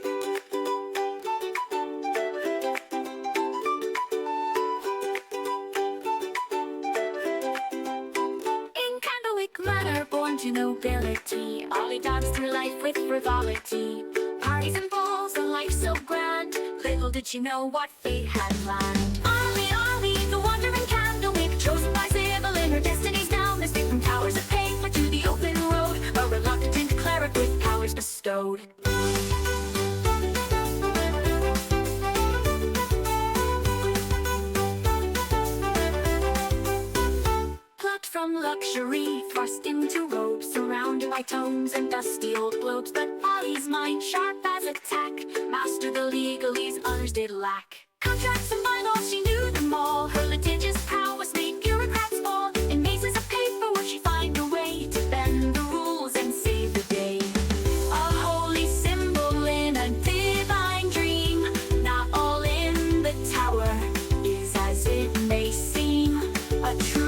In Candlewick Manor, born to nobility, Ollie danced through life with frivolity. Parties and balls, a life so grand, little did she know what fate had planned. Ollie, Ollie, the wandering Candlewick, chosen by Sybil in her destiny's down. Escape from towers of paper to the open road, a reluctant cleric with powers bestowed. From luxury, thrust into robes, surrounded by tomes and dusty old globes. But Ollie's mind, sharp as a tack, mastered the legalese others did lack. Contracts and bylaws, she knew them all. Her litigious prowess made bureaucrats fall. In mazes of paper would she find a way to bend the rules and save the day. A holy symbol in a divine dream. Not all in the tower is as it may seem. A true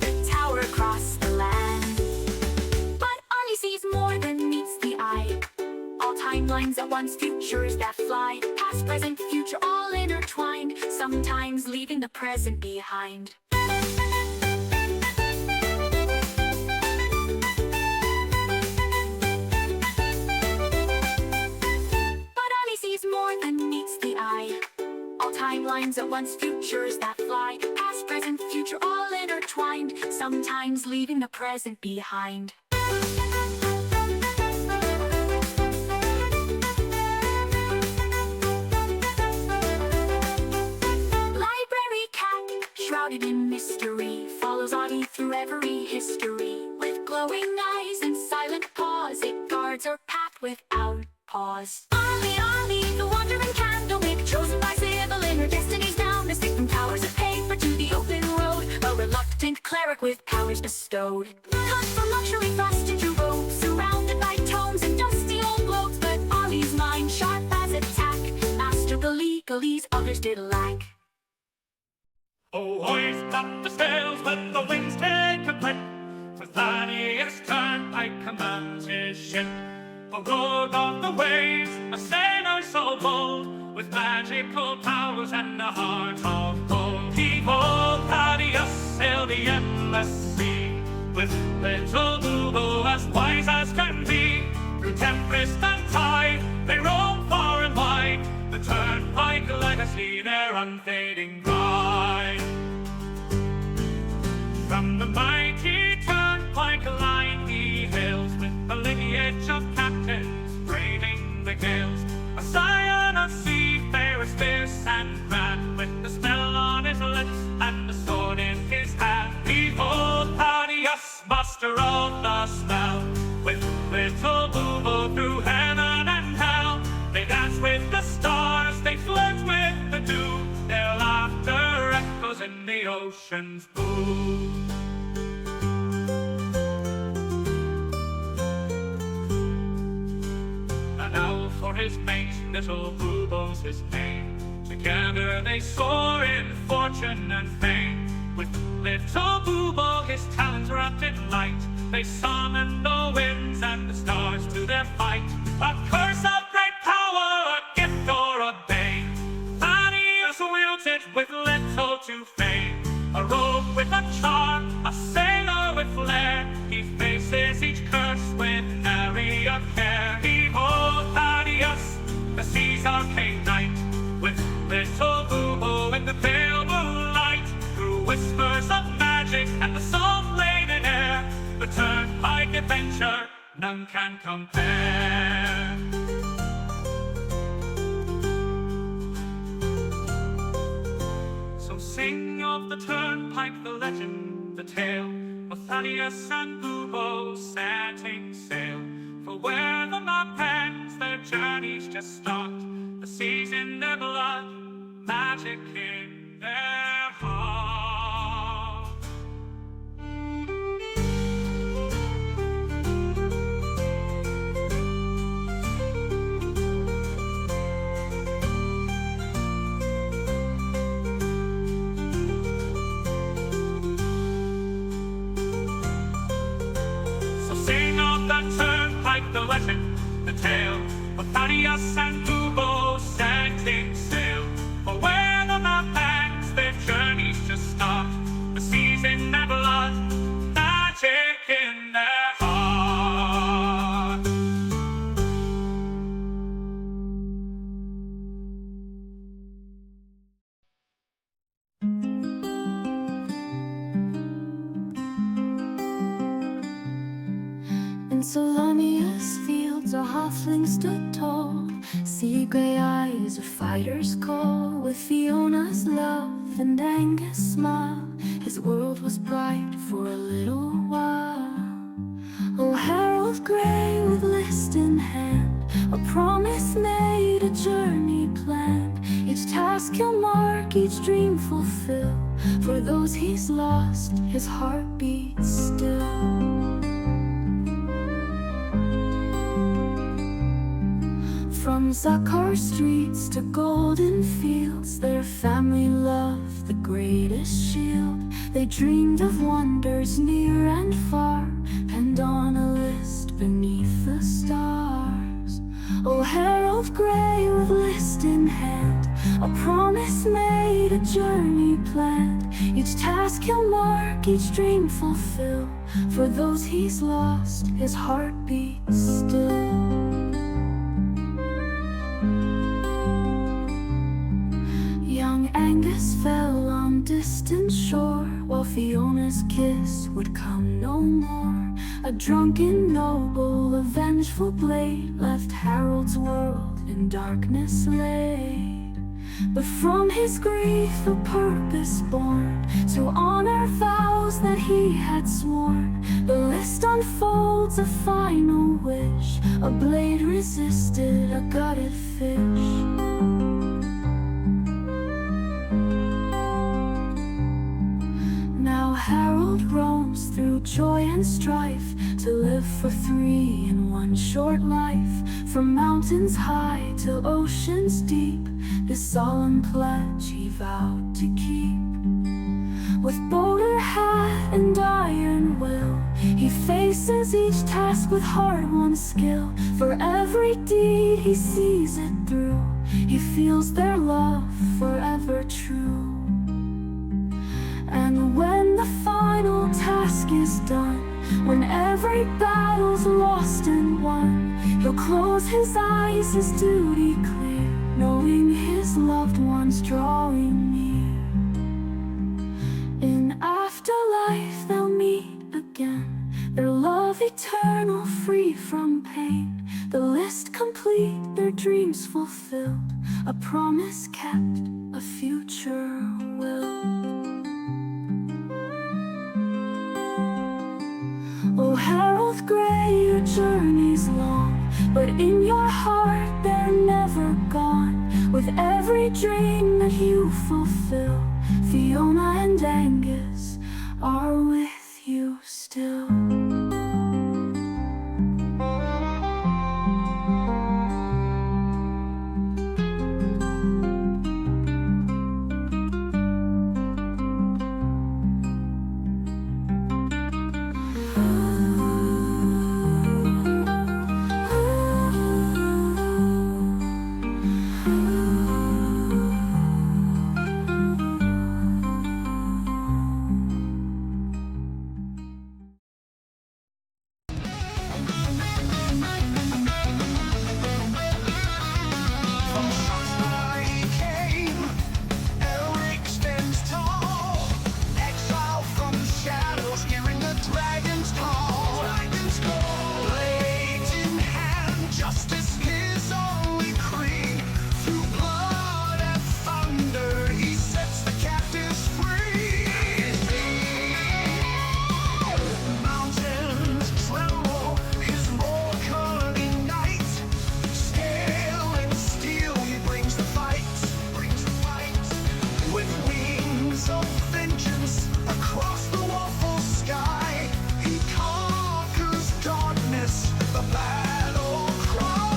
the tower across the land. But Ollie sees more than meets the eye. All timelines at once, futures that fly. Past, present, future, all intertwined, sometimes leaving the present behind. But Ollie sees more than meets the eye. All timelines at once, futures that fly. Past, present, future, all intertwined, sometimes leaving the present behind. Library cat, shrouded in mystery, follows Ollie through every history. With glowing eyes and silent paws, it guards her path without pause. Ollie, Ollie, the wandering Candlewick, chosen by Sybil in her destiny's down. Escape from towers of paper to the open road, a reluctant cleric with powers bestowed. Cut from luxury, thrust into robes, surrounded by tomes and dusty old globes. But Ollie's mind, sharp as a tack, mastered the legalese others did lack. Oh, hoist up the sails, let the winds take a clip. For Thaddeus Turnpike commands his ship. A lord of the waves, a sailor so bold, with magical powers and a heart of gold. Behold, Thaddeus sailed the endless sea, with little Boo as wise as can be. Through tempest and tide, they roam far and wide, the Turnpike legacy their unfading pride. From the mighty Turnpike line he hails, with a lineage of captains braving the gales. A scion of seafarers fierce and grand, with the smell on his lips and the sword in his hand. Behold, Thaddeus, master of the spell, with little Boo through heaven and hell. They dance with the stars, they flirt with the dew, their laughter echoes in the ocean's blue. Now for his mate, little Boo's his name. Together they soar in fortune and fame. With little Boo, his talents wrapped in light, they summon the winds and the stars to their fight. A curse of great power, a gift or a bane, Thaddeus wields it with little to fame. A rogue with a charm, a sailor with flair, he faces each curse with nary a care. Behold, Thaddeus, the sea's arcane knight, with little Boo in the pale moonlight. Through whispers of magic and the salt-laden air, the Turnpike adventure none can compare. So sing of the Turnpike, the legend, the tale, of Thaddeus and Boo setting sail. For where the map ends, their journeys just start. The sea's in their blood, magic in their heart. Salonia's fields a halfling stood tall. Sea gray eyes, a fighter's call. With Fiona's love and Angus' smile, his world was bright for a little while. Oh, Harold Gray with list in hand, a promise made, a journey planned. Each task he'll mark, each dream fulfill. For those he's lost, his heart beats still. From Zakar streets to golden fields, their family loved the greatest shield. They dreamed of wonders near and far, and on a list beneath the stars. Oh, Harold Gray with list in hand, a promise made, a journey planned. Each task he'll mark, each dream fulfill. For those he's lost, his heart beats still. Young Angus fell on distant shore, while Fiona's kiss would come no more. A drunken noble, a vengeful blade, left Harold's world in darkness laid. But from his grief a purpose born, to honor vows that he had sworn. The list unfolds a final wish, a blade resisted a gutted fish. Harold roams through joy and strife, to live for three in one short life. From mountains high to oceans deep, this solemn pledge he vowed to keep. With boulder hat and iron will, he faces each task with hard-won skill. For every deed he sees it through, he feels their love forever true. And when the final task is done, when every battle's lost and won, he'll close his eyes, his duty clear, knowing his loved ones drawing near. In afterlife they'll meet again, their love eternal, free from pain. The list complete, their dreams fulfilled, a promise kept, a future will. Oh, Harold Gray, your journey's long, but in your heart they're never gone. With every dream that you fulfill, Fiona and Angus are with you still. The battle cry.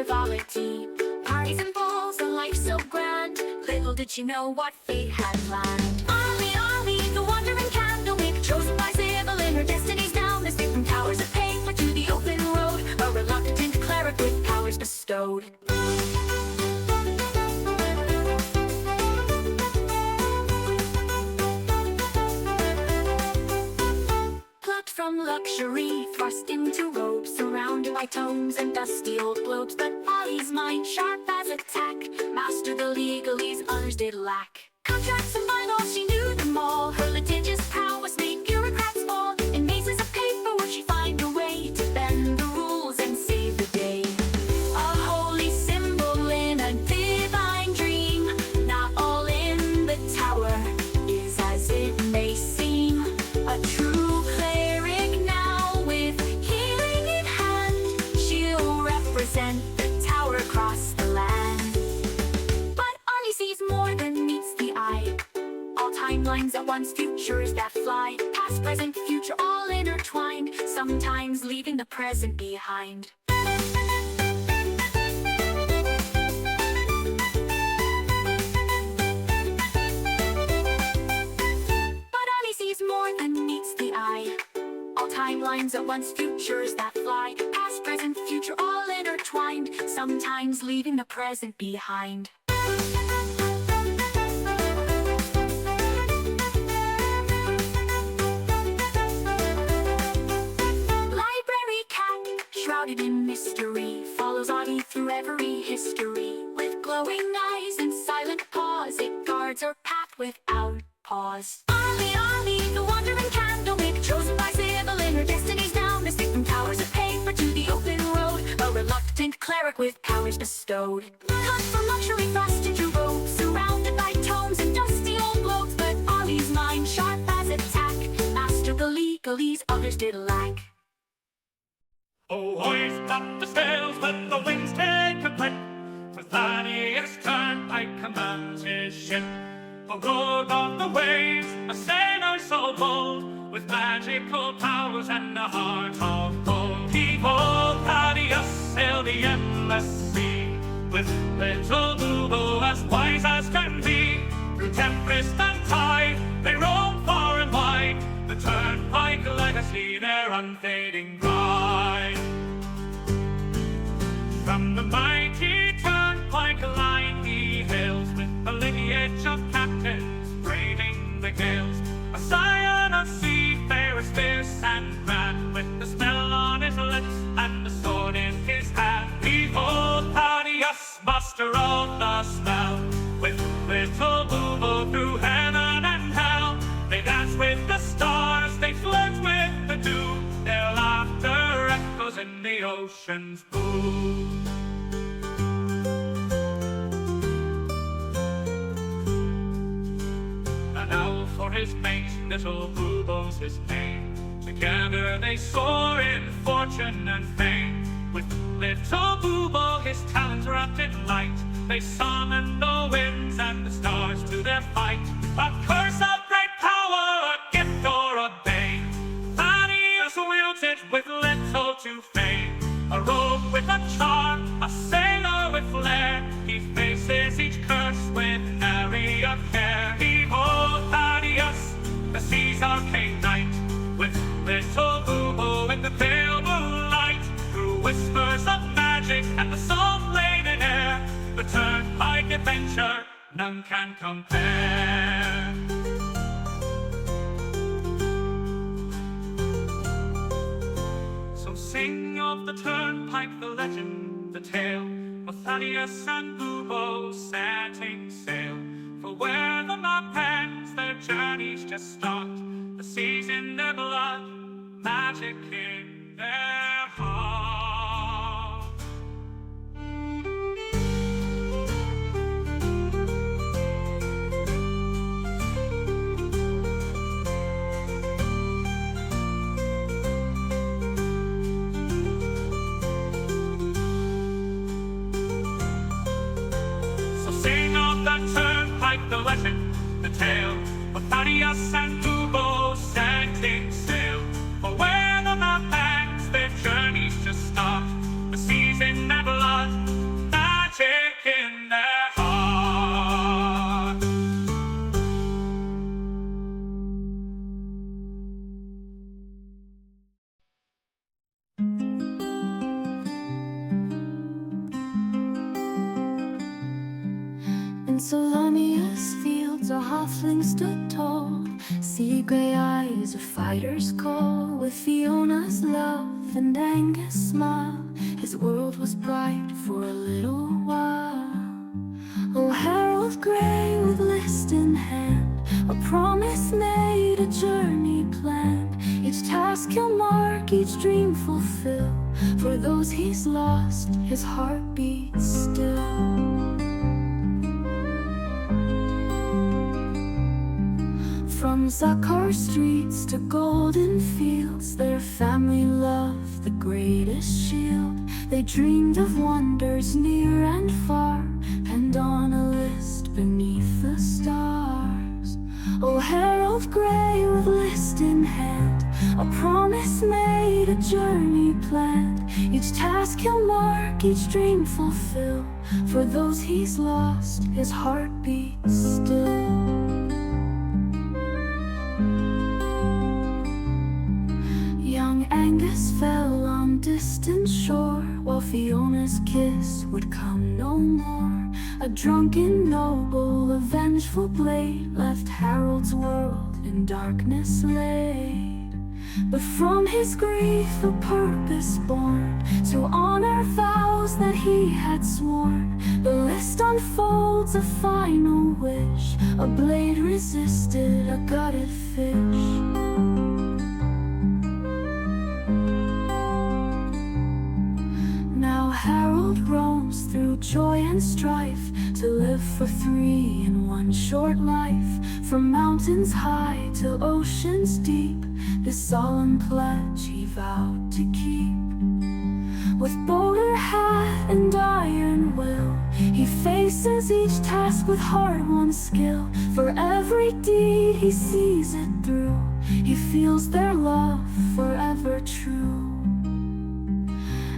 frivolity. Parties and balls, a life so grand. Little did she know what fate had planned. Ollie, Ollie, the wandering candlewick, chosen by Sybil in her destiny's down. Escaped from towers of paper to the open road, a reluctant cleric with powers bestowed. From luxury, thrust into robes, surrounded by tomes and dusty old globes. But Ollie's mind, sharp as a tack, mastered the legalese others did lack. Contracts and bylaws, she knew them all. Her litigious prowess made bureaucrats fall. In mazes of paper would she find a way to bend the rules and save the day. A holy symbol in a divine dream. Not all in the tower is as it may seem. A true the tower across the land. But Ollie sees more than meets the eye. All timelines at once, futures that fly. Past, present, future, all intertwined, sometimes leaving the present behind. But Ollie sees more than meets the eye. All timelines at once, futures that fly. Past, present, future, all intertwined, sometimes leaving the present behind. Library cat, shrouded in mystery, follows Ollie through every history. With glowing eyes and silent paws, it guards her path without pause. Ollie, Ollie, the wandering candlewick, chosen by Sybil in her destiny's down. Escaped from towers of paper to the open road, a reluctant cleric with powers bestowed. Cut from luxury, thrust into robes, surrounded by tomes and dusty old globes. But Ollie's mind, sharp as a tack, mastered the legalese others did lack. Oh, hoist up the sails, let the winds take a clip. For Thaddeus Turnpike commands his ship. For road on the waves, a sailor so bold, with magical powers and a heart of gold. He-ho, Thaddeus sailed the endless sea, with little Bubo as wise as can be. Through tempest and tide, they roam far and wide, the Turnpike legacy, their unfading pride. From the mighty Turnpike line he hails, with a lineage of captains braving the gales. A scion of seafarers fierce and grand, with the smell on his lips and the sword in his hand. Behold Thaddeus, master of the smell, with little Bubo through heaven and hell. They dance with the stars, they flirt with the dew, their laughter echoes in the ocean's blue. Now for his mate, little Bubo's his name. Together they soar in fortune and fame. With little Bubo, his talents wrapped in light, they summon the winds and the stars to their fight. A curse of great power, a gift or a bane, Thaddeus wields it with little to fame. A rogue with a charm, a sailor with flair, he faces each curse with nary a care. Behold Thaddeus, the sea's arcane knight, with little Bubo in the pale moonlight. Through whispers of magic and the salt-laden air, the Turnpike adventure none can compare. So sing of the Turnpike, the legend, the tale, of Thaddeus and Bubo setting sail. For where the map ends, their journeys just start. The seas in their blood, magic in their heart. So sing of the Turnpike, the legend, the tale, of Thaddeus and Bubo setting sail. For where the map ends, their journeys just start. The seas in their blood, Salonius fields a halfling stood tall. Sea gray eyes a fighter's call. With Fiona's love and Angus' smile, his world was bright for a little while. Oh, Harold Grey with list in hand, a promise made, a journey planned. Each task he'll mark, each dream fulfill. For those he's lost, his heart beats still. From Zakar streets to golden fields, their family loved the greatest shield. They dreamed of wonders near and far, penned on a list beneath the stars. Oh, Harold Grey with list in hand, a promise made, a journey planned. Each task he'll mark, each dream fulfill. For those he's lost, his heart beats still. Young Angus fell on distant shore, while Fiona's kiss would come no more. A drunken noble, a vengeful blade, left Harold's world in darkness laid. But from his grief a purpose born, to honor vows that he had sworn. The list unfolds a final wish, a blade resisted a gutted fish. Harold roams through joy and strife, to live for three in one short life. From mountains high to oceans deep, this solemn pledge he vowed to keep. With bowler hat and iron will, he faces each task with hard-won skill. For every deed he sees it through, he feels their love forever true.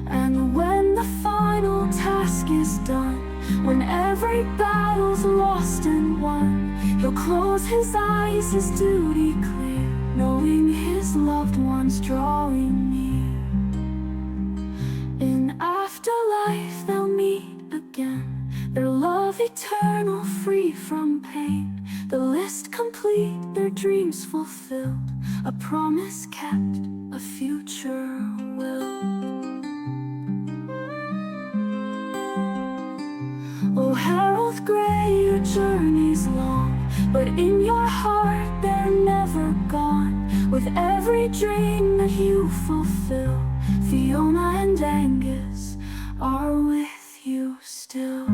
And when the final task is done, when every battle's lost and won, he'll close his eyes, his duty clear, knowing his loved ones drawing near. In afterlife they'll meet again, their love eternal, free from pain. The list complete, their dreams fulfilled, a promise kept, a future will. Oh, Harold Grey, your journey's long, but in your heart they're never gone. With every dream that you fulfill, Fiona and Angus are with you still.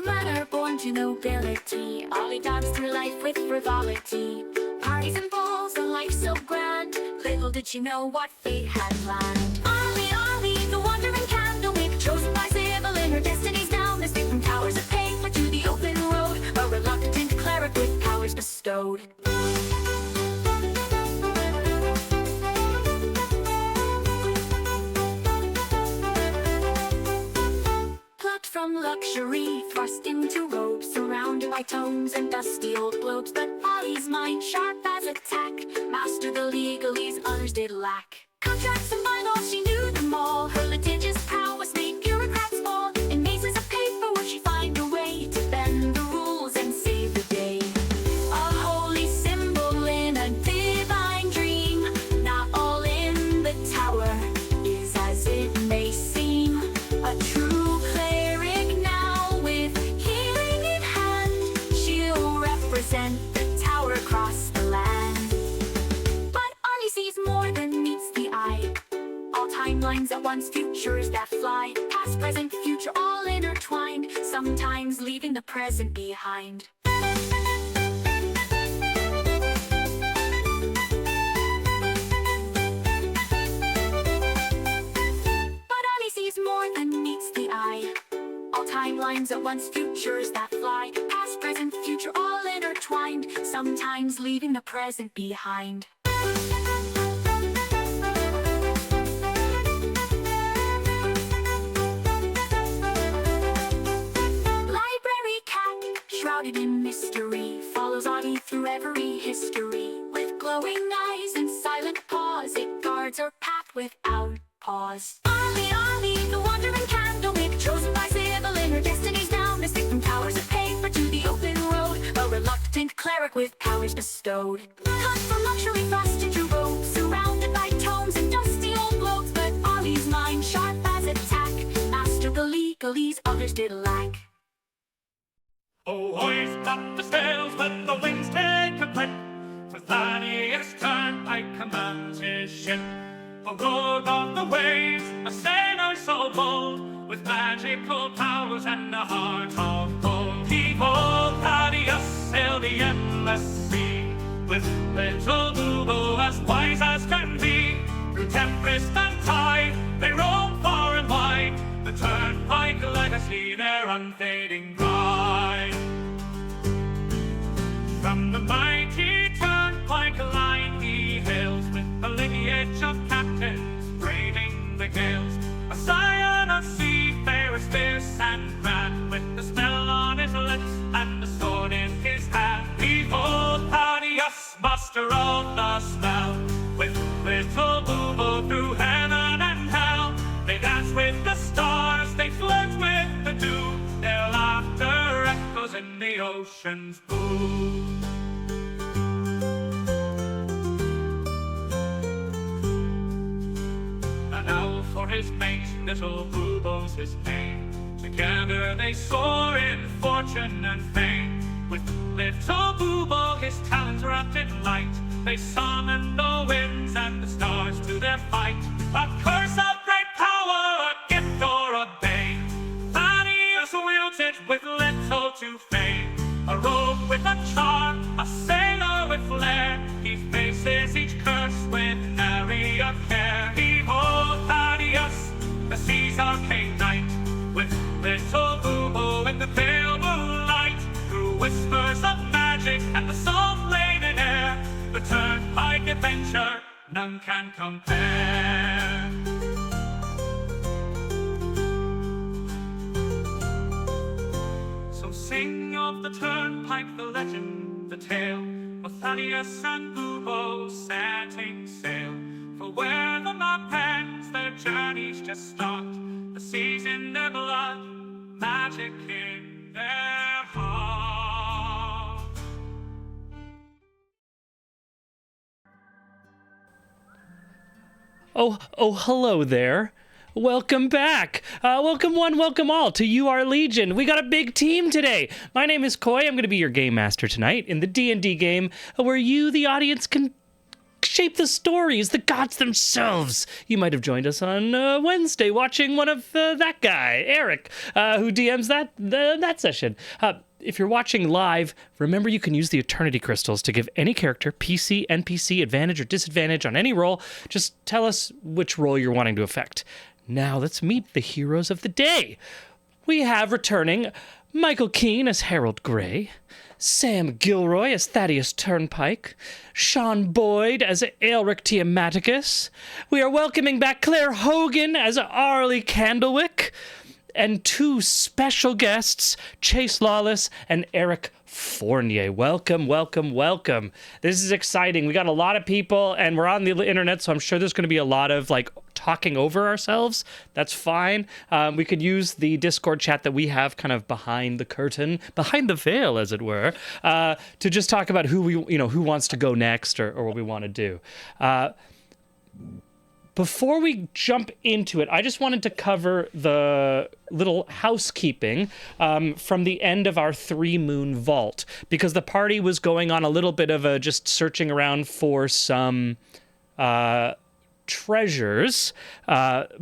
men are born to nobility. Ollie danced through life with frivolity. Parties and balls, a life so grand. Little did she know what fate had planned. Ollie, Ollie, the wandering candlemaker, chosen by Sybil in her destiny's down. Escaped from towers of paper to the open road, a reluctant cleric with powers bestowed. From luxury, thrust into robes, surrounded by tomes and dusty old globes. But Ollie's mind, sharp as a tack, mastered the legalese others did lack. Contracts and bylaws, she knew them all. Her litigious prowess made bureaucrats fall. In mazes of paper would she find a way to bend the rules and save the day. A holy symbol in a divine dream. Not all in the tower is as it may seem. A true the tower across the land. But Ollie sees more than meets the eye. All timelines at once, futures that fly. Past, present, future, all intertwined. Sometimes leaving the present behind. But Ollie sees more than meets the eye. All timelines at once, futures that fly. Past, present, future, all intertwined. Sometimes leaving the present behind. Library cat, shrouded in mystery, follows Ollie through every history. With glowing eyes and silent paws, it guards her path without pause. Ollie, Ollie, the wandering candlemaker, chosen by Sybil in her destiny's down. Escaped from towers of paper to the open road, a reluctant cleric with powers bestowed. Cut from luxury, thrust into robes, surrounded by tomes and dusty old globes. But Ollie's mind, sharp as a tack, mastered the legalese others did lack. Oh, hoist up the sails, let the winds take a clip. For Thaddeus Turnpike commands his ship. For good of the waves, a sailor so bold, with magical powers and a heart of gold. Behold, Thaddeus sailed the endless sea, with little Boobo as wise as can be. Through tempest and tide, they roam far and wide. The Turnpike legacy, their unfading pride. From the mighty Turnpike line he hails, with the lineage of captains braving the gales. A scion of seafarers fierce and grand, with the smell on his lips and the sword in his hand. Behold, Thaddeus, master of the smell, with little Boobo through heaven and hell. They dance with the stars, they flirt with the dew. Their laughter echoes in the ocean's blue. Now for his mate, little Boobo's his name. Together they soar in fortune and fame. With little Boobo, his talons wrapped in light, they summon the winds and the stars to their fight. A curse of great power, a gift or a bane, Thaddeus wields it with little to fame. A rogue with a charm, a sailor with flair, he faces each curse with nary a care. Behold, Thaddeus, the sea's arcane knight, with little Boobo in the pale moonlight. Through whispers of magic and the salt-laden air, the Turnpike adventure none can compare. So sing of the Turnpike, the legend, the tale, of Thaddeus and Boobo setting sail. For where the map ends, their journeys just start. The sea's in their blood, magic in their heart. Oh, hello there. Welcome back. Welcome one, welcome all to You Are Legion. We got a big team today. My name is Coy. I'm going to be your game master tonight in the D&D game where you, the audience, can shape the stories, the gods themselves. You might have joined us on Wednesday watching one of that guy, Eric, who DMs that session. If you're watching live, remember you can use the Eternity Crystals to give any character, PC, NPC, advantage or disadvantage on any roll. Just tell us which roll you're wanting to affect. Now let's meet the heroes of the day. We have returning Michael Keane as Harold Gray, Sam Gilroy as Thaddeus Turnpike, Sean Boyd as Aelric Tiamaticus. We are welcoming back Claire Hogan as Arlie Candlewick, and two special guests, Chase Lawless and Eric Fournier. Welcome, welcome, welcome. This is exciting. We got a lot of people, and we're on the internet, so I'm sure there's going to be a lot of talking over ourselves. That's fine. We could use the Discord chat that we have kind of behind the curtain, behind the veil, as it were, to just talk about who wants to go next or what we want to do. Before we jump into it, I just wanted to cover the little housekeeping from the end of our 3 Moon Vault, because the party was going on a little bit of a just searching around for some treasures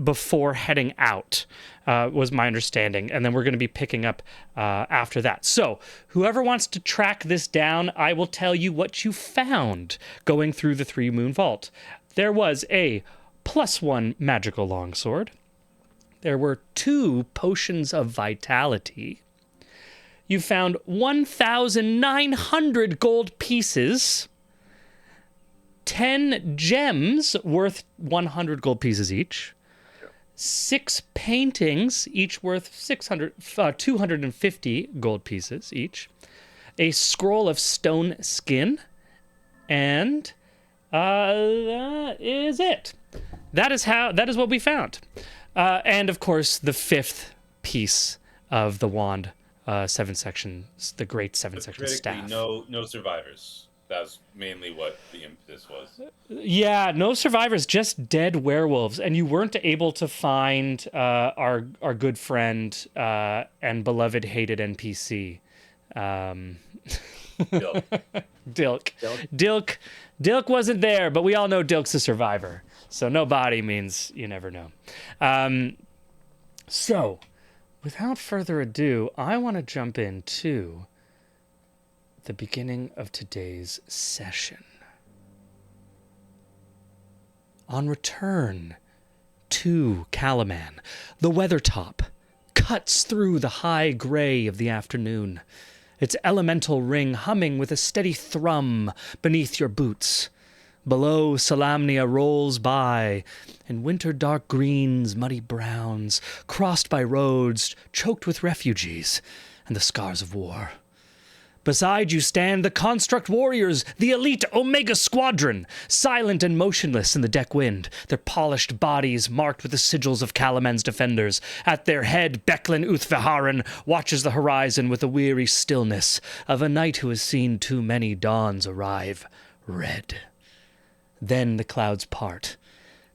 before heading out, was my understanding. And then we're going to be picking up after that. So whoever wants to track this down, I will tell you what you found going through the 3 Moon Vault. There was a +1 magical longsword. There were 2 potions of vitality. You found 1,900 gold pieces, 10 gems worth 100 gold pieces each, 6 paintings, each worth 250 gold pieces each, a scroll of stone skin, and that is it. That is what we found. And of course, the 5th piece of the wand, 7 sections, the great 7-section staff. No survivors. That's mainly what the impetus was. Yeah, no survivors, just dead werewolves. And you weren't able to find our good friend and beloved hated NPC. Dilk wasn't there, but we all know Dilk's a survivor. So no body means you never know. So, without further ado, I want to jump into the beginning of today's session. On return to Kalaman, the weathertop cuts through the high gray of the afternoon, its elemental ring humming with a steady thrum beneath your boots. Below, Salamnia rolls by, in winter dark greens, muddy browns, crossed by roads choked with refugees and the scars of war. Beside you stand the Construct Warriors, the elite Omega Squadron, silent and motionless in the deck wind, their polished bodies marked with the sigils of Kalaman's defenders. At their head, Becklin Uthviharan watches the horizon with the weary stillness of a knight who has seen too many dawns arrive red. Then the clouds part.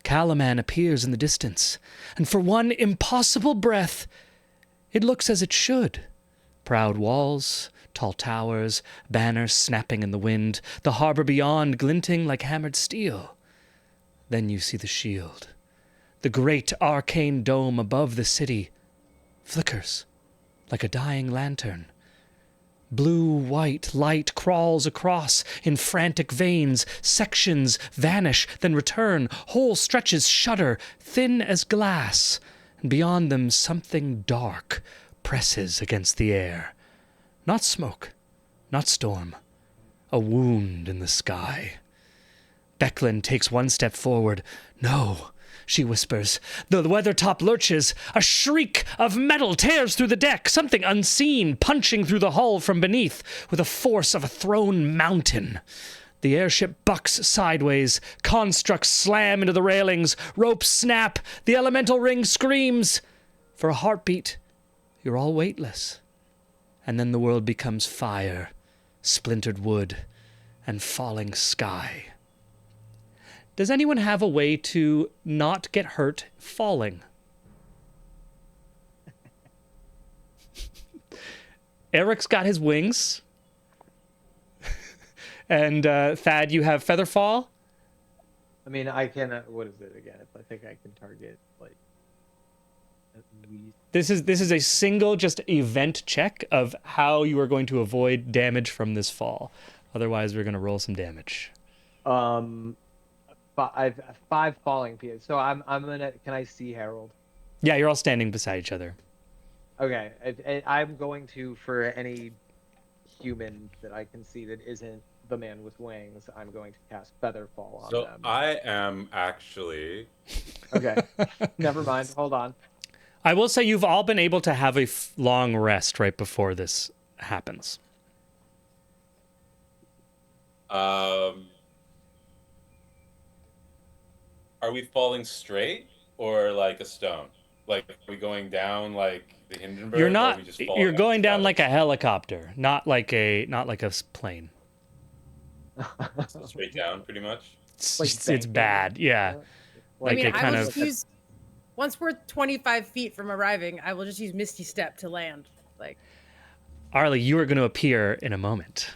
Kalaman appears in the distance, and for one impossible breath, it looks as it should. Proud walls, tall towers, banners snapping in the wind, the harbor beyond glinting like hammered steel. Then you see the shield. The great arcane dome above the city flickers like a dying lantern. Blue-white light crawls across in frantic veins. Sections vanish, then return. Whole stretches shudder, thin as glass. And beyond them, something dark presses against the air. Not smoke, not storm. A wound in the sky. Becklin takes one step forward. No, she whispers. The weathertop lurches. A shriek of metal tears through the deck, something unseen punching through the hull from beneath with the force of a thrown mountain. The airship bucks sideways. Constructs slam into the railings. Ropes snap. The elemental ring screams. For a heartbeat, you're all weightless. And then the world becomes fire, splintered wood, and falling sky. Does anyone have a way to not get hurt falling? Eric's got his wings. And Thad, you have feather fall? I mean, I can. What is it again? I think I can target like at least. This is a single just event check of how you are going to avoid damage from this fall. Otherwise, we're going to roll some damage. I've 5 falling pieces. So I'm gonna. Can I see Harold? Yeah, you're all standing beside each other. Okay, I'm going to, for any human that I can see that isn't the man with wings, I'm going to cast Featherfall on So them. I am actually. Okay, never mind. Hold on. I will say you've all been able to have a long rest right before this happens. Are we falling straight or like a stone? Like, are we going down like the Hindenburg? You're or are not. we just falling You're going off down the like a helicopter, not like a plane. So straight down, pretty much. It's banking. bad. Yeah. Like, Like I mean, a I kind will of- just use. Once we're 25 feet from arriving, I will just use Misty Step to land. Like, Arlie, you are going to appear in a moment.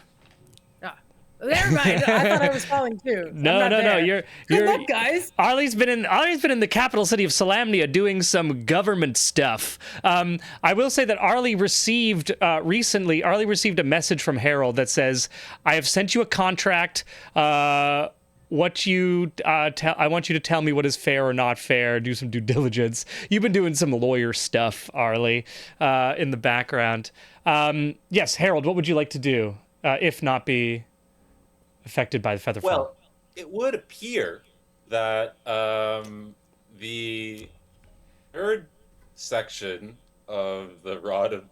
never mind. I thought I was falling too. So No. You're Good luck, guys. Arlie's been in the capital city of Salamnia doing some government stuff. I will say that Arlie received recently. Arlie received a message from Harold that says, "I have sent you a contract. I want you to tell me what is fair or not fair. Do some due diligence." You've been doing some lawyer stuff, Arlie, in the background. Yes, Harold, what would you like to do if not be affected by the Featherfall? Well, it would appear that the third section of the Rod of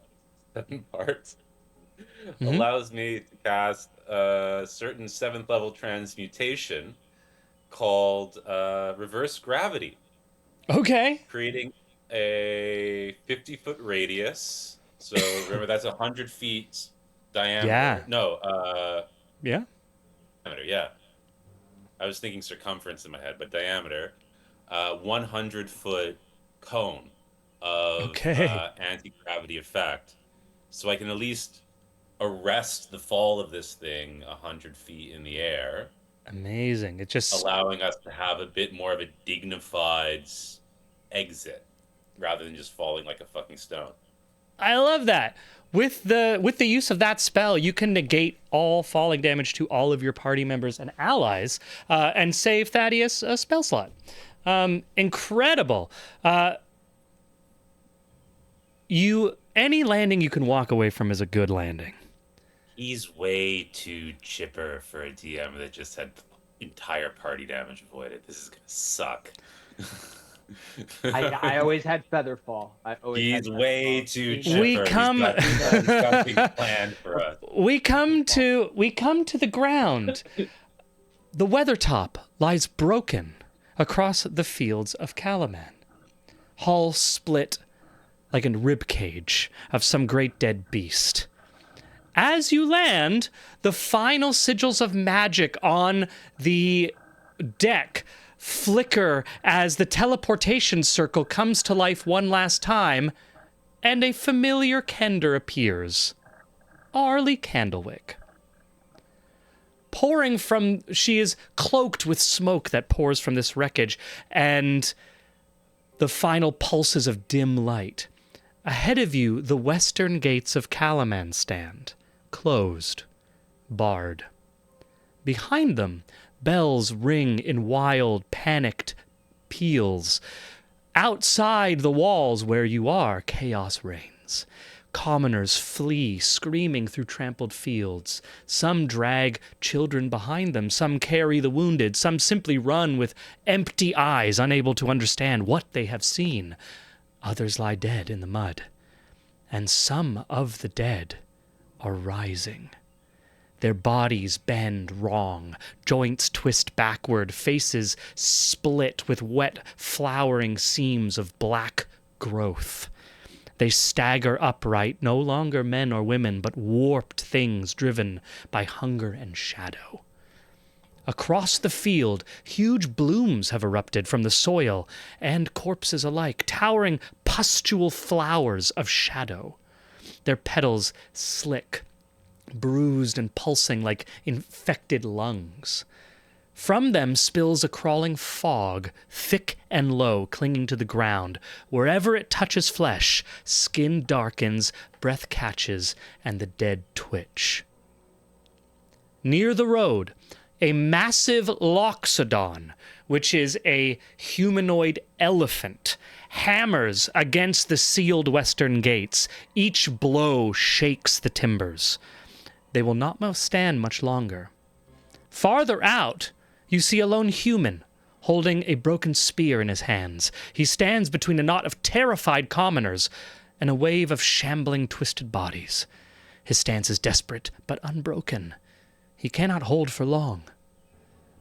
Seven Parts allows me to cast a certain 7th level transmutation called Reverse Gravity, Okay. creating a 50-foot radius. So remember, that's 100 feet diameter. Yeah. No, Yeah. diameter, yeah. I was thinking circumference in my head, but diameter. 100-foot cone of Okay. anti-gravity effect. So I can at least arrest the fall of this thing 100 feet in the air, Amazing. It just allowing us to have a bit more of a dignified exit rather than just falling like a fucking stone. I love that. With the use of that spell, you can negate all falling damage to all of your party members and allies, and save Thaddeus a spell slot. Incredible. Any landing you can walk away from is a good landing. He's way too chipper for a DM that just had entire party damage avoided. This is gonna suck. I always had Featherfall. He's way too chipper. We come- He's got things planned for us. We come to the ground. The Weathertop lies broken across the fields of Kalaman. Hull split like a rib cage of some great dead beast. As you land, the final sigils of magic on the deck flicker as the teleportation circle comes to life one last time, and a familiar Kender appears. Arlie Candlewick. She is cloaked with smoke that pours from this wreckage, and the final pulses of dim light. Ahead of you, the western gates of Kalaman stand, closed, barred. Behind them, bells ring in wild, panicked peals. Outside the walls where you are, chaos reigns. Commoners flee, screaming through trampled fields. Some drag children behind them, some carry the wounded, some simply run with empty eyes, unable to understand what they have seen. Others lie dead in the mud. And some of the dead are rising. Their bodies bend wrong, joints twist backward, faces split with wet, flowering seams of black growth. They stagger upright, no longer men or women, but warped things driven by hunger and shadow. Across the field, huge blooms have erupted from the soil and corpses alike, towering pustule flowers of shadow. Their petals slick, bruised and pulsing like infected lungs. From them spills a crawling fog, thick and low, clinging to the ground. Wherever it touches flesh, skin darkens, breath catches, and the dead twitch. Near the road, a massive loxodon, which is a humanoid elephant, hammers against the sealed western gates. Each blow shakes the timbers. They will not stand much longer. Farther out, you see a lone human holding a broken spear in his hands. He stands between a knot of terrified commoners and a wave of shambling, twisted bodies. His stance is desperate but unbroken. He cannot hold for long.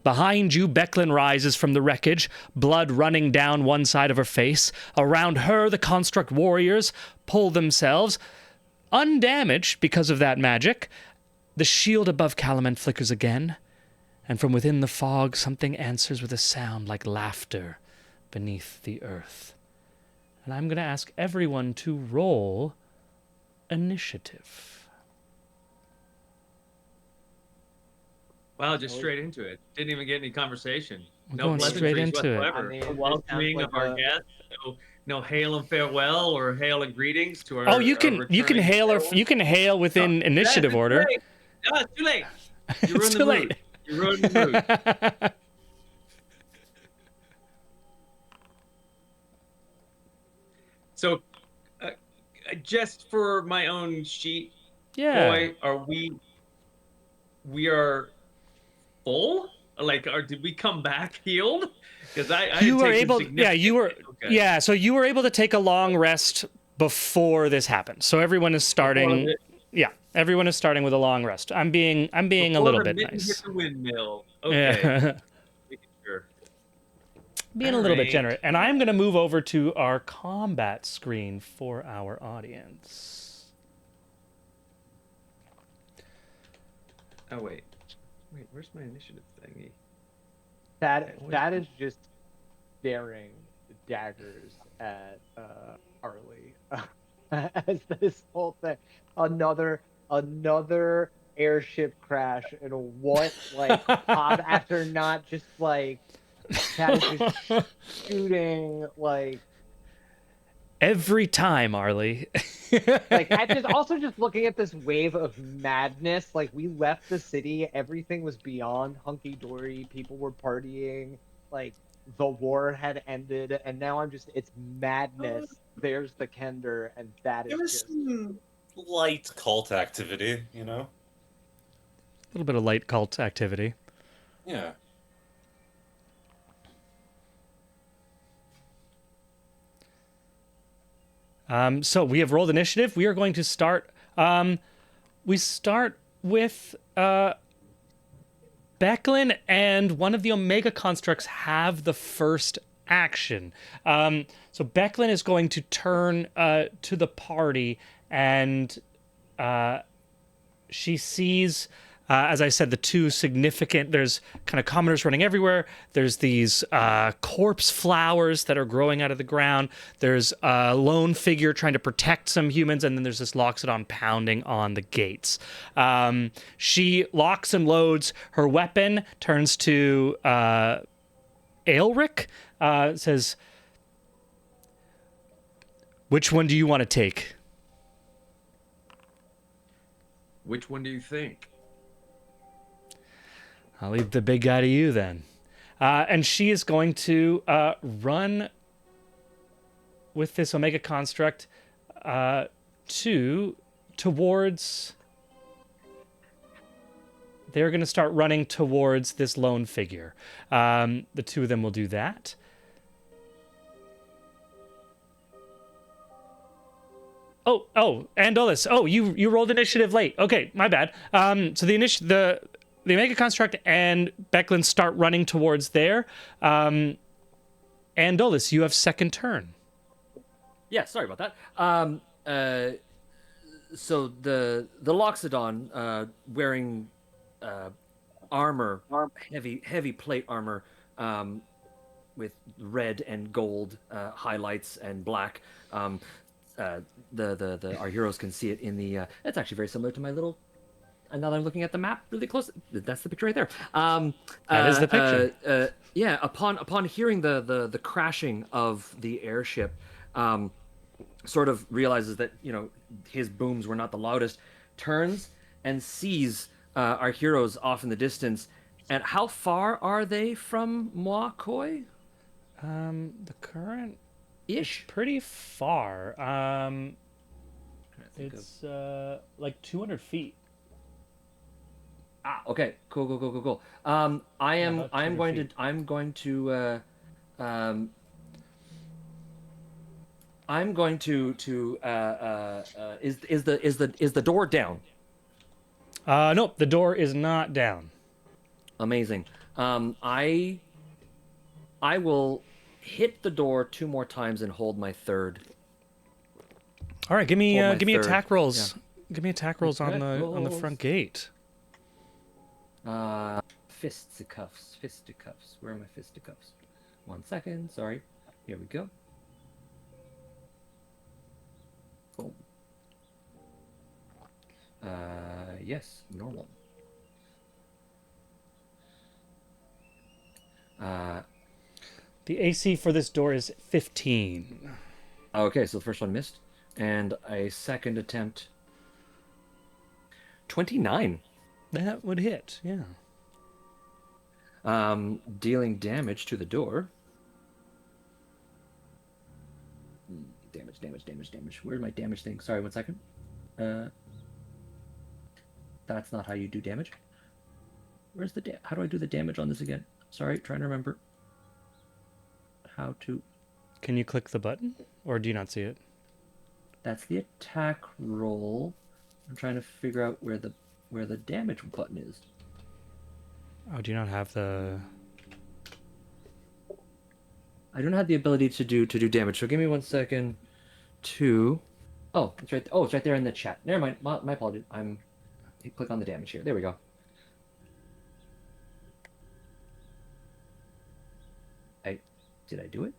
Behind you, Becklin rises from the wreckage, blood running down one side of her face. Around her, the construct warriors pull themselves, undamaged because of that magic. The shield above Kalaman flickers again, and from within the fog, something answers with a sound like laughter beneath the earth. And I'm going to ask everyone to roll initiative. Wow, just straight into it. Didn't even get any conversation. We're No going straight pleasantries into it. whatsoever. I mean, No this welcoming sounds of like our guests. No hail and farewell or hail and greetings to our. Oh, you can returning hail or farewell. you can hail within initiative That's order. too late. No, it's too late. You It's ruined too the late. mood. You ruined the mood. So, just for my own sheet, Yeah. boy, we are full? Like, did we come back healed? Because I You had were taken able, yeah, you were, Okay. yeah. So you were able to take a long rest before this happened. So everyone is starting. Before Yeah, everyone is starting with a long rest. I'm being a before little the bit mitten nice. hit the windmill. Okay. Yeah. Making sure. Being a little bit Alright. generous. And I'm going to move over to our combat screen for our audience. Oh wait, where's my initiative thingy? That is just staring daggers at Harley as this whole thing. Another airship crash, and what like pop after not just like that is just shooting like Every time, Arlie. like I just also just looking at this wave of madness. Like we left the city, everything was beyond hunky dory. People were partying, like the war had ended, and now it's madness. There's the Kender, and that There is was just some light cult activity, you know? A little bit of light cult activity. Yeah. So we have rolled initiative. We are going to start. We start with Becklin, and one of the Omega constructs have the first action. So Becklin is going to turn to the party, and she sees, as I said, the two significant. There's kind of commoners running everywhere. There's these corpse flowers that are growing out of the ground. There's a lone figure trying to protect some humans, and then there's this Loxodon pounding on the gates. She locks and loads her weapon, turns to Aelric, says, "Which one do you want to take?" Which one do you think? I'll leave the big guy to you then. And she is going to run with this Omega construct towards. They're going to start running towards this lone figure. The two of them will do that. Oh, Andolis. Oh, you rolled initiative late. Okay, my bad. So the Omega Construct and Becklin start running towards there. Andolis, you have second turn. Yeah, sorry about that. So the Loxodon wearing armor, heavy plate armor, with red and gold highlights and black. Our heroes can see it in the. That's actually very similar to my little and now that I'm looking at the map really close, that's the picture right there. That is the picture. Yeah. Upon hearing the crashing of the airship, sort of realizes that his booms were not the loudest, turns and sees our heroes off in the distance. And how far are they from Moi Koi? The current Ish. pretty far. think It's like 200 feet. Ah, okay. Cool. I am about I am 200 going feet. to I'm going to I'm going to is the door down? Nope, the door is not down. Amazing. I will hit the door 2 more times and hold my third. All right, give me Hold my give me third. attack rolls. Give me attack rolls on Attack the rolls. front gate. Fisticuffs. Where are my fisticuffs? 1 second. Sorry. Here we go. Boom. Yes, normal. The AC for this door is 15. Okay, so the first one missed, and a second attempt. 29. That would hit, yeah. Dealing damage to the door. Damage. Where's my damage thing? Sorry, 1 second. That's not how you do damage. Where's the how do I do the damage on this again? Sorry, trying to remember how to. Can you click the button, or do you not see it? That's the attack roll. I'm trying to figure out where the damage button is. Oh, do you not have the... I don't have the ability to do damage. So give me 1 second. Oh, it's right. Oh, it's right there in the chat. Never mind. My apologies. Click on the damage here. There we go. Did I do it?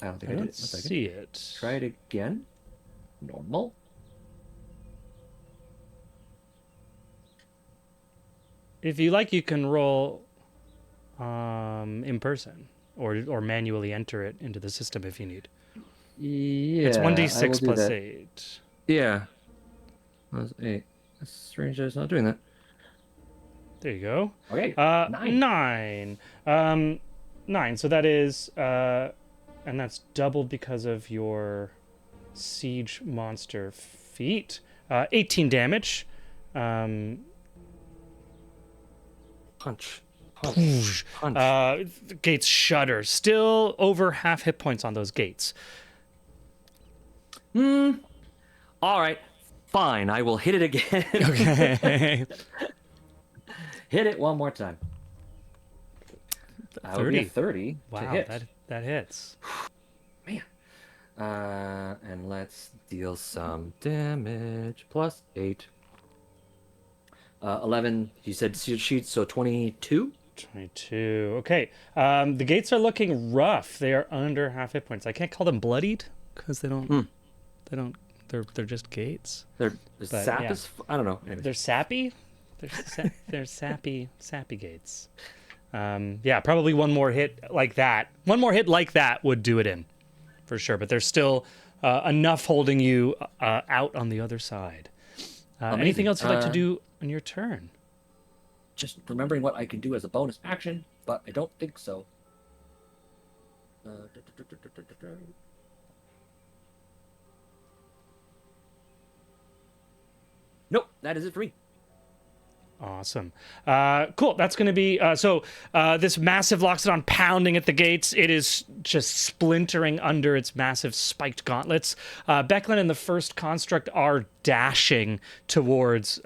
I don't think I, I did don't it. 1 second. see it. Try it again. Normal. If you like, you can roll in person, or manually enter it into the system if you need. Yeah. It's I will 1d6 do plus that. 8. Yeah. That was 8. That's strange that it's not doing that. There you go. Okay. 9. 9. So that is, and that's doubled because of your siege monster feat. 18 damage. Punch. The gates shudder. Still over half hit points on those gates. All right. Fine. I will hit it again. Okay. Hit it 1 more time. That would be a 30 Wow, to hit. that hits. Man. And let's deal some damage. Plus 8. 11. You said sheets, so 22. 22. Okay. The gates are looking rough. They are under half hit points. I can't call them bloodied because they don't. They're just gates. They're But, sap yeah. is. I don't know. Anyways. They're sappy. They're sappy gates. Yeah, probably one more hit like that. One more hit like that would do it in, for sure. But there's still enough holding you out on the other side. Anything else you'd like to do on your turn? Just remembering what I can do as a bonus action, but I don't think so. Nope, that is it for me. Awesome. Cool. That's going to be... this massive Loxodon pounding at the gates. It is just splintering under its massive spiked gauntlets. Becklin and the first construct are dashing towards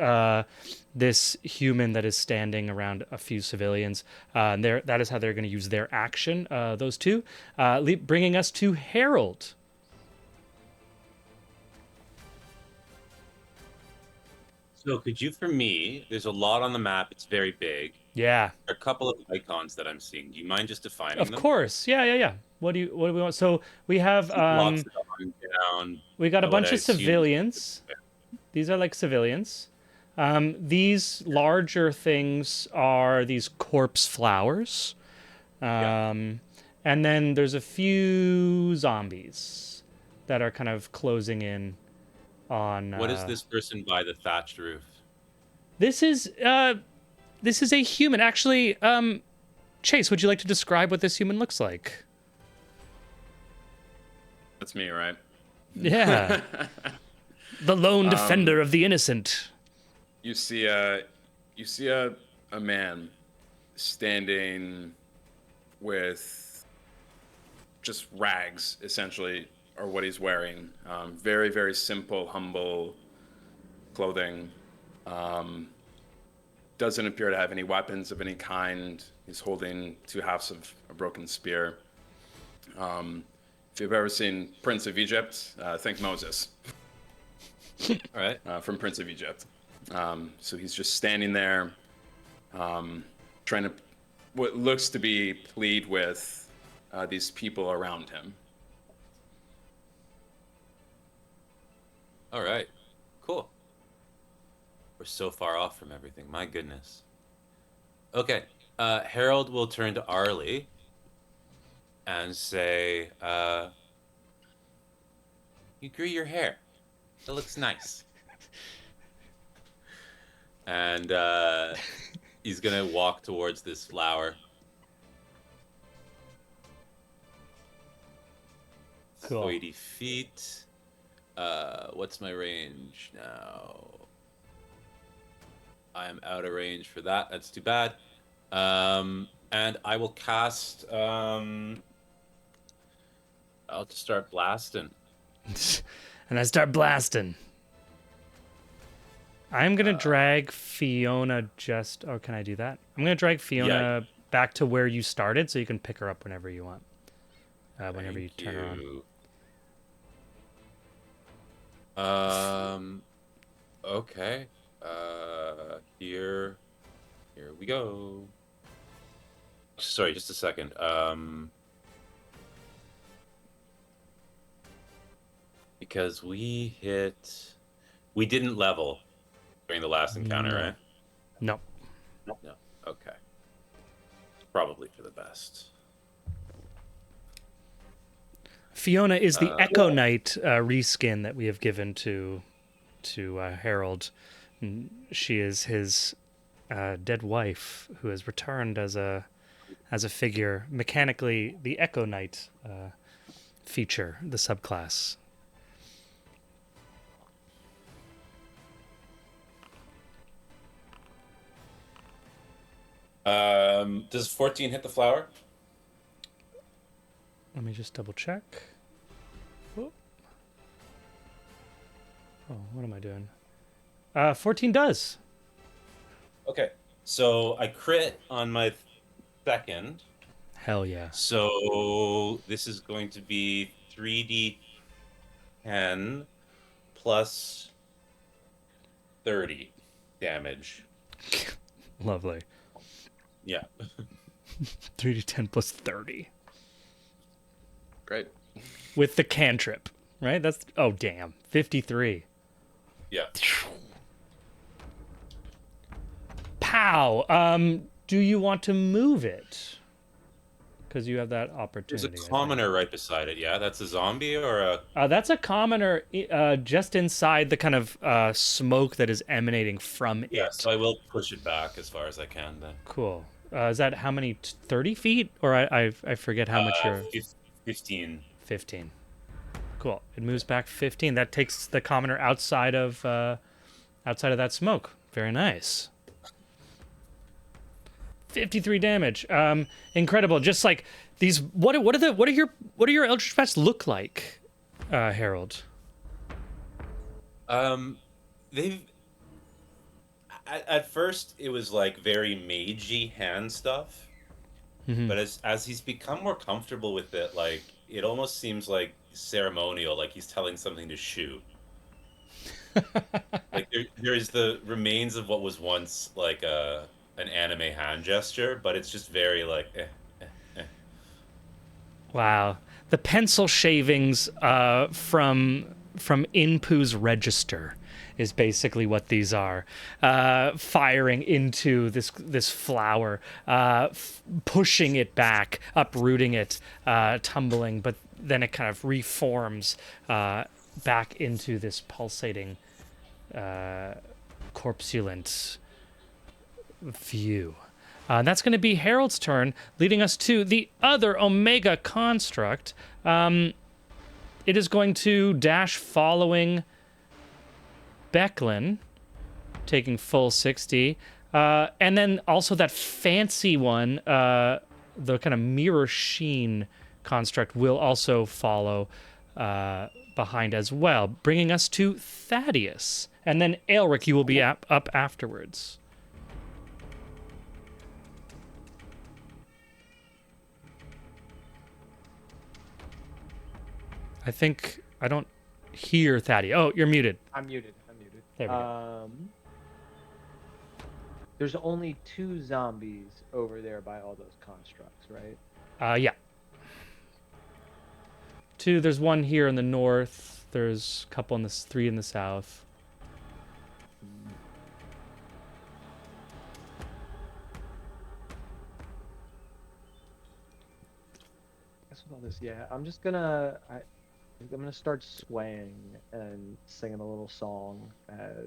this human that is standing around a few civilians. That is how they're going to use their action, those two. Bringing us to Harold. So could you, for me, there's a lot on the map. It's very big. Yeah. There are a couple of icons that I'm seeing. Do you mind just defining Of them? course. Yeah. What do we want? So we have Loxodon, going down. We got a what bunch I of assume- civilians. These are like civilians. These larger things are these corpse flowers. And then there's a few zombies that are kind of closing in on. What is this person by the thatched roof? This is a human. Actually, Chase, would you like to describe what this human looks like? That's me, right? Yeah. The lone defender of the innocent. You see a man standing with just rags, essentially, are what he's wearing. Very, very simple, humble clothing. Doesn't appear to have any weapons of any kind. He's holding two halves of a broken spear. If you've ever seen Prince of Egypt, think Moses. All right. From Prince of Egypt. So he's just standing there, trying to, what looks to be, plead with these people around him. All right. Cool. We're so far off from everything. My goodness. Okay. Harold will turn to Arlie and say, you grew your hair. It looks nice. And he's going to walk towards this flower. Cool. 80 feet. What's my range now? I am out of range for that. That's too bad. And I will cast. I'll just start blasting. And I start blasting. I'm gonna drag Fiona just. Oh, can I do that? I'm gonna drag Fiona back to where you started, so you can pick her up whenever you want. Whenever you turn her on. Okay. Here we go. Sorry, just a second. Because we didn't level during the last encounter, right? No. No. Okay. Probably for the best. Fiona is the Echo Knight reskin that we have given to Harold. She is his dead wife who has returned as a figure. Mechanically, the Echo Knight feature, the subclass. Does 14 hit the flower? Let me just double check. Oh, what am I doing? 14 does. Okay. So I crit on my second. Hell yeah. So this is going to be 3d10 plus 30 damage. Lovely. Yeah. 3d10 plus 30. Great. With the cantrip, right? That's, oh, damn. 53. Yeah. Pow! Do you want to move it? Because you have that opportunity. There's a commoner right beside it, yeah? That's a zombie or a... That's a commoner just inside the kind of smoke that is emanating from it. Yeah, so I will push it back as far as I can then. Cool. Is that how many? 30 feet? Or I forget how much you're... 15. 15. Cool. It moves back 15. That takes the commoner outside of that smoke. Very nice. 53 damage. Incredible. Just like these. What are your Eldritch Blasts look like, Harold? They've at first it was like very magey hand stuff, but as he's become more comfortable with it, like it almost seems like ceremonial, like he's telling something to shoot. Like there is the remains of what was once like an anime hand gesture, but it's just very like Wow. the pencil shavings from Inpu's register is basically what these are, firing into this flower, pushing it back, uprooting it, tumbling, but then it kind of reforms back into this pulsating, corpulent view. That's going to be Harold's turn, leading us to the other Omega construct. It is going to dash following Becklin, taking full 60. And then also that fancy one, the kind of mirror sheen construct will also follow behind as well, bringing us to Thaddeus. And then Aelric, you will be up afterwards. I think I don't hear Thaddeus. Oh, you're muted. I'm muted. There we go. There's only 2 zombies over there by all those constructs, right? Yeah. 2. There's 1 here in the north. There's a couple in the 3 in the south. Guess with all this, yeah, I'm just gonna I'm gonna start swaying and singing a little song as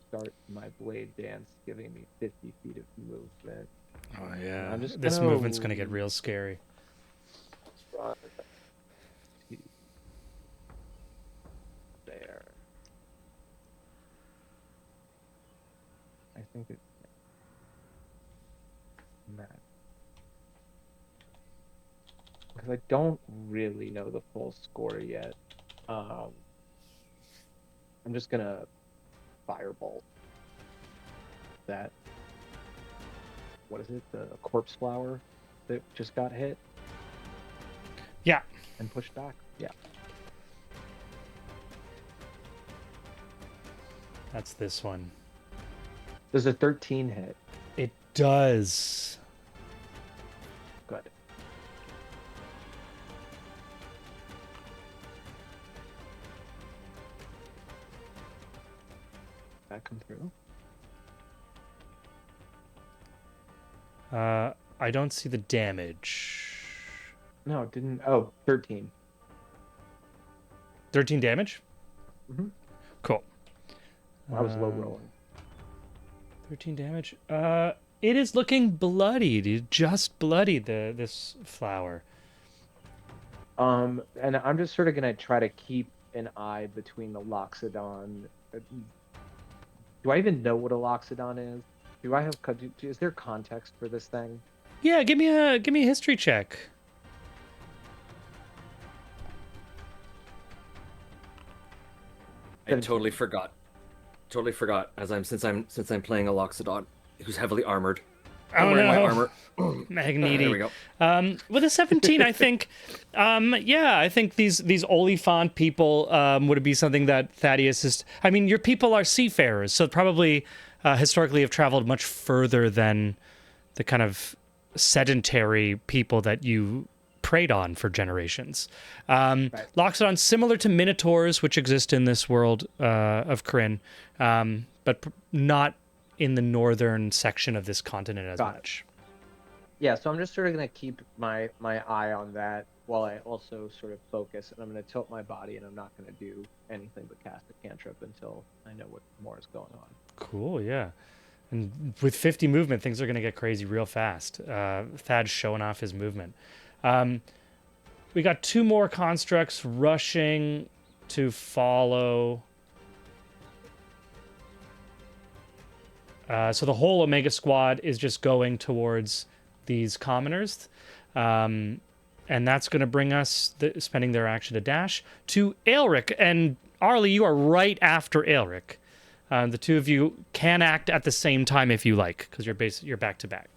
start my blade dance, giving me 50 feet of movement. Oh yeah. I'm just This gonna movement's gonna get real scary. run to there. I think it's that. Because I don't really know the full score yet. I'm just gonna firebolt that. What is it? The corpse flower that just got hit Yeah. and pushed back. Yeah. That's this one. There's a 13 hit. It does. Good. That come through? I don't see the damage. No, it didn't. Oh, 13. 13 damage? Mhm. Cool. I was low rolling. 13 damage. It is looking bloodied. It just bloodied this flower. And I'm just sort of gonna try to keep an eye between the Loxodon. Do I even know what a Loxodon is? Do I have? Is there context for this thing? Yeah, give me a history check. I totally forgot. Since I'm playing a Loxodon who's heavily armored. I'm wearing my armor. Magneti. There we go. With a 17, I think, I think these Oliphant people would be something that Thaddeus is. I mean, your people are seafarers, so probably historically have traveled much further than the kind of sedentary people that you preyed on for generations. Loxodon, similar to Minotaurs, which exist in this world of Kryn, but not in the northern section of this continent as much. Yeah, so I'm just sort of gonna keep my eye on that while I also sort of focus, and I'm gonna tilt my body, and I'm not gonna do anything but cast a cantrip until I know what more is going on. Cool, yeah. And with 50 movement, things are going to get crazy real fast. Thad's showing off his movement. We got 2 more constructs rushing to follow. So the whole Omega squad is just going towards these commoners. And that's going to bring us, spending their action to dash, to Aelric. And Arlie, you are right after Aelric. The 2 of you can act at the same time if you like, because you're back to back.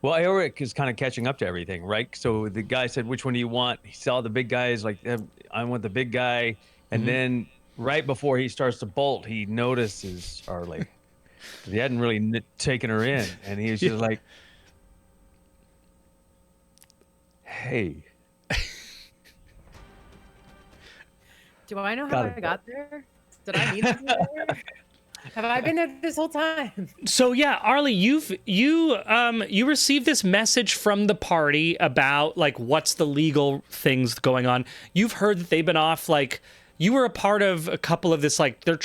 Well, Aelric is kind of catching up to everything, right? So the guy said, "Which one do you want?" He saw the big guys, like, "I want the big guy," and then right before he starts to bolt, he notices Arlie. He hadn't really taken her in, and he was just like, Hey. Do I know how Got it. I got there? Did I need to be there? Have I been there this whole time? So yeah, Arlie, you received this message from the party about like what's the legal things going on. You've heard that they've been off, like you were a part of a couple of this, like they're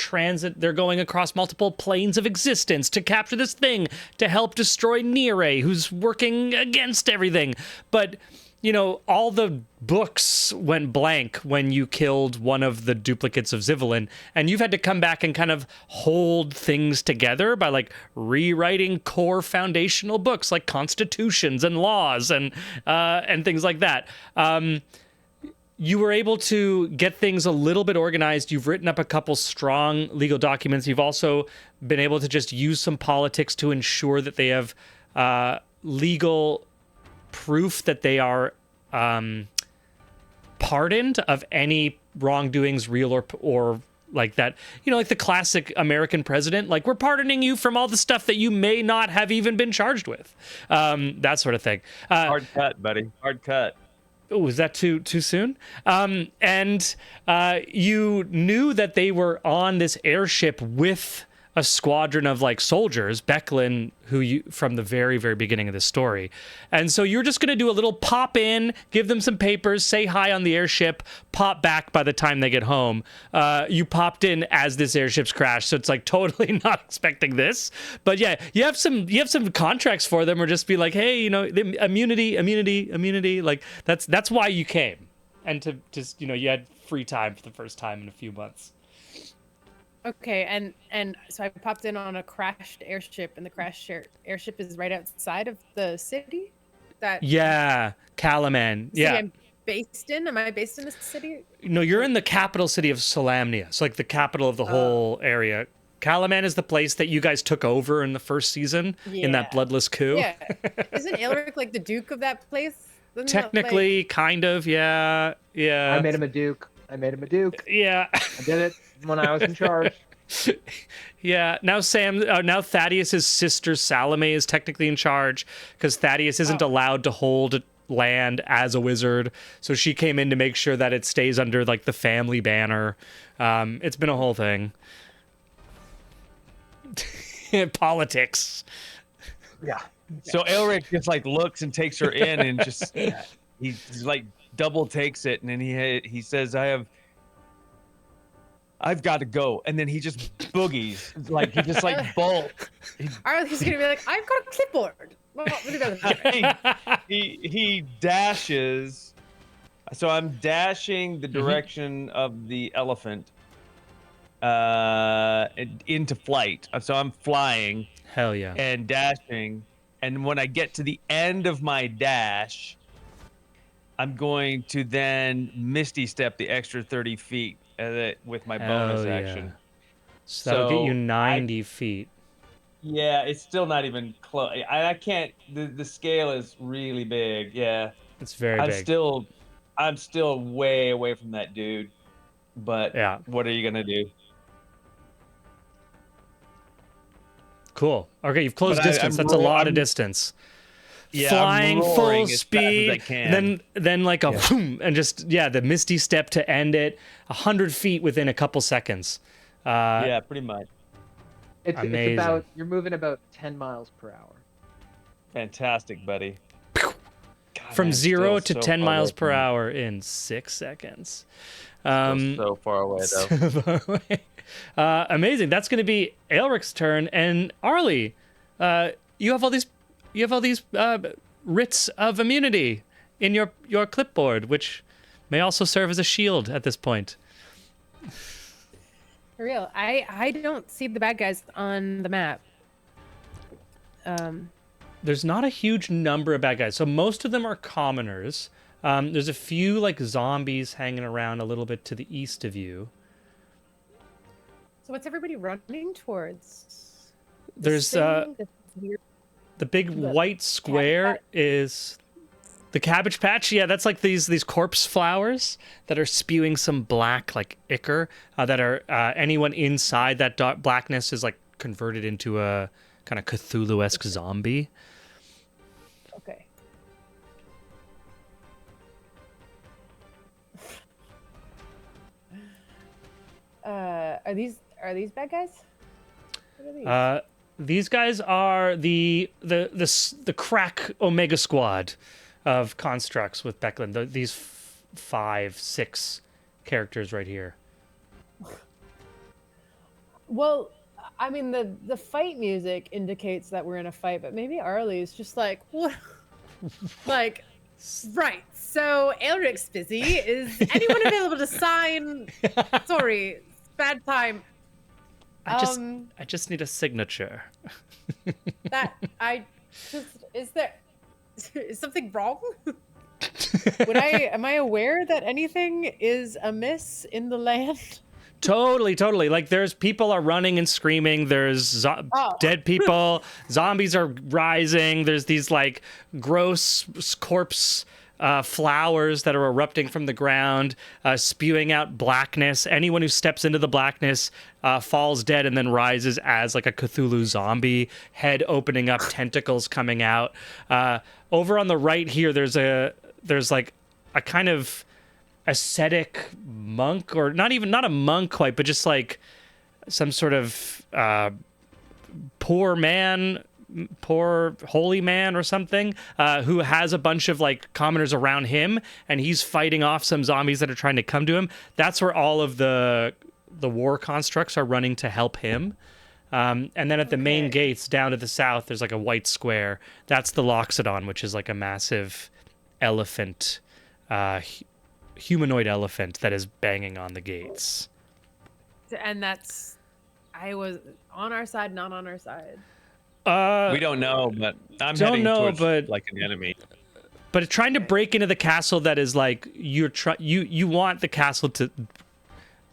going across multiple planes of existence to capture this thing to help destroy Nire, who's working against everything. But you know, all the books went blank when you killed one of the duplicates of Zivelin, and you've had to come back and kind of hold things together by like rewriting core foundational books like constitutions and laws and things like that. You were able to get things a little bit organized. You've written up a couple strong legal documents. You've also been able to just use some politics to ensure that they have legal proof that they are pardoned of any wrongdoings, real or like that. You know, like the classic American president, like, we're pardoning you from all the stuff that you may not have even been charged with. That sort of thing. Hard cut, buddy. Hard cut. Oh, is that too soon? And you knew that they were on this airship with a squadron of like soldiers, Becklin, who you from the very, very beginning of this story. And so you're just going to do a little pop in, give them some papers, say hi on the airship, pop back by the time they get home. You popped in as this airship's crashed, so it's like totally not expecting this. But yeah, you have some contracts for them, or just be like, hey, you know, the immunity. Like that's why you came, and to just, you know, you had free time for the first time in a few months. Okay, and so I popped in on a crashed airship, and the crashed airship is right outside of the city. Yeah, Kalaman. Yeah. I'm based in. Am I based in a city? No, you're in the capital city of Solamnia. It's like the capital of the whole area. Kalaman is the place that you guys took over in the first season in that bloodless coup. Yeah, isn't Elric like the duke of that place? Technically, kind of. Yeah. I made him a duke. Yeah. I did it when I was in charge. Yeah. Now now Thaddeus's sister Salome is technically in charge, because Thaddeus isn't allowed to hold land as a wizard. So she came in to make sure that it stays under like the family banner. It's been a whole thing. Politics. Yeah. So Elric just like looks and takes her in, and just he's like double takes it, and then he says, I've got to go, and then he just boogies, like he just like bolts. Arlie's gonna be like, I've got a clipboard. Well, what about he dashes. So I'm dashing the direction of the elephant into flight. So I'm flying. Hell yeah. And dashing, and when I get to the end of my dash, I'm going to then Misty Step the extra 30 feet with my bonus action. So that'll get you 90 feet. Yeah, it's still not even close. I can't. The scale is really big. Yeah, it's very big. I'm still way away from that dude. But yeah, what are you gonna do? Cool. Okay, you've closed distance. That's a lot of distance. Yeah, flying full speed, then like a boom, and just the Misty Step to end it. 100 feet within a couple seconds. Yeah, pretty much. It's about, you're moving about 10 miles per hour. Fantastic, buddy. God, from 0 to 10 miles per hour in 6 seconds. So far away though. So far away. Amazing. That's going to be Elric's turn, and Arlie, you have all these writs of immunity in your clipboard, which may also serve as a shield at this point. For real, I don't see the bad guys on the map. There's not a huge number of bad guys, so most of them are commoners. There's a few like zombies hanging around a little bit to the east of you. So what's everybody running towards? There's the big white square is the Cabbage Patch. Yeah, that's like these corpse flowers that are spewing some black like ichor that are anyone inside that blackness is like converted into a kind of Cthulhu-esque zombie. Okay. Are these bad guys? What are these? These guys are the crack Omega Squad of constructs with Becklin. These 5, 6 characters right here. Well, I mean, the fight music indicates that we're in a fight, but maybe Arlie is just like, what? Like, right. So Elric's busy. Is anyone available to sign? Sorry, bad time. I just need a signature. That I just is something wrong? Am I aware that anything is amiss in the land? Totally. Like there's people are running and screaming. There's dead people. Zombies are rising. There's these like gross corpse flowers that are erupting from the ground, spewing out blackness. Anyone who steps into the blackness falls dead and then rises as like a Cthulhu zombie, head opening up, tentacles coming out. Over on the right here, there's like a kind of ascetic monk, or not a monk quite, but just like some sort of poor holy man or something, who has a bunch of like commoners around him, and he's fighting off some zombies that are trying to come to him. That's where all of the war constructs are running to help him. And then at the main gates down to the south, there's like a white square. That's the Loxodon, which is like a massive elephant, humanoid elephant that is banging on the gates. And I was on our side, not on our side. We don't know, but I'm heading towards like an enemy. But trying to break into the castle that is like you want the castle to,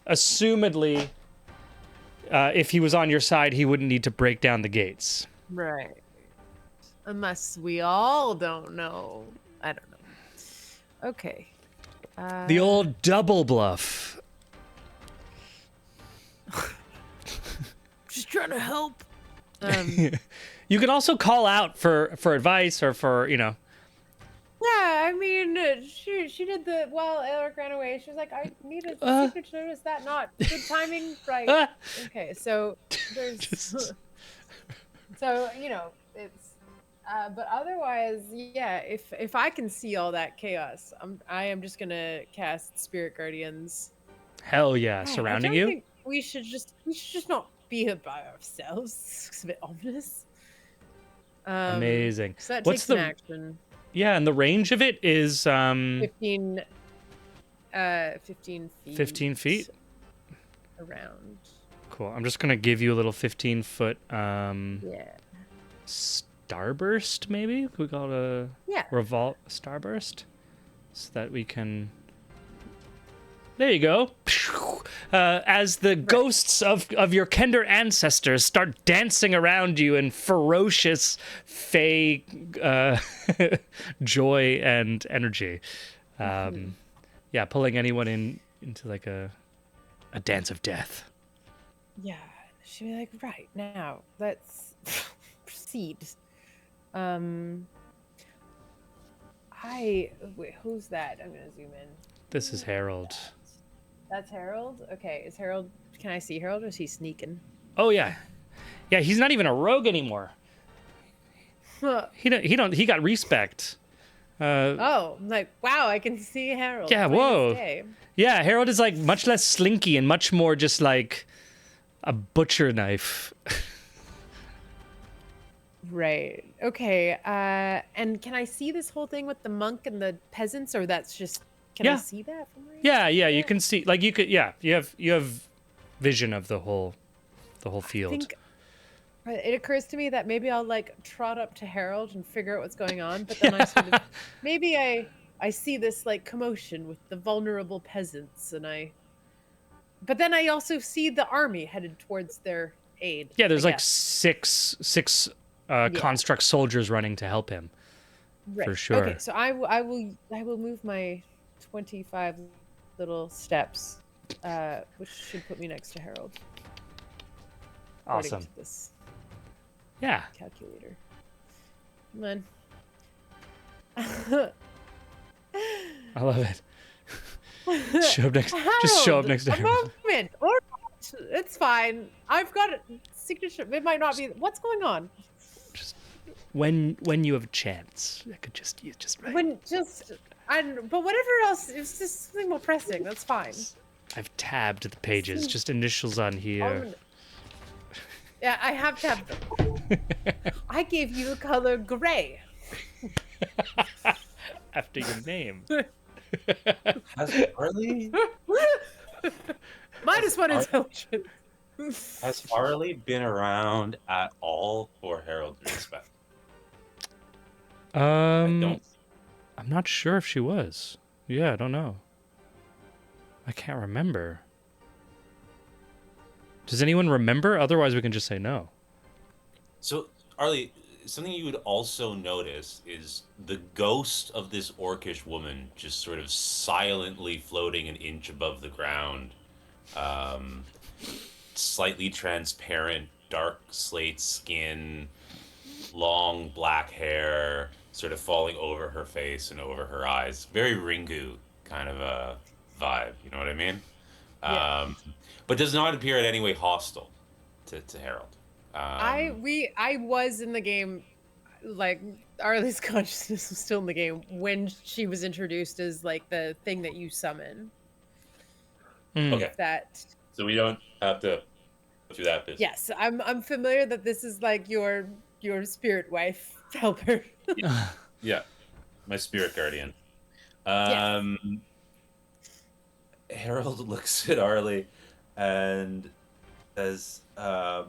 assumedly, if he was on your side, he wouldn't need to break down the gates. Right. Unless we all don't know. I don't know. Okay. The old double bluff. Just trying to help. You can also call out for advice or for, Yeah, I mean, she did while Elric ran away, she was like, I need a signature. Is that not good timing? Right. Okay, so there's... So, it's... but otherwise, yeah, if I can see all that chaos, I am just going to cast Spirit Guardians. Hell yeah, surrounding you? Think we should just not be here by ourselves. It's a bit ominous. Amazing. So that What's takes an action. Yeah, and the range of it is 15 feet. 15 feet? Around. Cool. I'm just going to give you a little 15-foot yeah. starburst, maybe? Could we call it a starburst? So that we can... There you go. As the ghosts of your Kender ancestors start dancing around you in ferocious fey joy and energy. Yeah, pulling anyone into like a dance of death. Yeah, she'd be like, right, now, let's proceed. Wait, who's that? I'm gonna zoom in. This is Harold. That's Harold? Okay, is Harold... Can I see Harold, or is he sneaking? Oh, yeah. Yeah, he's not even a rogue anymore. He got respect. Oh, I'm like, wow, I can see Harold. Yeah, whoa. Yeah, Harold is like much less slinky and much more just like a butcher knife. Right. Okay. And can I see this whole thing with the monk and the peasants, or that's just... Can I see that from right Yeah, you can see, like, you could, you have vision of the whole field. I think it occurs to me that maybe I'll like trot up to Harold and figure out what's going on, but then I sort of, maybe I see this like commotion with the vulnerable peasants, but then I also see the army headed towards their aid. Yeah, there's like six construct soldiers running to help him. Right. For sure. Okay, so I will move my 25 little steps, which should put me next to Harold. Awesome. To this calculator. Come on. I love it. Just show up next to Harold. Moment. All right. It's fine. I've got a signature. It might not be. What's going on? Just when you have a chance, I could just right. When just but whatever else, it's just something more pressing. That's fine. I've tabbed the pages, just initials on here. Yeah, I have tabbed them. I gave you the color gray. After your name. Has Harley -1 intelligence. has Harley been around at all for Harold's respect? I'm not sure if she was. Yeah, I don't know. I can't remember. Does anyone remember? Otherwise, we can just say no. So, Arlie, something you would also notice is the ghost of this orcish woman just sort of silently floating an inch above the ground. Slightly transparent, dark slate skin, long black hair, sort of falling over her face and over her eyes. Very Ringu kind of a vibe, you know what I mean? Yeah. But does not appear in any way hostile to Harold. I was in the game, like Arlie's consciousness was still in the game when she was introduced as like the thing that you summon. Okay. That. So we don't have to go through that business. Yes, I'm familiar that this is like your spirit wife helper. Yeah, my spirit guardian. Yes. Harold looks at Arlie and says, that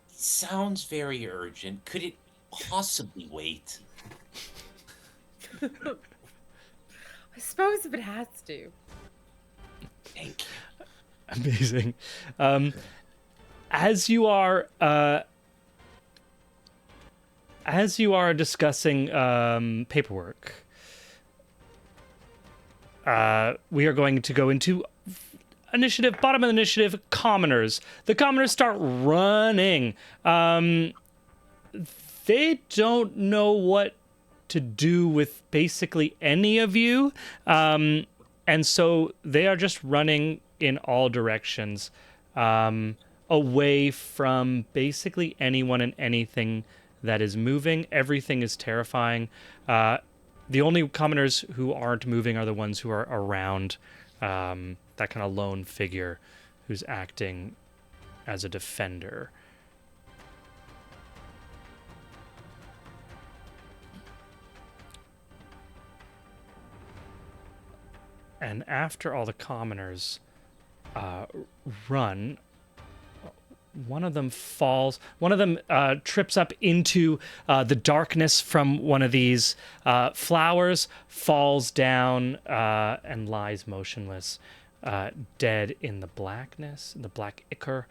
sounds very urgent. Could it possibly wait? I suppose if it has to. Thank you. Amazing. As you are discussing paperwork, we are going to go into initiative, bottom of the initiative, commoners. The commoners start running. They don't know what to do with basically any of you. And so they are just running in all directions, away from basically anyone and anything that is moving. Everything is terrifying. The only commoners who aren't moving are the ones who are around that kind of lone figure who's acting as a defender. And after all the commoners run, one of them falls. One of them trips up into the darkness from one of these flowers, falls down, and lies motionless, dead in the blackness, the black ichor.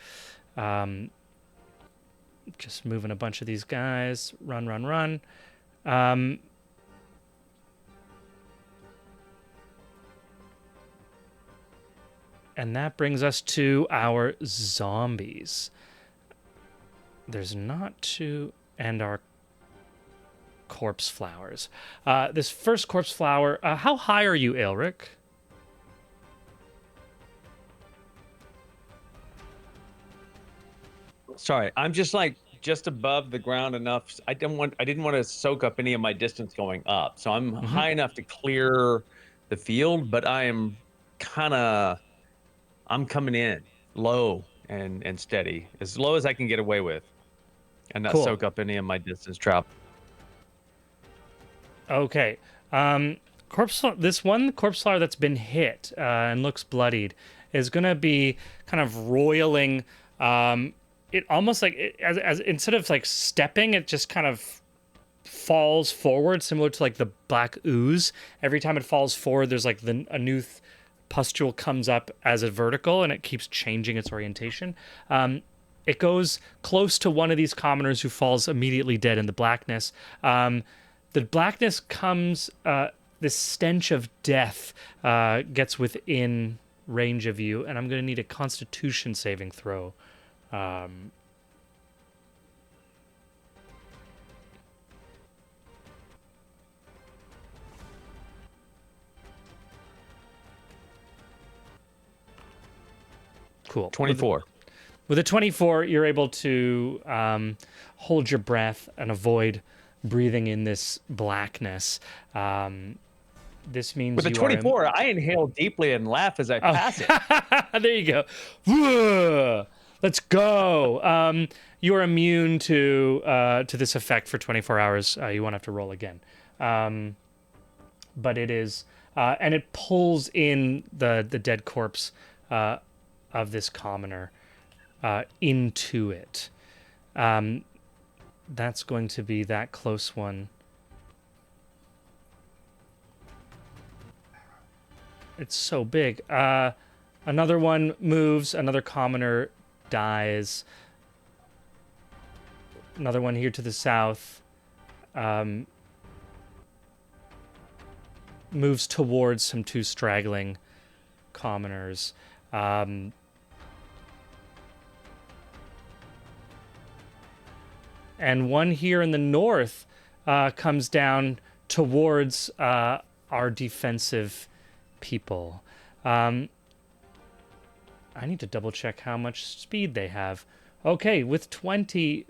Just moving a bunch of these guys. Run, run, run. And that brings us to our zombies. There's not two, and our corpse flowers. This first corpse flower, how high are you, Aelric? Sorry, I'm just above the ground enough. I didn't want to soak up any of my distance going up. So I'm high enough to clear the field, but I'm coming in low and steady, as low as I can get away with, and not soak up any of my distance travel. Okay. This one corpse flower that's been hit and looks bloodied is gonna be kind of roiling. It almost like as instead of like stepping, it just kind of falls forward, similar to like the black ooze. Every time it falls forward, there's like a new pustule comes up as a vertical, and it keeps changing its orientation. It goes close to one of these commoners who falls immediately dead in the blackness. The blackness comes, this stench of death gets within range of you, and I'm going to need a Constitution saving throw. Cool. 24. With a 24, you're able to hold your breath and avoid breathing in this blackness. This means With a you 24, I inhale deeply and laugh as I pass it. there you go. Whoa! Let's go. You are immune to this effect for 24 hours. You won't have to roll again. But it is, and it pulls in the dead corpse of this commoner into it. That's going to be that close one. It's so big. Another one moves. Another commoner dies. Another one here to the south moves towards some two straggling commoners. And one here in the north comes down towards our defensive people. I need to double check how much speed they have. Okay, with 20,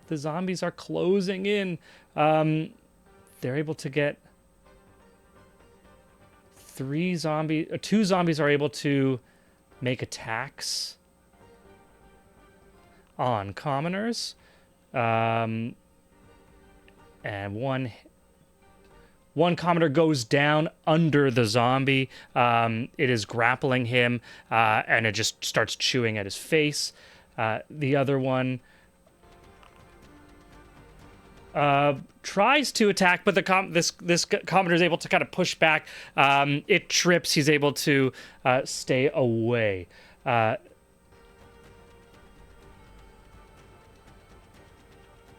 the zombies are closing in. They're able to get two zombies are able to make attacks on commoners. And one commoner goes down under the zombie. It is grappling him, and it just starts chewing at his face. The other one tries to attack, but this commoner is able to kind of push back. It trips. He's able to stay away.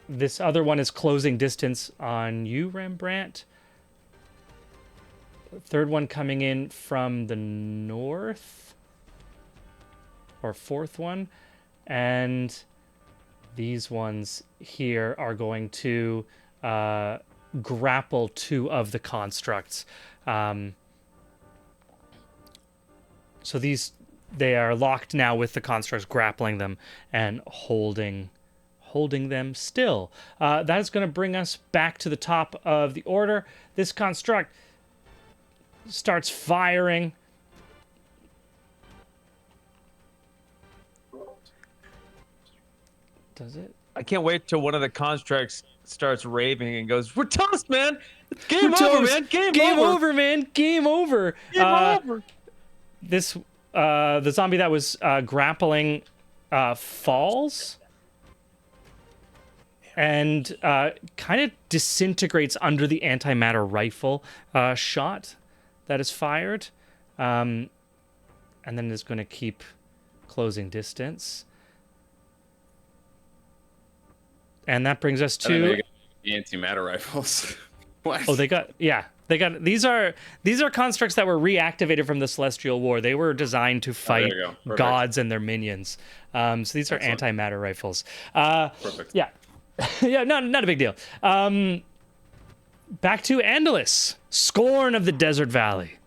This other one is closing distance on you, Rembrandt. Third one coming in from the north. Or fourth one. And these ones here are going to grapple two of the constructs. So they are locked now with the constructs, grappling them and holding them still. That is going to bring us back to the top of the order. This construct starts firing. Does it? I can't wait till one of the constructs starts raving and goes, "We're toast, man! It's game over, man! Game over, man! Game over!" Game over! This the zombie that was grappling falls and kind of disintegrates under the antimatter rifle shot that is fired, and then is going to keep closing distance. And that brings us to the antimatter rifles. What? Oh, they got these are constructs that were reactivated from the Celestial War. They were designed to fight gods and their minions. So these are antimatter rifles. Perfect. Yeah. Yeah, not a big deal. Back to Andalus, Scorn of the Desert Valley.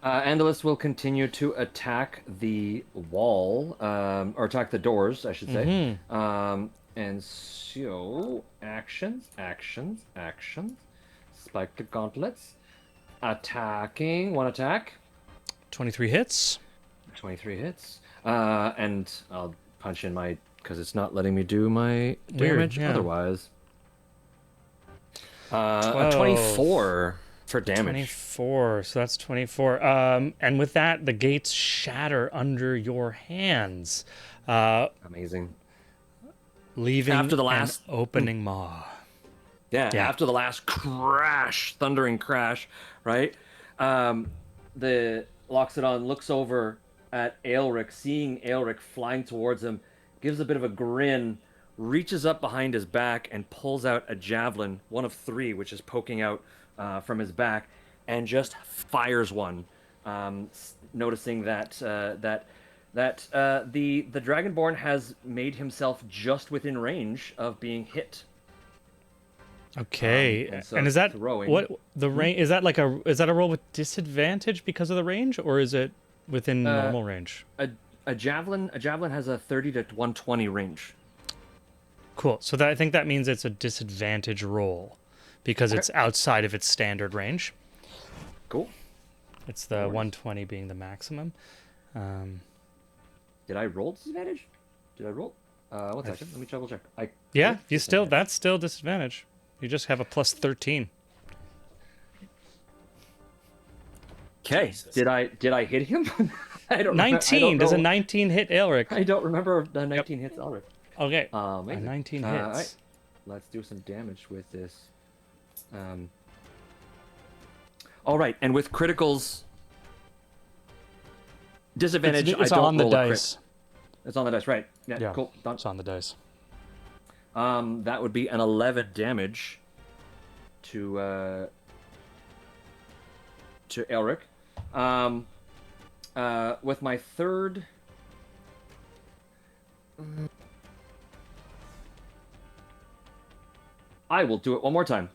Andalus will continue to attack the wall, or attack the doors, I should say. And so, actions. Spike the gauntlets. Attacking, one attack. 23 hits. 23 hits. And I'll punch in my, because it's not letting me do my damage otherwise. A 24 for damage. 24, so that's 24. And with that, the gates shatter under your hands. Amazing. Leaving after the last opening maw. Yeah, after the last thundering crash, right? The Loxodon looks over at Aelric, seeing Aelric flying towards him, gives a bit of a grin, reaches up behind his back and pulls out a javelin, one of three, which is poking out from his back, and just fires one, noticing that the Dragonborn has made himself just within range of being hit. Okay, and is that throwing. What the range? Is that a roll with disadvantage because of the range, or is it within normal range? a javelin has a 30 to 120 range. Cool. So that I think that means it's a disadvantage roll because Okay. it's outside of its standard range. Cool. It's the 120 being the maximum. Did I roll disadvantage? Did I roll? 1 second. Let me double check. Yeah, rolled you still disadvantage. that's still disadvantage. You just have a plus 13. Okay. Did I hit him? I don't. 19. Does a know. 19 hit Elric? I don't remember if the 19 hits Elric. Okay. A Amazing. 19 All hits. right. Let's do some damage with this. All right, and with criticals, disadvantage. It's I don't on the roll a crit. dice. It's on the dice, right? Yeah. Yeah. Cool. Done. It's on the dice. That would be an 11 damage to Elric. With my third. I will do it one more time.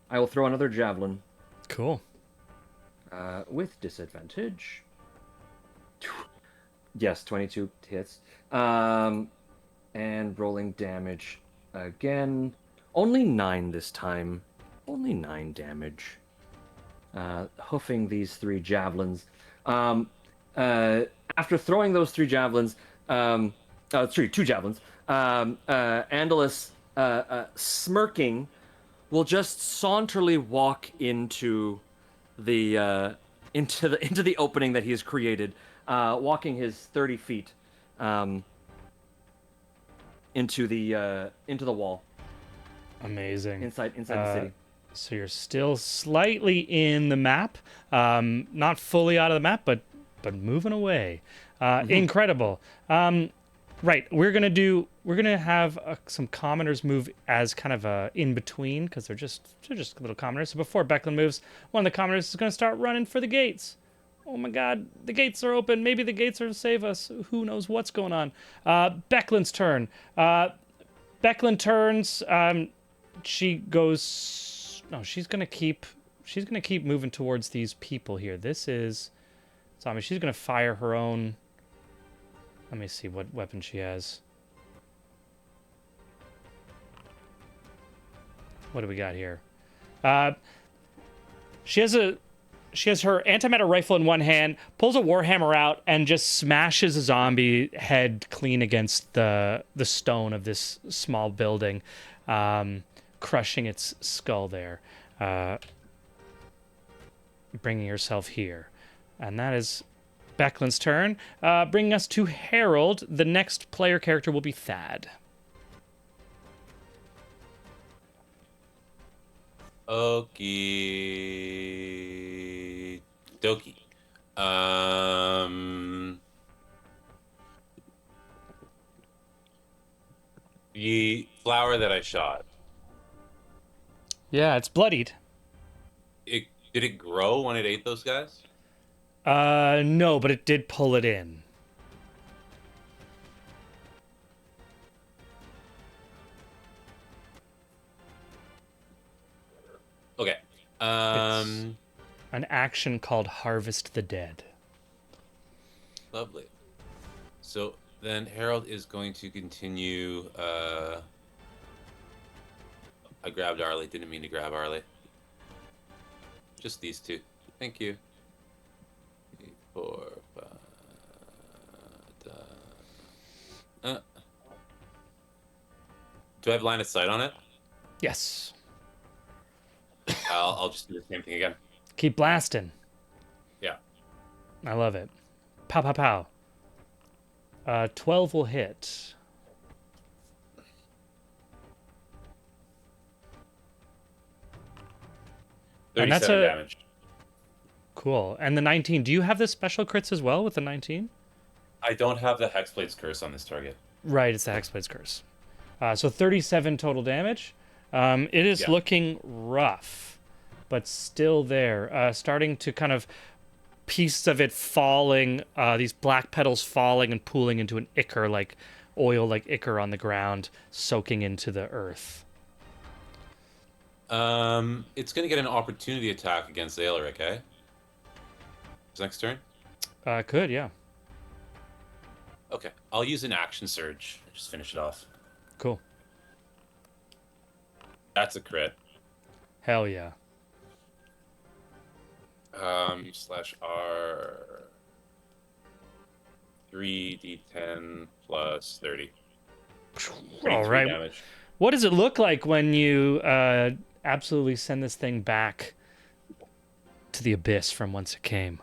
I will throw another javelin Cool. with disadvantage. Yes, 22 hits. And rolling damage again. Only 9 this time. Only 9 damage. Hoofing these 3 javelins. After throwing those 3 javelins, 2 javelins, Andalus, smirking, will just saunterly walk into the opening that he has created, walking his 30 feet into the wall Amazing. inside the city. So you're still slightly in the map, not fully out of the map, but moving away. Incredible. Right, we're gonna have some commoners move as kind of a in between because they're just little commoners. So before Becklin moves, one of the commoners is gonna start running for the gates. Oh my God, the gates are open. Maybe the gates are to save us. Who knows what's going on? Becklin's turn. Becklin turns. She goes. No, she's gonna keep moving towards these people here. This is. So I mean, she's gonna fire her own. Let me see what weapon she has. What do we got here? She has her antimatter rifle in one hand, pulls a warhammer out, and just smashes a zombie head clean against the stone of this small building, crushing its skull there, bringing herself here, and that is Becklin's turn, bringing us to Harold. The next player character will be Thad. Okie dokie. The flower that I shot, Yeah, it's bloodied. did it grow when it ate those guys? No, but it did pull it in. Okay. An action called Harvest the Dead. Lovely. So then Harold is going to continue. I grabbed Arlie. Didn't mean to grab Arlie. Just these two. Thank you. 8, 4, 5. Do I have line of sight on it? Yes. I'll just do the same thing again. Keep blasting. Yeah. I love it. Pow, pow, pow. 12 will hit. And that's 37 a- damage. Cool. And the 19. Do you have the special crits as well with the 19? I don't have the Hexblade's Curse on this target. Right, it's the Hexblade's Curse. So 37 total damage. It is Yeah. looking rough, but still there. Starting to kind of pieces of it falling, these black petals falling and pooling into an ichor, like oil, like ichor on the ground, soaking into the earth. It's gonna get an opportunity attack against Aelric, eh? His next turn? Could, yeah. Okay, I'll use an action surge. Just finish it off. Cool. That's a crit. Hell yeah. Slash R. 3d10 plus 30. All right. Damage. What does it look like when you absolutely send this thing back to the abyss from whence it came?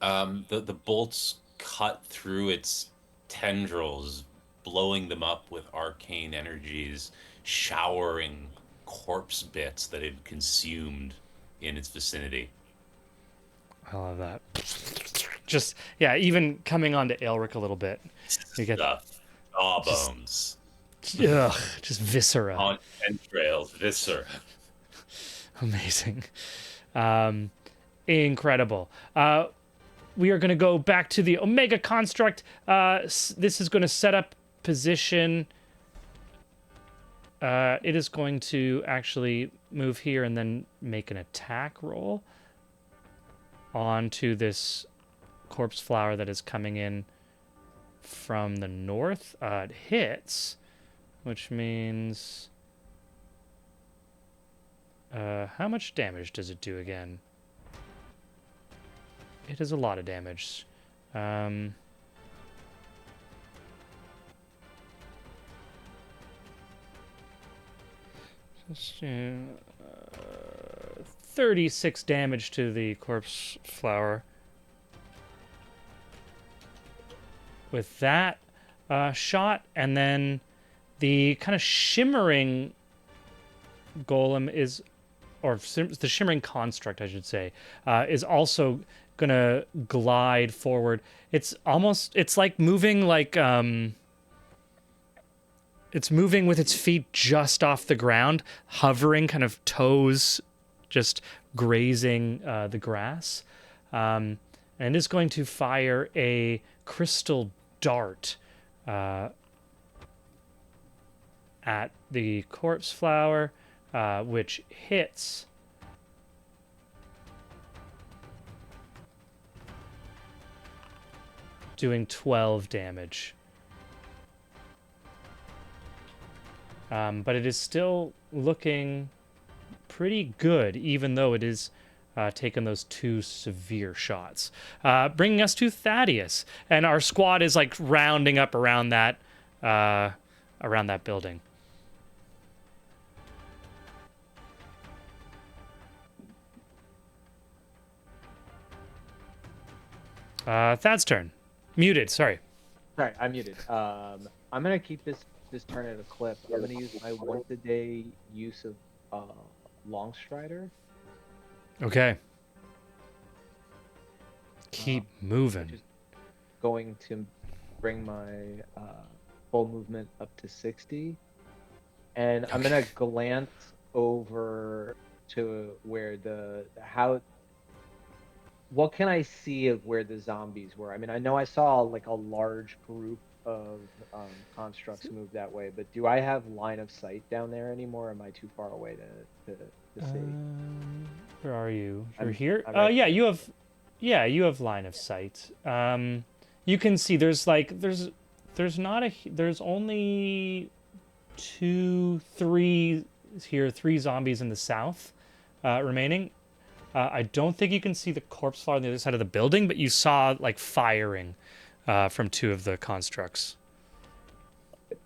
The bolts cut through its tendrils, blowing them up with arcane energies, showering corpse bits that it consumed in its vicinity. I love that. Just, yeah, even coming on to Aelric a little bit. You get Jawbones. just viscera. On entrails, viscera. Amazing. Incredible. We are going to go back to the Omega Construct. This is going to set up position. It is going to actually move here and then make an attack roll onto this corpse flower that is coming in from the north. It hits, which means... how much damage does it do again? It is a lot of damage. Just, 36 damage to the corpse flower. With that shot, and then the kind of shimmering golem is, or the shimmering construct, I should say, is also gonna glide forward. It's like moving like it's moving with its feet just off the ground, hovering, kind of toes just grazing the grass, and is going to fire a crystal dart at the corpse flower, which hits. Doing 12 damage. But it is still looking pretty good, even though it is taken those 2 severe shots. Bringing us to Thaddeus. And our squad is like rounding up around that building. Thad's turn. Muted, sorry. Sorry, I'm muted. I'm gonna keep this turn at a clip. I'm gonna use my once a day use of Longstrider. Okay. Keep moving. Just going to bring my full movement up to 60. And I'm gonna glance over to where what can I see of where the zombies were? I mean, I know I saw like a large group of constructs move that way, but do I have line of sight down there anymore? Or am I too far away to see? Where are you? You're I'm- here? I'm right Yeah, you have line of sight. You can see there's only 2, 3 here, 3 zombies in the south remaining. I don't think you can see the corpse flower on the other side of the building, but you saw like firing from 2 of the constructs.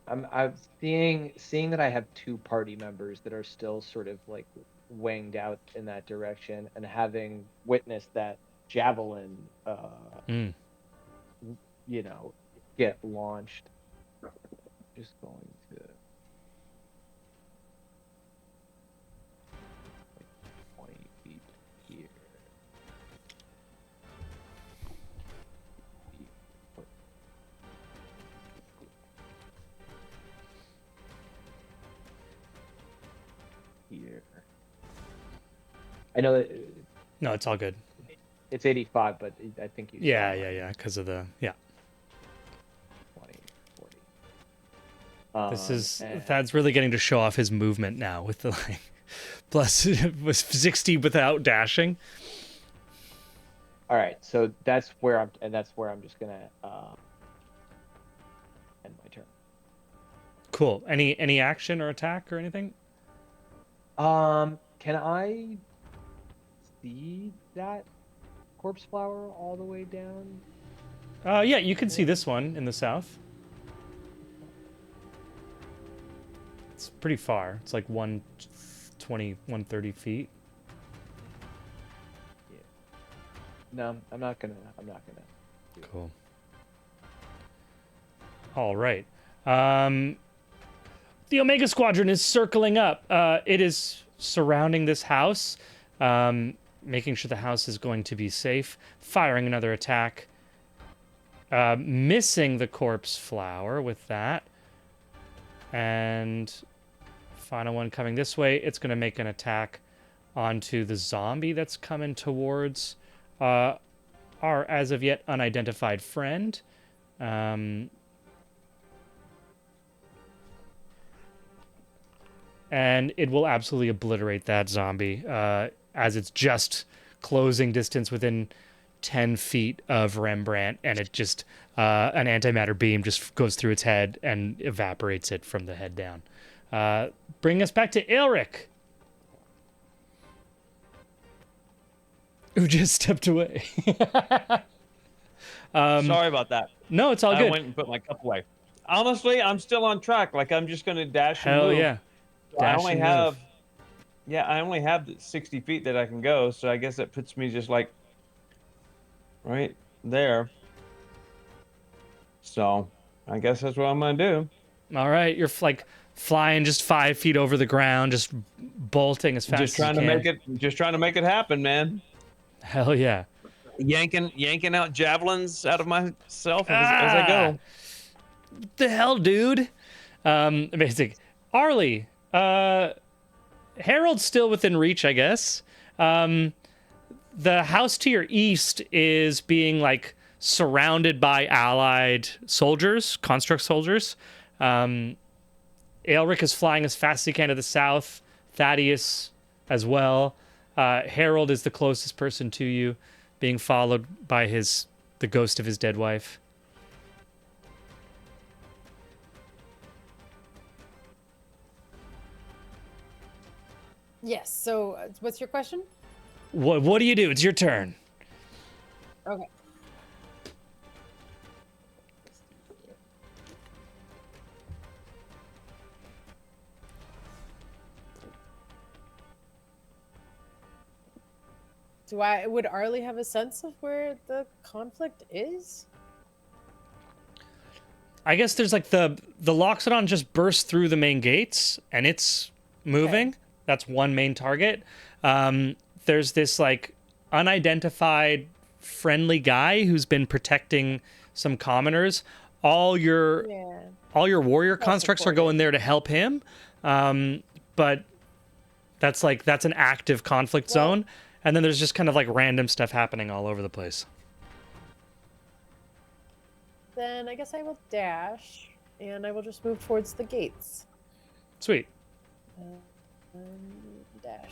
I'm seeing that I have 2 party members that are still sort of like winged out in that direction, and having witnessed that javelin, get launched. Just going to 20 feet here. Here. I know that No, it's all good. it's 85, but I think you. Yeah, because of the 20, 40. This is Thad's really getting to show off his movement now with the plus it was 60 without dashing. All right, so that's where I'm just gonna end my turn. Cool. Any action or attack or anything? Can I see that corpse flower all the way down? Yeah, you can see this one in the south. It's pretty far. It's like 120, 130 feet. Yeah. No, I'm not gonna. Cool. All right. The Omega Squadron is circling up. It is surrounding this house, making sure the house is going to be safe, firing another attack, missing the corpse flower with that. And final one coming this way. It's going to make an attack onto the zombie that's coming towards our as of yet unidentified friend. And it will absolutely obliterate that zombie as it's just closing distance within 10 feet of Rembrandt, and it just an antimatter beam just goes through its head and evaporates it from the head down. Bring us back to Ilric, who just stepped away. Sorry about that. No, it's all good. I went and put my cup away. Honestly, I'm still on track. Like, I'm just gonna dash and Hell move. yeah. I Dash only and have, move. yeah, I only have 60 feet that I can go, so I guess that puts me just like right there. So I guess that's what I'm gonna do. All right, you're like flying just 5 feet over the ground, just bolting as fast Just as trying you to can. make it, just trying to make it happen, man. Hell yeah. Yanking out javelins out of myself as I go. What the hell, dude? Amazing. Arlie, Harold's still within reach, I guess. The house to your east is being like surrounded by allied soldiers, construct soldiers. Aelric is flying as fast as he can to the south. Thaddeus as well. Harold is the closest person to you, being followed by the ghost of his dead wife. Yes. So, what's your question? What do you do? It's your turn. Okay. Would Arlie have a sense of where the conflict is? I guess there's like the Loxodon just burst through the main gates and it's moving. Okay. That's one main target. There's this like unidentified friendly guy who's been protecting some commoners. All your warrior constructs are going there to help him. But that's an active conflict zone. And then there's just kind of like random stuff happening all over the place. Then I guess I will dash, and I will just move towards the gates. Sweet. Dash.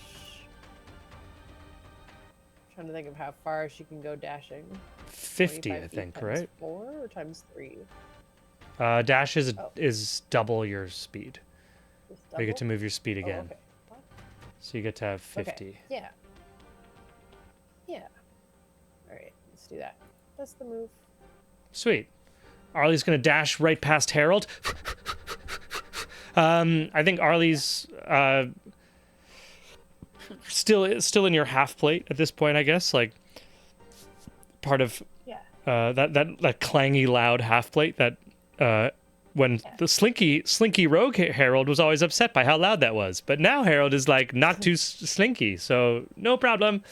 Trying to think of how far she can go dashing. 50, 25 I feet think, times right? 4 or times 3? Dash is double your speed. Just You get double? to move your speed Oh, again. okay. What? So you get to have 50. Okay. Yeah. Yeah. All right. Let's do that. That's the move. Sweet. Arlie's going to dash right past Harold. I think Arlie's still in your half plate at this point, I guess. Like part of that clangy, loud half plate that when the slinky rogue Harold was always upset by how loud that was. But now Harold is like not too slinky, so no problem.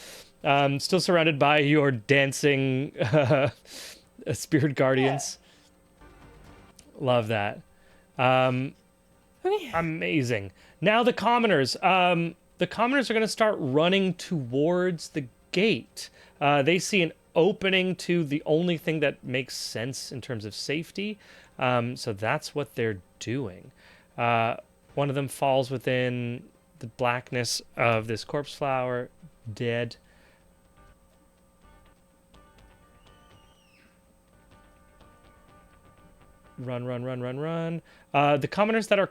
Still surrounded by your dancing spirit guardians. Love that. Amazing. Now the commoners. The commoners are going to start running towards the gate. They see an opening to the only thing that makes sense in terms of safety. So that's what they're doing. One of them falls within the blackness of this corpse flower, dead. Run. The commoners that are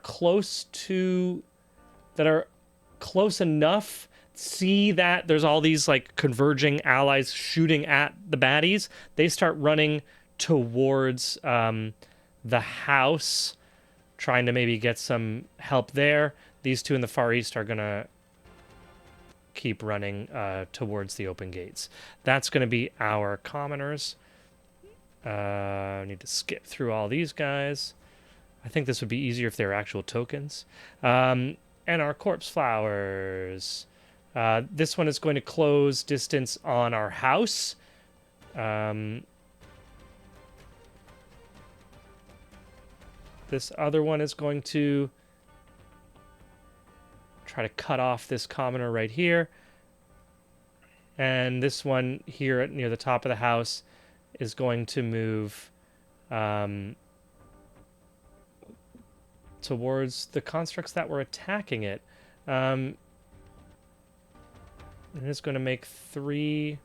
close enough see that there's all these like converging allies shooting at the baddies. They start running towards the house, trying to maybe get some help there. These two in the far east are gonna keep running towards the open gates. That's gonna be our commoners. I need to skip through all these guys. I think this would be easier if they were actual tokens. And our corpse flowers. This one is going to close distance on our house. This other one is going to try to cut off this commoner right here. And this one here near the top of the house is going to move towards the constructs that were attacking it. And it's going to make three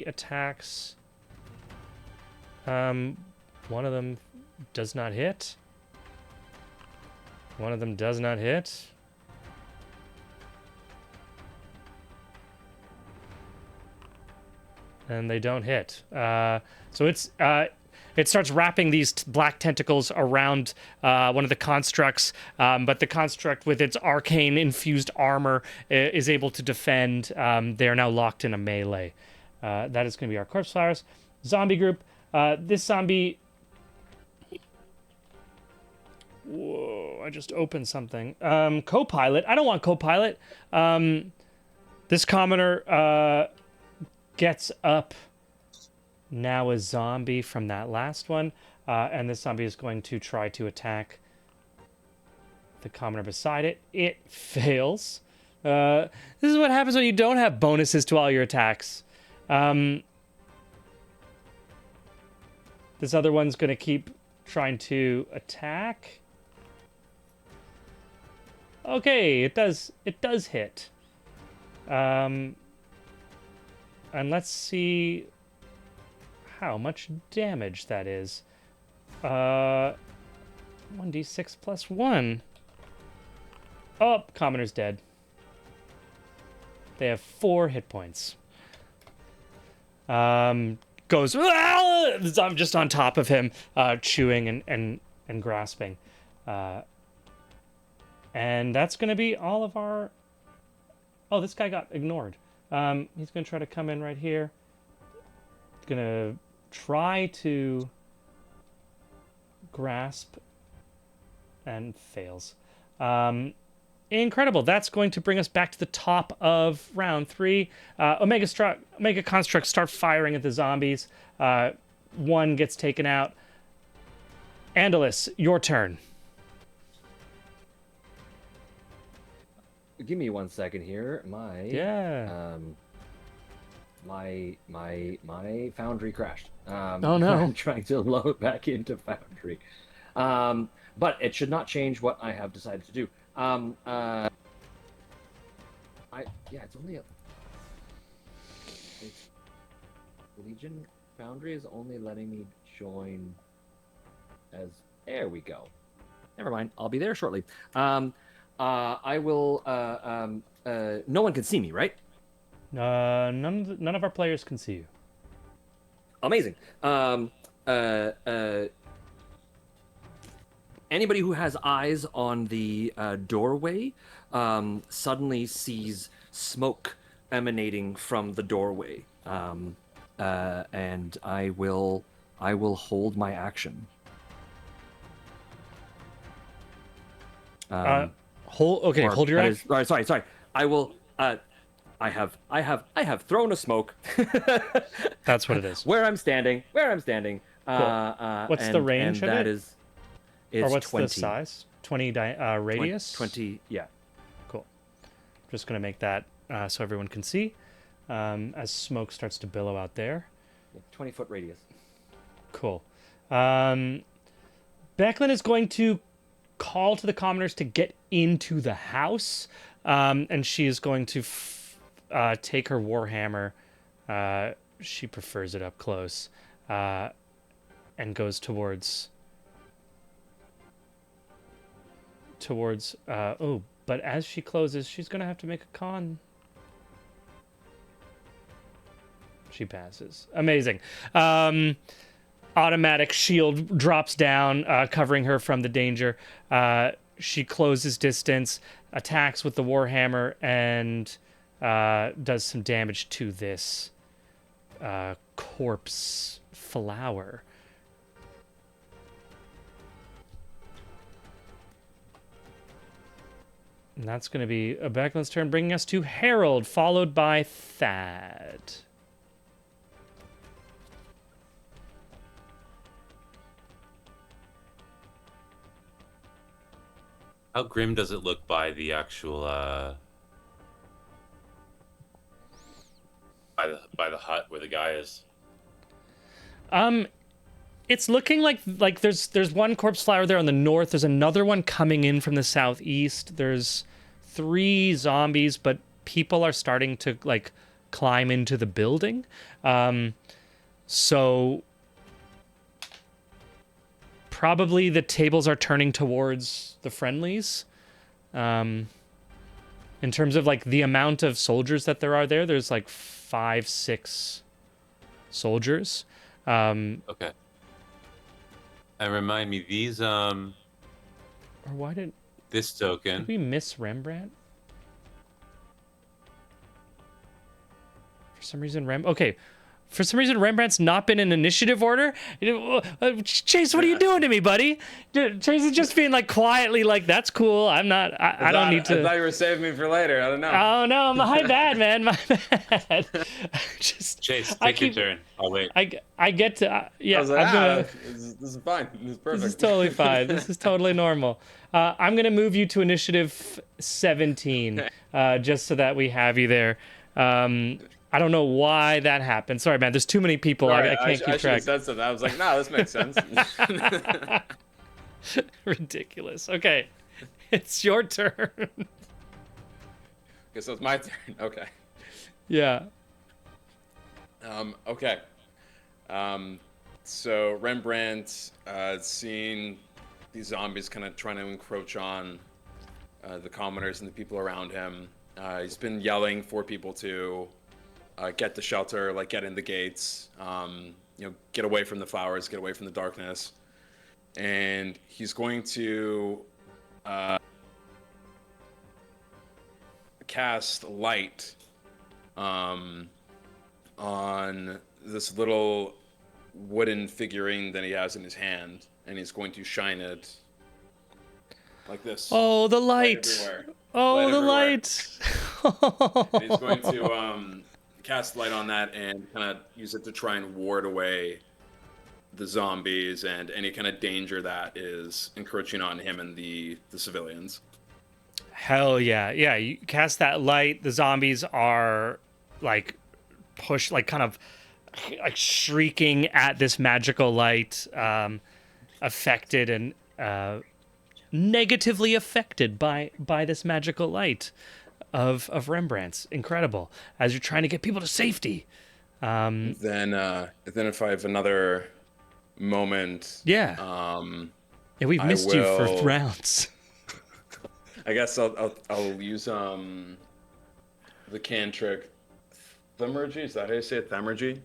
attacks. One of them does not hit. One of them does not hit. And they don't hit. So it starts wrapping these black tentacles around one of the constructs, but the construct with its arcane infused armor is able to defend. They are now locked in a melee. That is going to be our corpse flowers. Zombie group. This zombie... Whoa, I just opened something. Co-pilot. I don't want co-pilot. This commoner gets up now a zombie from that last one. And this zombie is going to try to attack the commoner beside it. It fails. This is what happens when you don't have bonuses to all your attacks. This other one's going to keep trying to attack. Okay, it does hit. And let's see how much damage that is. 1d6 plus 1. Oh, commoner's dead. They have 4 hit points. Goes, I'm just on top of him, chewing and grasping. And that's going to be all of our... Oh, this guy got ignored. He's going to try to come in right here. Going to try to grasp and fails. Incredible. That's going to bring us back to the top of round 3. Omega constructs start firing at the zombies. One gets taken out. Andalus, your turn. Give me 1 second here. My Foundry crashed. Oh no! I'm trying to load back into Foundry, but it should not change what I have decided to do. It's only Legion Foundry is only letting me join as. There we go. Never mind. I'll be there shortly. I will. No one can see me, right? None of our players can see you. Amazing. Anybody who has eyes on the doorway suddenly sees smoke emanating from the doorway, and I will hold my action. Hold your action. Sorry. I will. I have thrown a smoke. That's what it is. Where I'm standing. Cool. What's the range of that it? Is or what's 20. the size? 20 radius? 20, yeah. Cool. Just going to make that so everyone can see as smoke starts to billow out there. 20-foot radius. Cool. Becklin is going to call to the commoners to get into the house, and she is going to take her warhammer She prefers it up close, and goes towards. Oh, but as she closes, she's gonna have to make a con. She passes. Amazing. Automatic shield drops down, covering her from the danger. She closes distance, attacks with the warhammer, and does some damage to this corpse flower. And that's going to be a Beckman's turn, bringing us to Harold, followed by Thad. How grim does it look by the actual by the hut where the guy is? It's looking like there's one corpse flower there on the north. There's another one coming in from the southeast. There's 3 zombies, but people are starting to like climb into the building. So probably the tables are turning towards the friendlies. In terms of like the amount of soldiers that there are there's like 5-6 soldiers. Okay. And remind me, these Or why did this token. we miss Rembrandt? For some reason, For some reason, Rembrandt's not been in initiative order. Chase, what are you doing to me, buddy? Chase is just being like quietly like, that's cool. I'm not. I don't need to. I thought you were saving me for later. I don't know. Oh no, my bad, man. My bad. Just Chase, take your turn. I'll wait. I get to. Yeah, I was like, I'm gonna. this is fine. This is perfect. This is totally fine. This is totally normal. I'm gonna move you to initiative 17, just so that we have you there. I don't know why that happened. Sorry, man. There's too many people. Sorry, I can't keep I should track. have said something. I was like, nah, this makes sense. Ridiculous. Okay, it's your turn. Okay, so it's my turn. Okay. Yeah. Okay. So Rembrandt, seeing these zombies kind of trying to encroach on the commoners and the people around him, he's been yelling for people to get the shelter, like get in the gates, get away from the flowers, get away from the darkness. And he's going to cast light on this little wooden figurine that he has in his hand, and he's going to shine it like this. Oh, the light. Everywhere. Oh, the everywhere. light. And he's going to cast light on that and kind of use it to try and ward away the zombies and any kind of danger that is encroaching on him and the civilians. Hell yeah. Yeah, you cast that light. The zombies are like pushed, like kind of like shrieking at this magical light, affected and negatively affected by this magical light of Rembrandt's. Incredible. As you're trying to get people to safety. Then if I have another moment, Yeah. Yeah, we've missed you for will- rounds. I guess I'll use the cantric thaumaturgy. Is that how you say it? Thaumaturgy?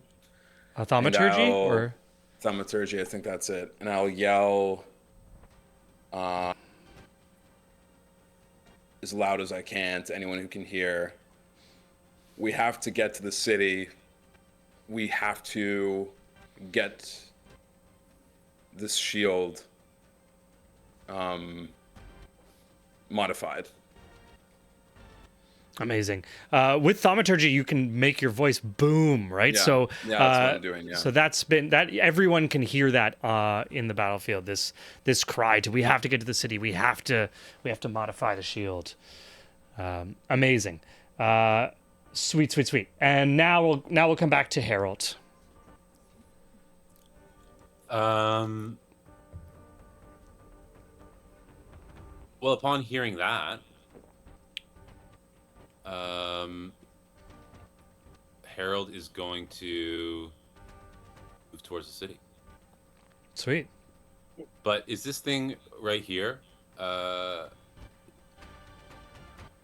Thaumaturgy And or thaumaturgy, I think that's it. And I'll yell as loud as I can to anyone who can hear. We have to get to the city. We have to get this shield modified. amazing. With thaumaturgy, you can make your voice boom, right? Yeah. So Yeah, that's what I'm doing, yeah. So that's been that. Everyone can hear that in the battlefield. This cry to we have to get to the city. We have to modify the shield. Amazing. Sweet. And now we'll come back to Harold. Well, upon hearing that, Harold is going to move towards the city. Sweet. But is this thing right here? Yeah,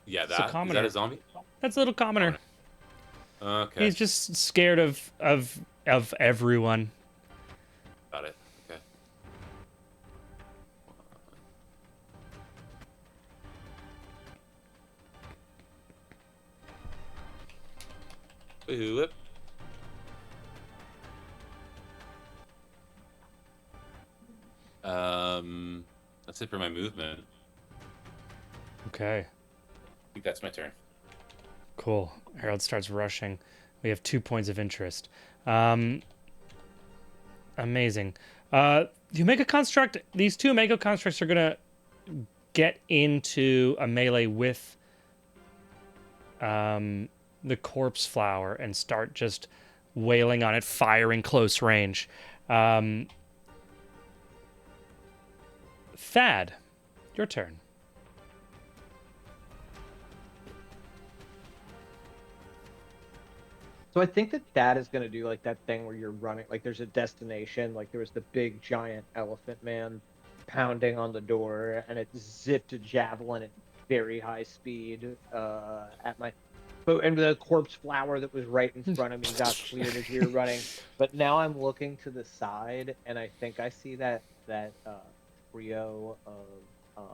It's a that is that commoner. a zombie? That's a little commoner. Okay. He's just scared of everyone. Got it. Okay. Whoop. That's it for my movement. Okay. I think that's my turn. Cool. Harold starts rushing. We have 2 points of interest. Amazing. You make a construct. These 2 Omega constructs are gonna get into a melee with the corpse flower and start just wailing on it, firing close range. Thad, your turn. So I think that is going to do like that thing where you're running, like there's a destination, like there was the big giant elephant man pounding on the door, and it zipped a javelin at very high speed at my. And the corpse flower that was right in front of me got cleared as we were running. But now I'm looking to the side, and I think I see that trio of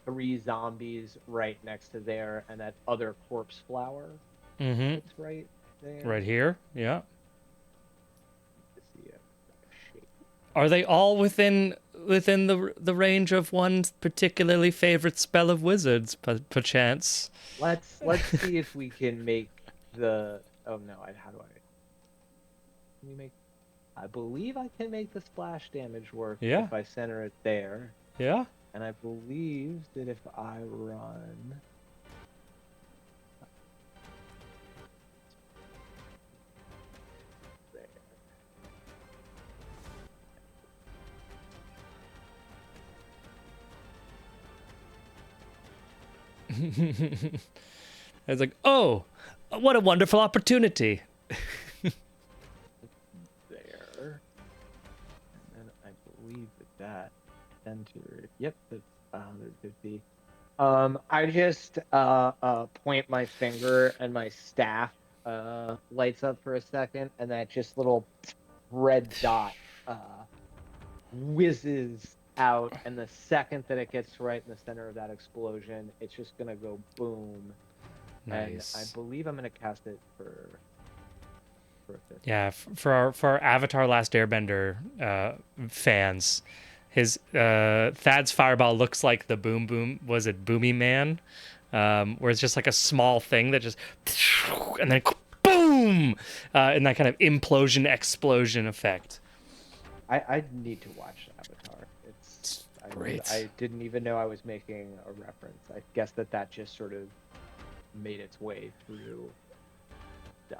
3 zombies right next to there, and that other corpse flower. Mm-hmm. It's right there. Right here. Yeah. See it. Shape. Are they all within the range of one particularly favorite spell of wizards, perchance? Let's see if we can make the. Oh no! How do I? Can we make? I believe I can make the splash damage work. Yeah. If I center it there. Yeah. And I believe that if I run. It's like, oh, what a wonderful opportunity. There. And then I believe that entered. Yep, that's 150. I just point my finger and my staff lights up for a second, and that just little red dot whizzes out, and the second that it gets right in the center of that explosion, it's just gonna go boom. Nice. And I believe I'm gonna cast it for a fifth. Yeah, for our Avatar: Last Airbender fans, his Thad's fireball looks like the Boom Boom. Was it Boomy Man? Where it's just like a small thing that just and then boom, and that kind of implosion explosion effect. I need to watch Avatar. It's great. I didn't even know I was making a reference. I guess that just sort of made its way through.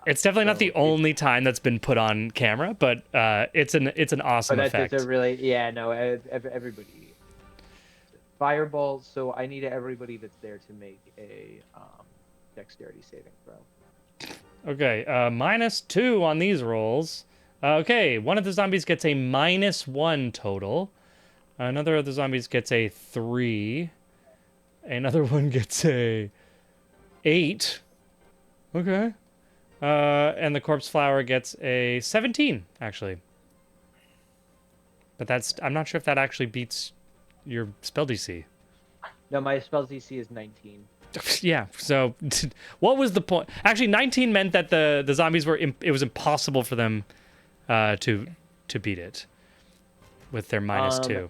It's definitely not the only time that's been put on camera, but it's an awesome effect. It's a really everybody. Fireball. So I need everybody that's there to make a dexterity saving throw. Okay, -2 on these rolls. Okay, one of the zombies gets a -1 total. Another of the zombies gets a 3. Another one gets a 8. Okay. And the corpse flower gets a 17, actually. But I'm not sure if that actually beats your spell DC. No, my spell DC is 19. Yeah, so what was the point? Actually, 19 meant that the zombies it was impossible for them to beat it with their -2.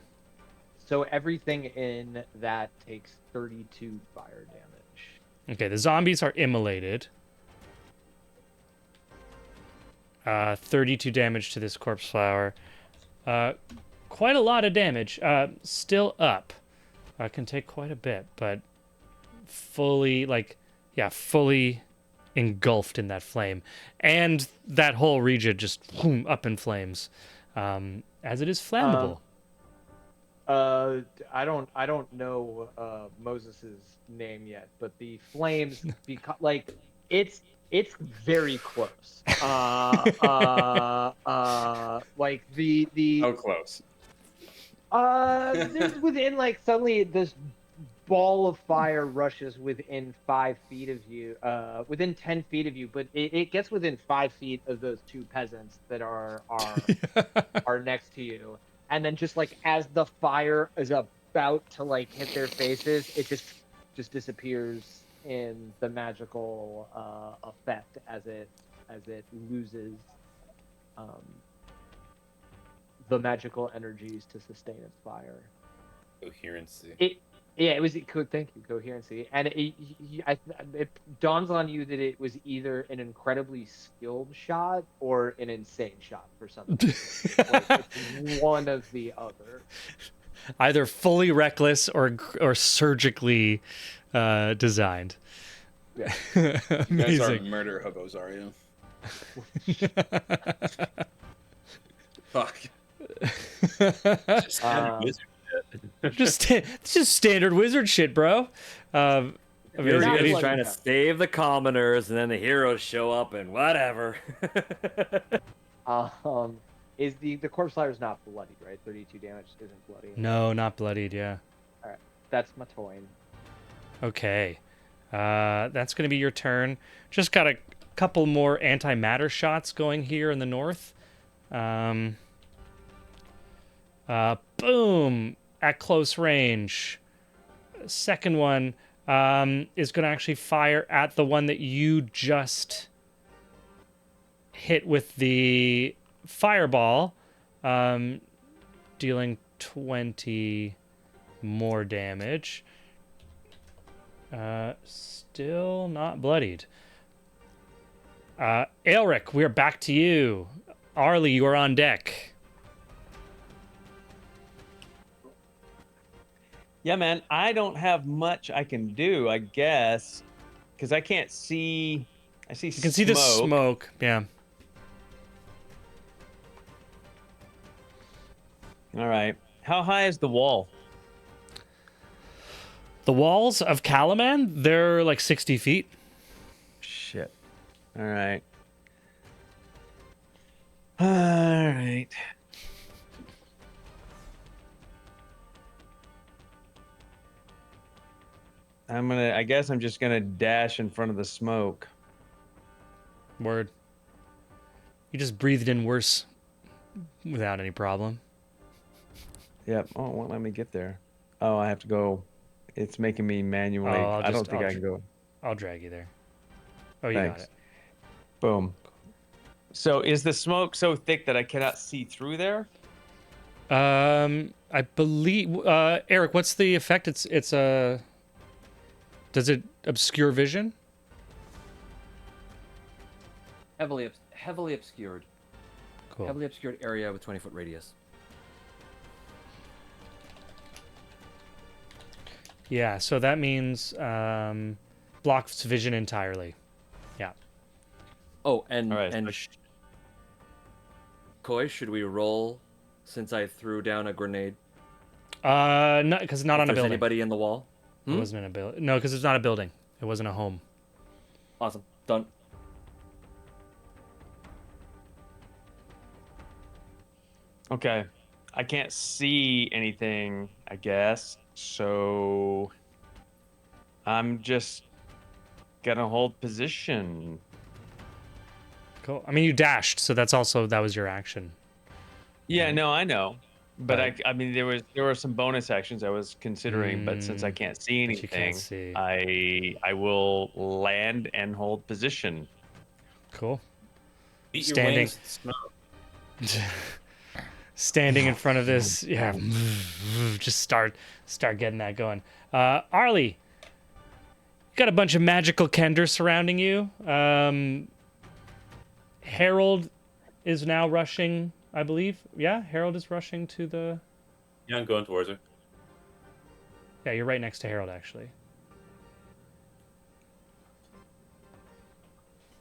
So everything in that takes 32 fire damage. Okay, the zombies are immolated. 32 damage to this corpse flower. Quite a lot of damage. Still up. Can take quite a bit, but fully engulfed in that flame. And that whole region just up in flames. As it is flammable. I don't know Moses's name yet, but the flames It's very close. Like the How close? There's within like suddenly this ball of fire rushes within 5 feet of you, within 10 feet of you, but it gets within 5 feet of those two peasants that are next to you, and then just like as the fire is about to like hit their faces, it just disappears in the magical effect as it loses um, the magical energies to sustain its fire. Coherency. It was could thank you coherency, and it dawns on you that it was either an incredibly skilled shot or an insane shot for some reason. It's one of the other. Either fully reckless or surgically designed. Yeah. You guys aren't Amazing. murder hobos, are you? Fuck. Just standard wizard shit, bro. You're Not just bloody trying to mess. save the commoners, and then the heroes show up and whatever. Is the corpse slayer is not bloodied, right? 32 damage isn't bloody. No, not bloodied. Yeah. All right, that's my toin. Okay. That's going to be your turn. Just got a couple more antimatter shots going here in the north. Boom! At close range. Second one is going to actually fire at the one that you just hit with the fireball, dealing 20 more damage. Still not bloodied. Aelric, we're back to you. Arlie, you are on deck. Yeah, man, I don't have much I can do, I guess, because I can't see. I see. You can see the smoke. Yeah. All right. How high is the wall? The walls of Kalaman, they're like 60 feet. Shit. All right. All right. I guess I'm just gonna dash in front of the smoke. Word. You just breathed in worse without any problem. Yep. Oh, it won't let me get there. Oh, I have to go. It's making me manually. I don't think I can go. I'll drag you there. Oh, you Thanks. got it. Boom. So is the smoke so thick that I cannot see through there? I believe Eric, what's the effect? It's a does it obscure vision? Heavily obscured. Cool. Heavily obscured area with 20-foot radius. Yeah, so that means blocks vision entirely. Yeah. Oh, and All right, and Koi, should we roll since I threw down a grenade? No, because not If on a there's building. anybody in the wall? It wasn't in a building. No, because it's not a building. It wasn't a home. Awesome. Done. Okay. I can't see anything, I guess. So I'm just gonna hold position. Cool. I mean, you dashed, so that was your action. Yeah, no, I know. But Right. I mean there were some bonus actions I was considering, but since I can't see but you anything, can't see. I will land and hold position. Cool. Beat your Standing. wings with smoke. Standing in front of this, yeah. Just start getting that going. Arlie, you got a bunch of magical kender surrounding you. Harold is now rushing, I believe. Yeah, Harold is rushing to the. Yeah, I'm going towards her. Yeah, you're right next to Harold, actually.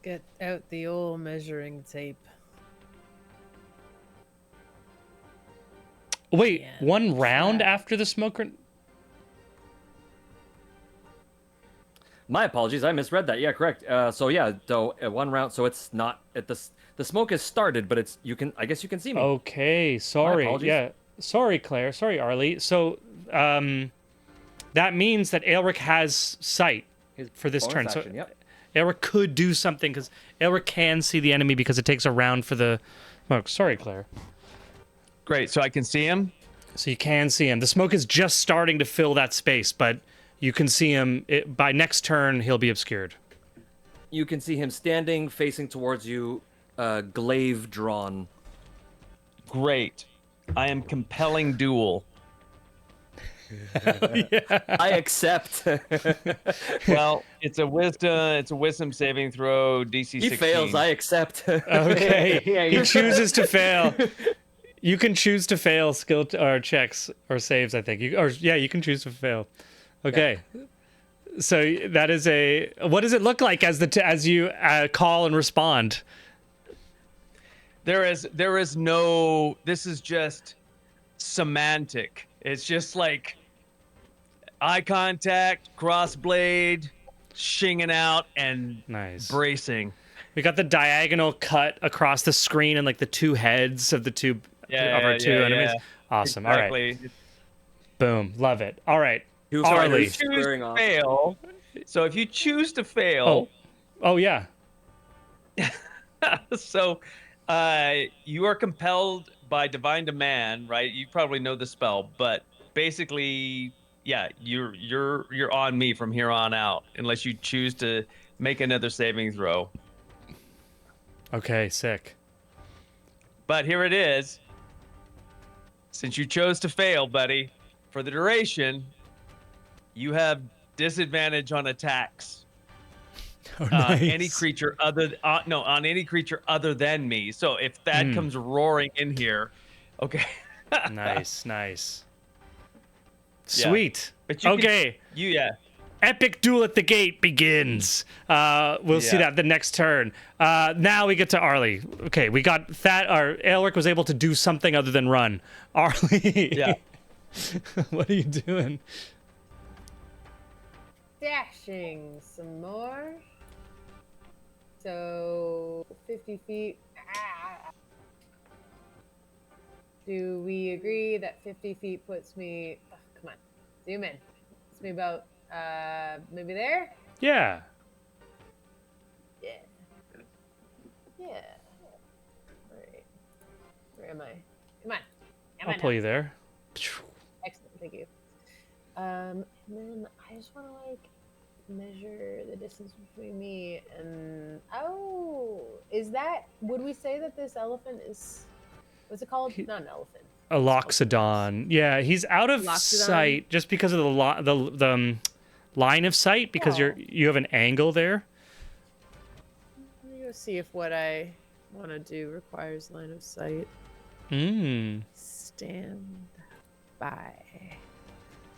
Get out the old measuring tape. Wait, Yeah, one round that. after the smoke. My apologies, I misread that. Yeah, correct. So yeah, so 1 round. So it's not at the smoke has started, but it's you can. I guess you can see me. Okay, My sorry. apologies. Yeah, sorry, Claire. Sorry, Arlie. So, that means that Aelric has sight for this Bonus turn. action, So, yep. Aelric could do something because Aelric can see the enemy because it takes a round for the. Oh, sorry, Claire. Great. So I can see him. So you can see him. The smoke is just starting to fill that space, but you can see him. By next turn, he'll be obscured. You can see him standing, facing towards you, glaive drawn. Great. I am compelling duel. I accept. Well, it's a wisdom saving throw, DC 16. He fails. I accept. Okay. Yeah, He you're- chooses to fail. You can choose to fail skill or checks or saves. I think you can choose to fail. Okay. So that is a. What does it look like as you call and respond? There is no. This is just semantic. It's just like eye contact, crossblade, shinging out, and Nice. bracing. We got the diagonal cut across the screen and like the two heads of the two of our two enemies. yeah. Awesome. All right. Exactly. Boom. Love it. All right. Two Arlie. fighters Choose squaring to off. fail. So if you choose to fail, Oh yeah. so you are compelled by divine demand, right? You probably know the spell, but basically, yeah, you're on me from here on out, unless you choose to make another saving throw. Okay. Sick. But here it is. Since you chose to fail, buddy, for the duration, you have disadvantage on attacks. Oh, nice. Any creature on any creature other than me. So if that comes roaring in here, okay. Nice. Nice. Yeah. Sweet. But you Okay. Epic duel at the gate begins. We'll see Yeah. that the next turn. Now we get to Arlie. Okay, we got that. Our Aelric was able to do something other than run. Arlie. Yeah. What are you doing? Dashing some more. So 50 feet. Do we agree that 50 feet puts me? Oh, come on, zoom in. Puts me about maybe there. Yeah. Yeah. Yeah. All right. Where am I? Come on. I'll pull you there. Excellent. Thank you. And then I just want to like measure the distance between me and is that would we say that this elephant is what's it called? Not an elephant. A Loxodon. Yeah, he's out of Loxodon? sight just because of the line of sight because Oh. you have an angle there. Let me go see if what I want to do requires line of sight. Stand by.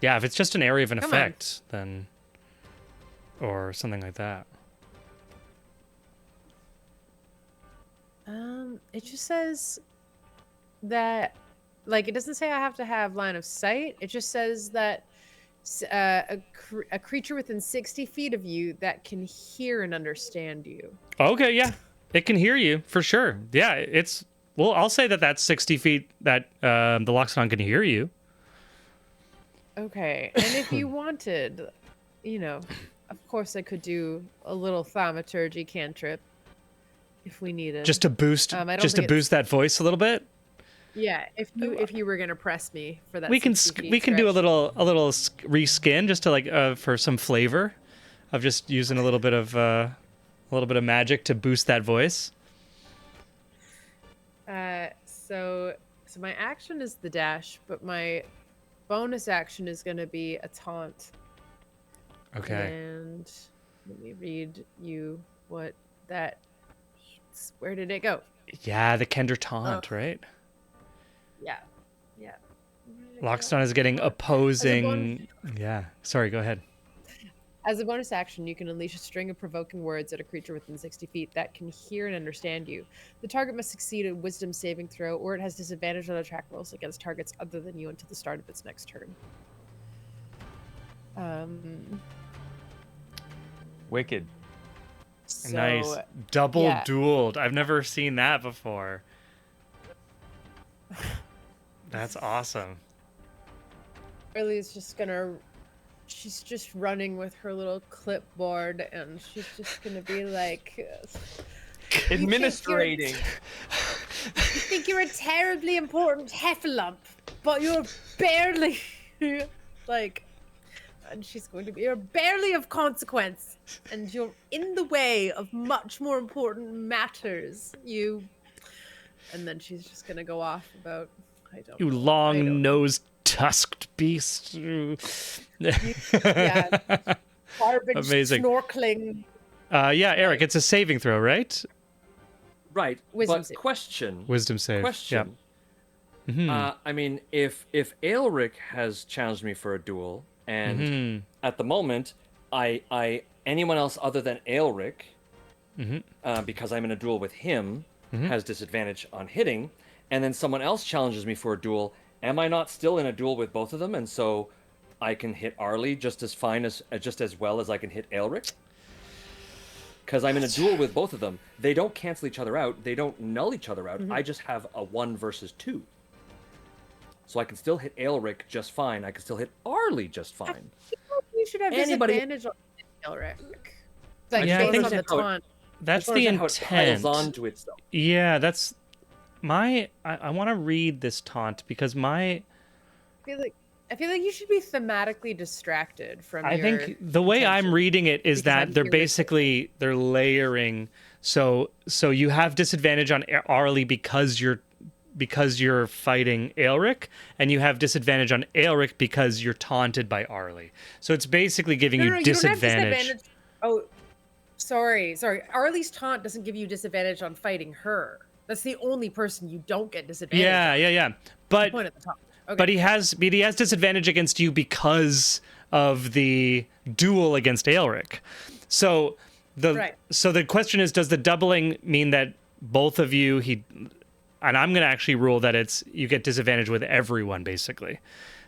Yeah, if it's just an area of an Come on. effect, then or something like that. It just says that, like, it doesn't say I have to have line of sight. It just says that a creature within 60 feet of you that can hear and understand you. Okay, yeah, it can hear you for sure. Yeah, it's well, I'll say that that's 60 feet that the Loxodon can hear you. Okay, and if you wanted, of course I could do a little thaumaturgy cantrip if we needed. Just to boost, I don't just to think it's- boost that voice a little bit. Yeah, if you were gonna press me for that, We can 60 feet we can do a stretch. little reskin just to like for some flavor, of just using a little bit of magic to boost that voice. So my action is the dash, but my bonus action is gonna be a taunt. Okay. And let me read you what that. Where did it go? Yeah, the Kender taunt, right? Yeah. Where did it go? Loxodon is getting opposing. Yeah. Sorry, go ahead. As a bonus action, you can unleash a string of provoking words at a creature within 60 feet that can hear and understand you. The target must succeed a wisdom saving throw, or it has disadvantage on attack rolls against targets other than you until the start of its next turn. Wicked. So, Nice. Double yeah. dueled. I've never seen that before. That's awesome. Riley's just gonna. She's just running with her little clipboard, and she's just gonna be like, Administrating. "You think you're a terribly important heffalump, but you're barely like." And she's going to be, "You're barely of consequence, and you're in the way of much more important matters. You." And then she's just gonna go off about, I don't You know. long-nosed, tusked beast. Yeah. Garbage Amazing. snorkeling. Yeah, Eric, it's a saving throw, right? Right. Wisdom but save. question. Wisdom save. Question. I mean, if Aelric has challenged me for a duel, and at the moment, anyone else other than Aelric, because I'm in a duel with him, has disadvantage on hitting, and then someone else challenges me for a duel, am I not still in a duel with both of them, and so I can hit Arlie just as well as I can hit Aelric? Because I'm in a duel with both of them. They don't cancel each other out. They don't null each other out. I just have a 1 versus 2. So I can still hit Aelric just fine. I can still hit Arlie just fine. You should have disadvantage on Elric. Like, Yeah, I based think on the taunt. That's Or the is that how it piles intent. onto itself? Yeah, that's my. I want to read this taunt because my. I feel like you should be thematically distracted from. I think the way I'm reading it is because that I'm they're here with basically they're layering. So you have disadvantage on Arlie because you're fighting Aelric, and you have disadvantage on Aelric because you're taunted by Arlie. So it's basically giving No, you no, you don't have disadvantage. disadvantage. Oh, sorry. Arlie's taunt doesn't give you disadvantage on fighting her. That's the only person you don't get disadvantage. Yeah. on. But Point at the top. Okay. But he has disadvantage against you because of the duel against Aelric. So the question is, does the doubling mean that both of you and I'm going to actually rule that you get disadvantage with everyone basically,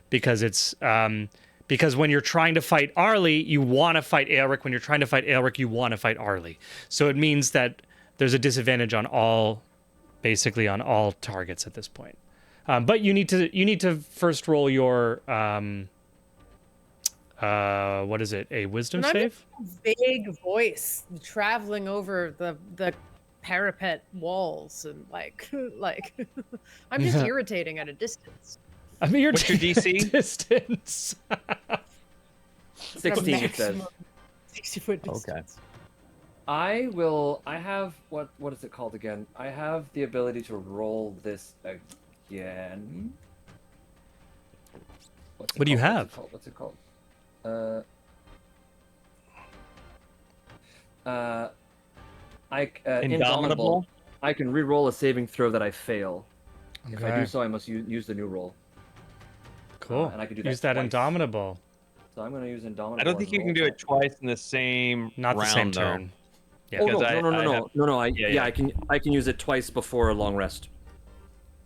because it's because when you're trying to fight Arlie, you want to fight Aelric. When you're trying to fight Aelric, you want to fight Arlie. So it means that there's a disadvantage on all targets at this point. But you need to first roll your what is it? A wisdom save? Vague voice traveling over the parapet walls and like I'm just irritating at a distance. I mean, What's your DC? Distance. 16 it says. 60-foot distance. Okay. I have what is it called again? I have the ability to roll this again. What do you have? What's it called? Indomitable. I can re-roll a saving throw that I fail. If I do so, I must use the new roll. Cool. And I can do that Use that twice. Indomitable. So I'm going to use Indomitable. I don't think you can do it twice in the same Not round, the same though. turn. Yeah. Oh, Because no. Yeah. I can use it twice before a long rest.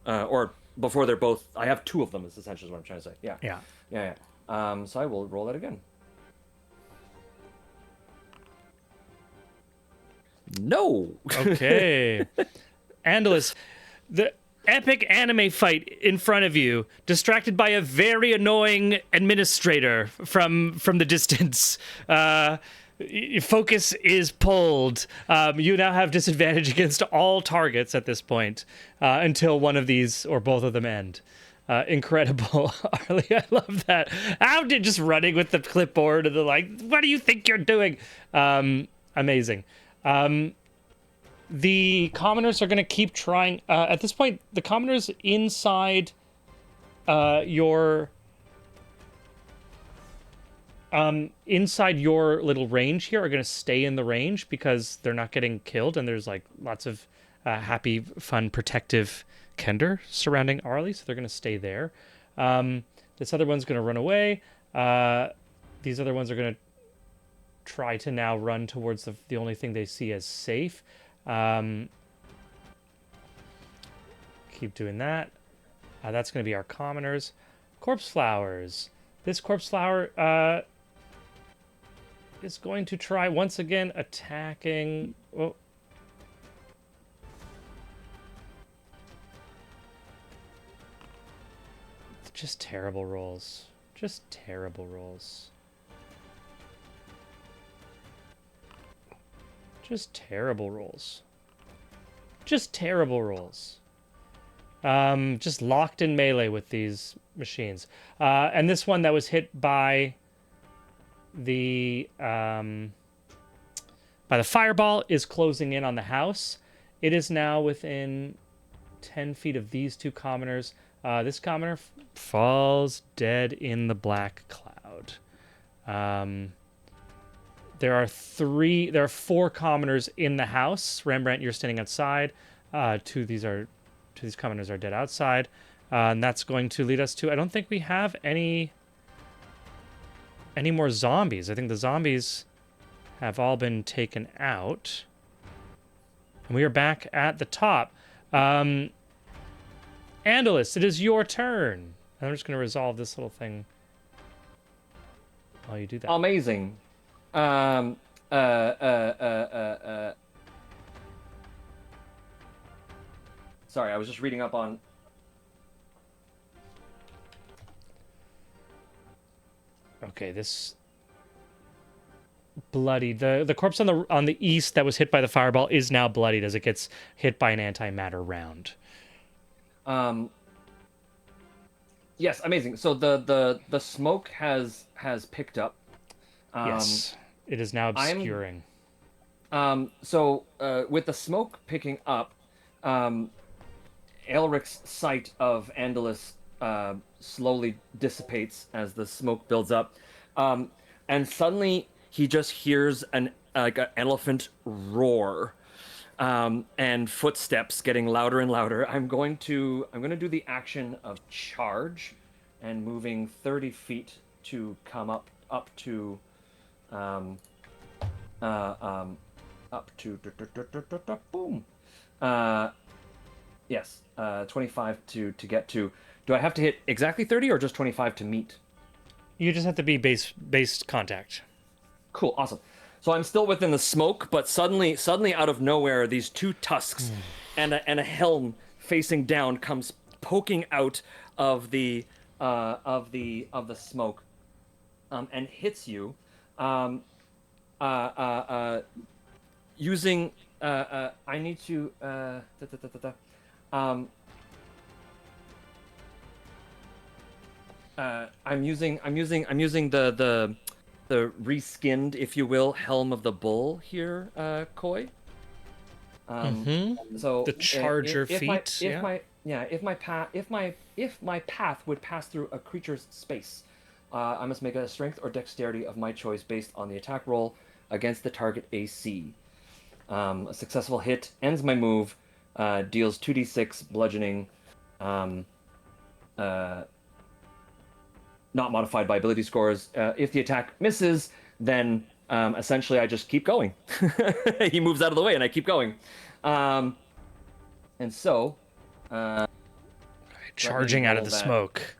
Or before they're both. I have 2 of them. Is essentially what I'm trying to say. Yeah. So I will roll that again. No. Okay. Andalus, the epic anime fight in front of you, distracted by a very annoying administrator from the distance. Focus is pulled. You now have disadvantage against all targets at this point until one of these or both of them end. Incredible, Arlie. I love that. How did just running with the clipboard and what do you think you're doing? Amazing. The commoners are going to keep trying. At this point, the commoners inside your little range here are going to stay in the range because they're not getting killed, and there's lots of happy, fun, protective Kender surrounding Arlie, so they're going to stay there. This other one's going to run away. These other ones are going to try to now run towards the only thing they see as safe. Keep doing that. That's going to be our commoners. Corpse flowers. This corpse flower is going to try once again attacking. Oh. Just terrible rolls. Just terrible rolls. Just terrible rolls. Just terrible rolls. Just locked in melee with these machines. And this one that was hit by the fireball is closing in on the house. It is now within 10 feet of these two commoners. This commoner falls dead in the black cloud. There are 4 commoners in the house. Rembrandt, you're standing outside. Two of these commoners are dead outside. And that's going to lead us to, I don't think we have any more zombies. I think the zombies have all been taken out. And we are back at the top. Andalus, it is your turn. I'm just going to resolve this little thing while you do that. Amazing. Sorry, I was just reading up on. Okay, this bloodied. The corpse on the east that was hit by the fireball is now bloodied as it gets hit by an antimatter round. Yes, amazing. So the smoke has picked up. Yes, it is now obscuring. So with the smoke picking up, Elric's sight of Andalus slowly dissipates as the smoke builds up, and suddenly he just hears an elephant roar, and footsteps getting louder and louder. I'm going to do the action of charge, and moving 30 feet to come up to boom. Yes, 25 to get to. Do I have to hit exactly 30 or just 25 to meet? You just have to be base contact. Cool, awesome. So I'm still within the smoke, but suddenly out of nowhere, these 2 tusks and a helm facing down comes poking out of the smoke, and hits you, using. I need to. I'm using the reskinned, if you will, helm of the bull here, Koi. So the charger feat. If my path would pass through a creature's space, I must make a strength or dexterity of my choice based on the attack roll against the target AC. A successful hit ends my move, deals 2d6 bludgeoning, not modified by ability scores. If the attack misses, then essentially I just keep going. He moves out of the way and I keep going. And so... charging out of the smoke.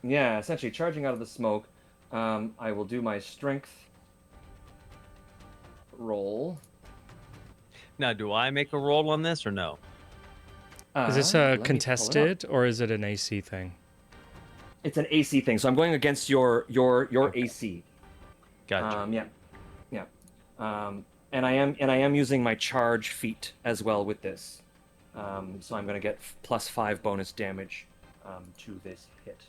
Yeah, essentially charging out of the smoke. I will do my strength roll. Now, do I make a roll on this or no? Is this a contested or is it an AC thing? It's an AC thing, so I'm going against your okay. AC. Gotcha. Yeah. And I am using my charge feat as well with this. So I'm going to get +5 bonus damage to this hit.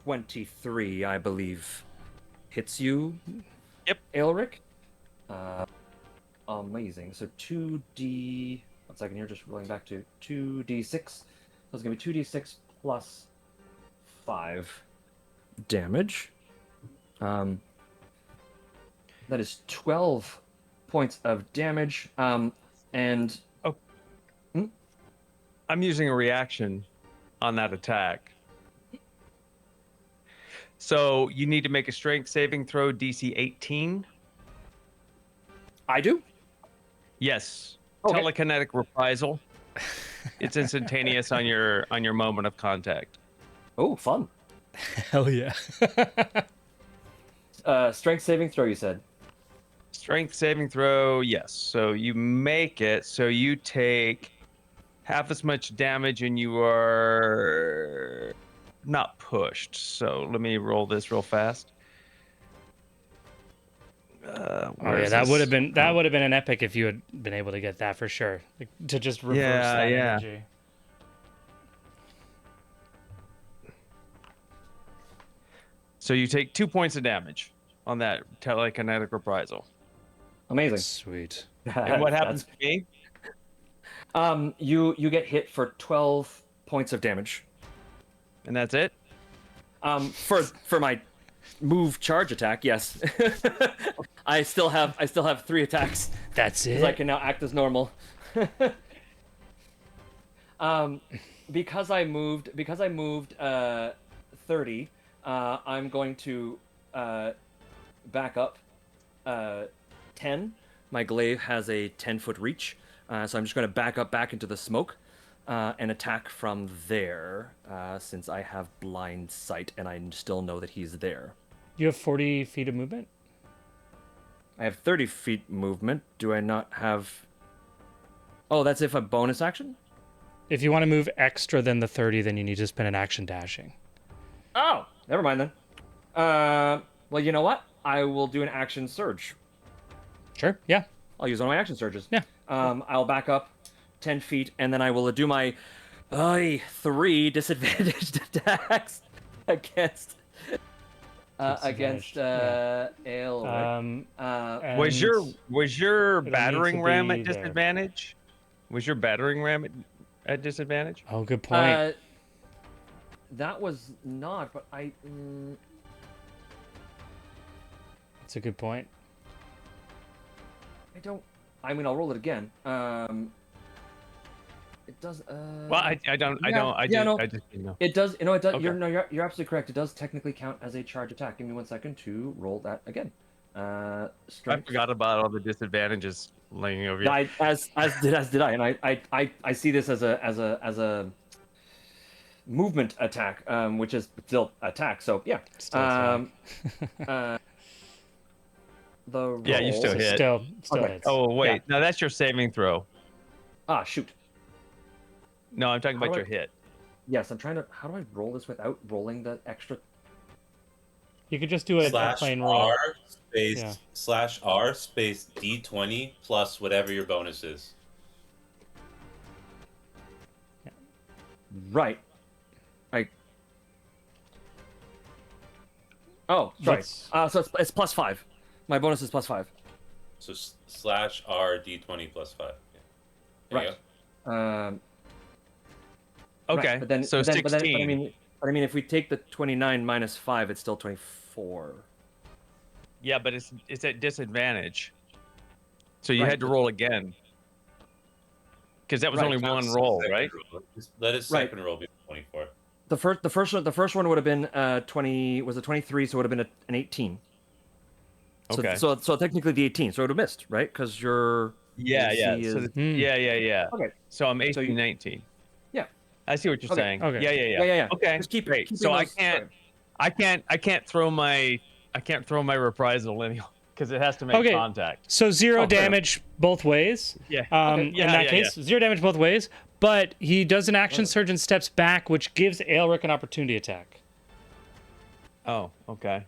23, I believe, hits you. Yep. Elric. Amazing. So 2d. 1 second here, just rolling back to 2d6. So it's going to be 2d6 plus 5 damage. That is 12 points of damage. And I'm using a reaction on that attack. So you need to make a strength saving throw, DC 18. I do? Yes. Okay. Telekinetic reprisal. It's instantaneous on your moment of contact. Oh, fun. Hell yeah. Strength saving throw, you said. Strength saving throw, yes. So you make it, so you take half as much damage and you are not pushed. So let me roll this real fast. Oh yeah, that would have been an epic if you had been able to get that for sure. Like, to just reverse that energy. So you take 2 points of damage on that telekinetic reprisal. Amazing. Sweet. And what happens to me? You get hit for 12 points of damage. And that's it? For my move charge attack, yes. I still have 3 attacks. That's it. I can now act as normal. Because I moved 30, I'm going to back up 10. My glaive has a 10-foot reach, so I'm just going to back up back into the smoke and attack from there, since I have blind sight and I still know that he's there. You have 40 feet of movement? I have 30 feet movement. Do I not have... Oh, that's if a bonus action? If you want to move extra than the 30, then you need to spend an action dashing. Oh, never mind then. Well, you know what? I will do an action surge. Sure, yeah. I'll use one of my action surges. Yeah. I'll back up 10 feet, and then I will do my 3 disadvantaged attacks against Ale. Right? Was your it'll battering need to ram be at there. disadvantage? Was your battering ram at disadvantage? Oh, good point. That was not, but I. That's a good point. I don't. I mean, I'll roll it again. It does. Well, I don't. I just you know. It does. You know, it does. Okay. You're absolutely correct. It does technically count as a charge attack. Give me 1 second to roll that again. I Strength. forgot about all the disadvantages laying over you. As did I, and I see this as a movement attack, which is still attack. So yeah. The roll. Yeah, you still hit. Still Okay. hits. Oh wait, Yeah. no, that's your saving throw. Ah, shoot. No, I'm talking How about do your hit. Yes, I'm trying to. How do I roll this without rolling the extra? You could just do a Slash plain roll. R space Yeah. slash R space D20 plus whatever your bonus is. Right. Oh, sorry. That's- So it's +5. My bonus is +5. So slash R D20 plus 5. Yeah. There you Right. go. Okay, Right, but then, so but then, 16. but I mean, if we take the 29 minus 5, it's still 24. Yeah, but it's at disadvantage. So you Right, had to but- roll again. Because that was Right. only one roll, Second right? roll. Just let his Right. second roll be 24. The first one would have been 20. Was a 23, so it would have been an 18. So, Okay. so technically the 18, so it would have missed, right? Because your Yeah, yeah. AC So is- yeah. Okay. So I'm 18, So you- 19. Yeah. I see what you're Okay. saying. Okay. Yeah. Yeah. Okay. Just keep great. keeping So those- I can't throw my reprisal anymore because it has to make Okay. contact. So 0 Oh, fair damage both ways. Yeah. In that case, 0 damage both ways. But he does an action surge and steps back, which gives Aelric an opportunity attack Oh, okay.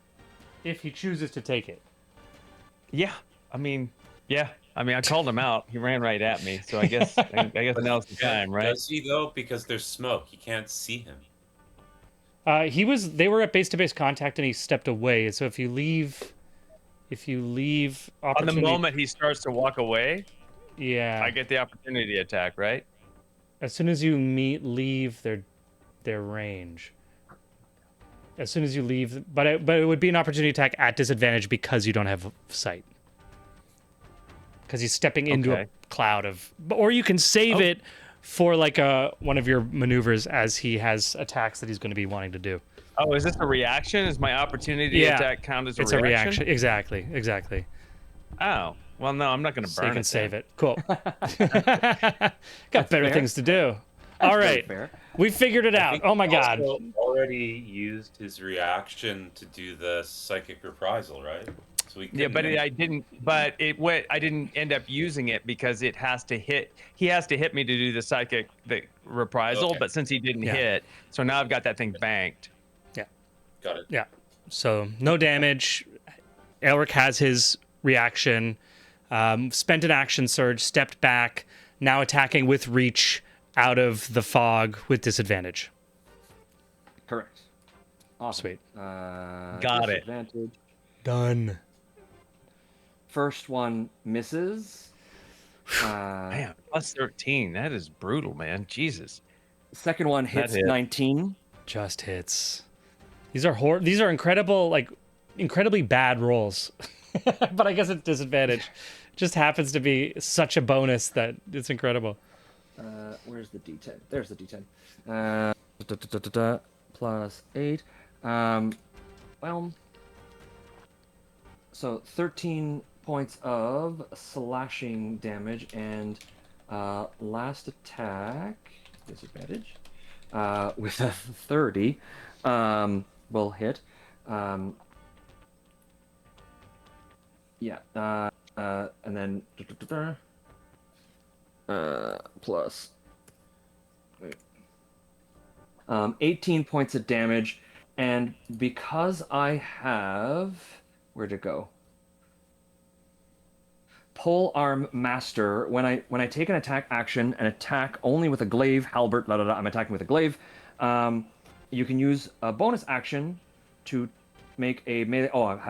if he chooses to take it. Yeah. I mean, I called him out. He ran right at me. So I guess now's the time, right? Does he though? Because there's smoke. You can't see him. They were at base to base contact, and he stepped away. So if you leave On opportunity, the moment he starts to walk away, yeah, I get the opportunity attack, right? as soon as you leave their range. As soon as you leave, but it would be an opportunity attack at disadvantage because you don't have sight. Because he's stepping into a Okay. cloud of, or you can save it for like one of your maneuvers as he has attacks that he's going to be wanting to do. Oh, is this a reaction? Is my opportunity Yeah. attack count as It's a a reaction? reaction. Exactly. Oh, well, no, I'm not going to So burn you can it. save then. it. Cool. Got better fair. things to do. All very right. fair. We figured it I out. think Oh my he god. also already used his reaction to do the psychic reprisal, right? So we Yeah, couldn't but then- I didn't. But it went. I didn't end up using it because it has to hit. He has to hit me to do the reprisal. Okay. But since he didn't Yeah. hit, so now I've got that thing banked. Got it. Yeah. So no damage. Elric has his reaction. Spent an action surge, stepped back, now attacking with reach out of the fog with disadvantage. Correct. Awesome. Sweet. Got it. Disadvantage. Done. First one misses. Man, plus 13. That is brutal, man. Jesus. Second one hits hit. 19. Just hits. These are incredible, like incredibly bad rolls. But I guess it's disadvantage. Just happens to be such a bonus that it's incredible. Where's the D10? There's the D10. Plus 8. Well, so 13 points of slashing damage, and last attack, disadvantage, with a 30, will hit. Yeah, and then plus 18 points of damage, and because I have, where'd it go? Pole arm master. When I take an attack action and attack only with a glaive, halberd, I'm attacking with a glaive. You can use a bonus action to make a melee. Oh, I've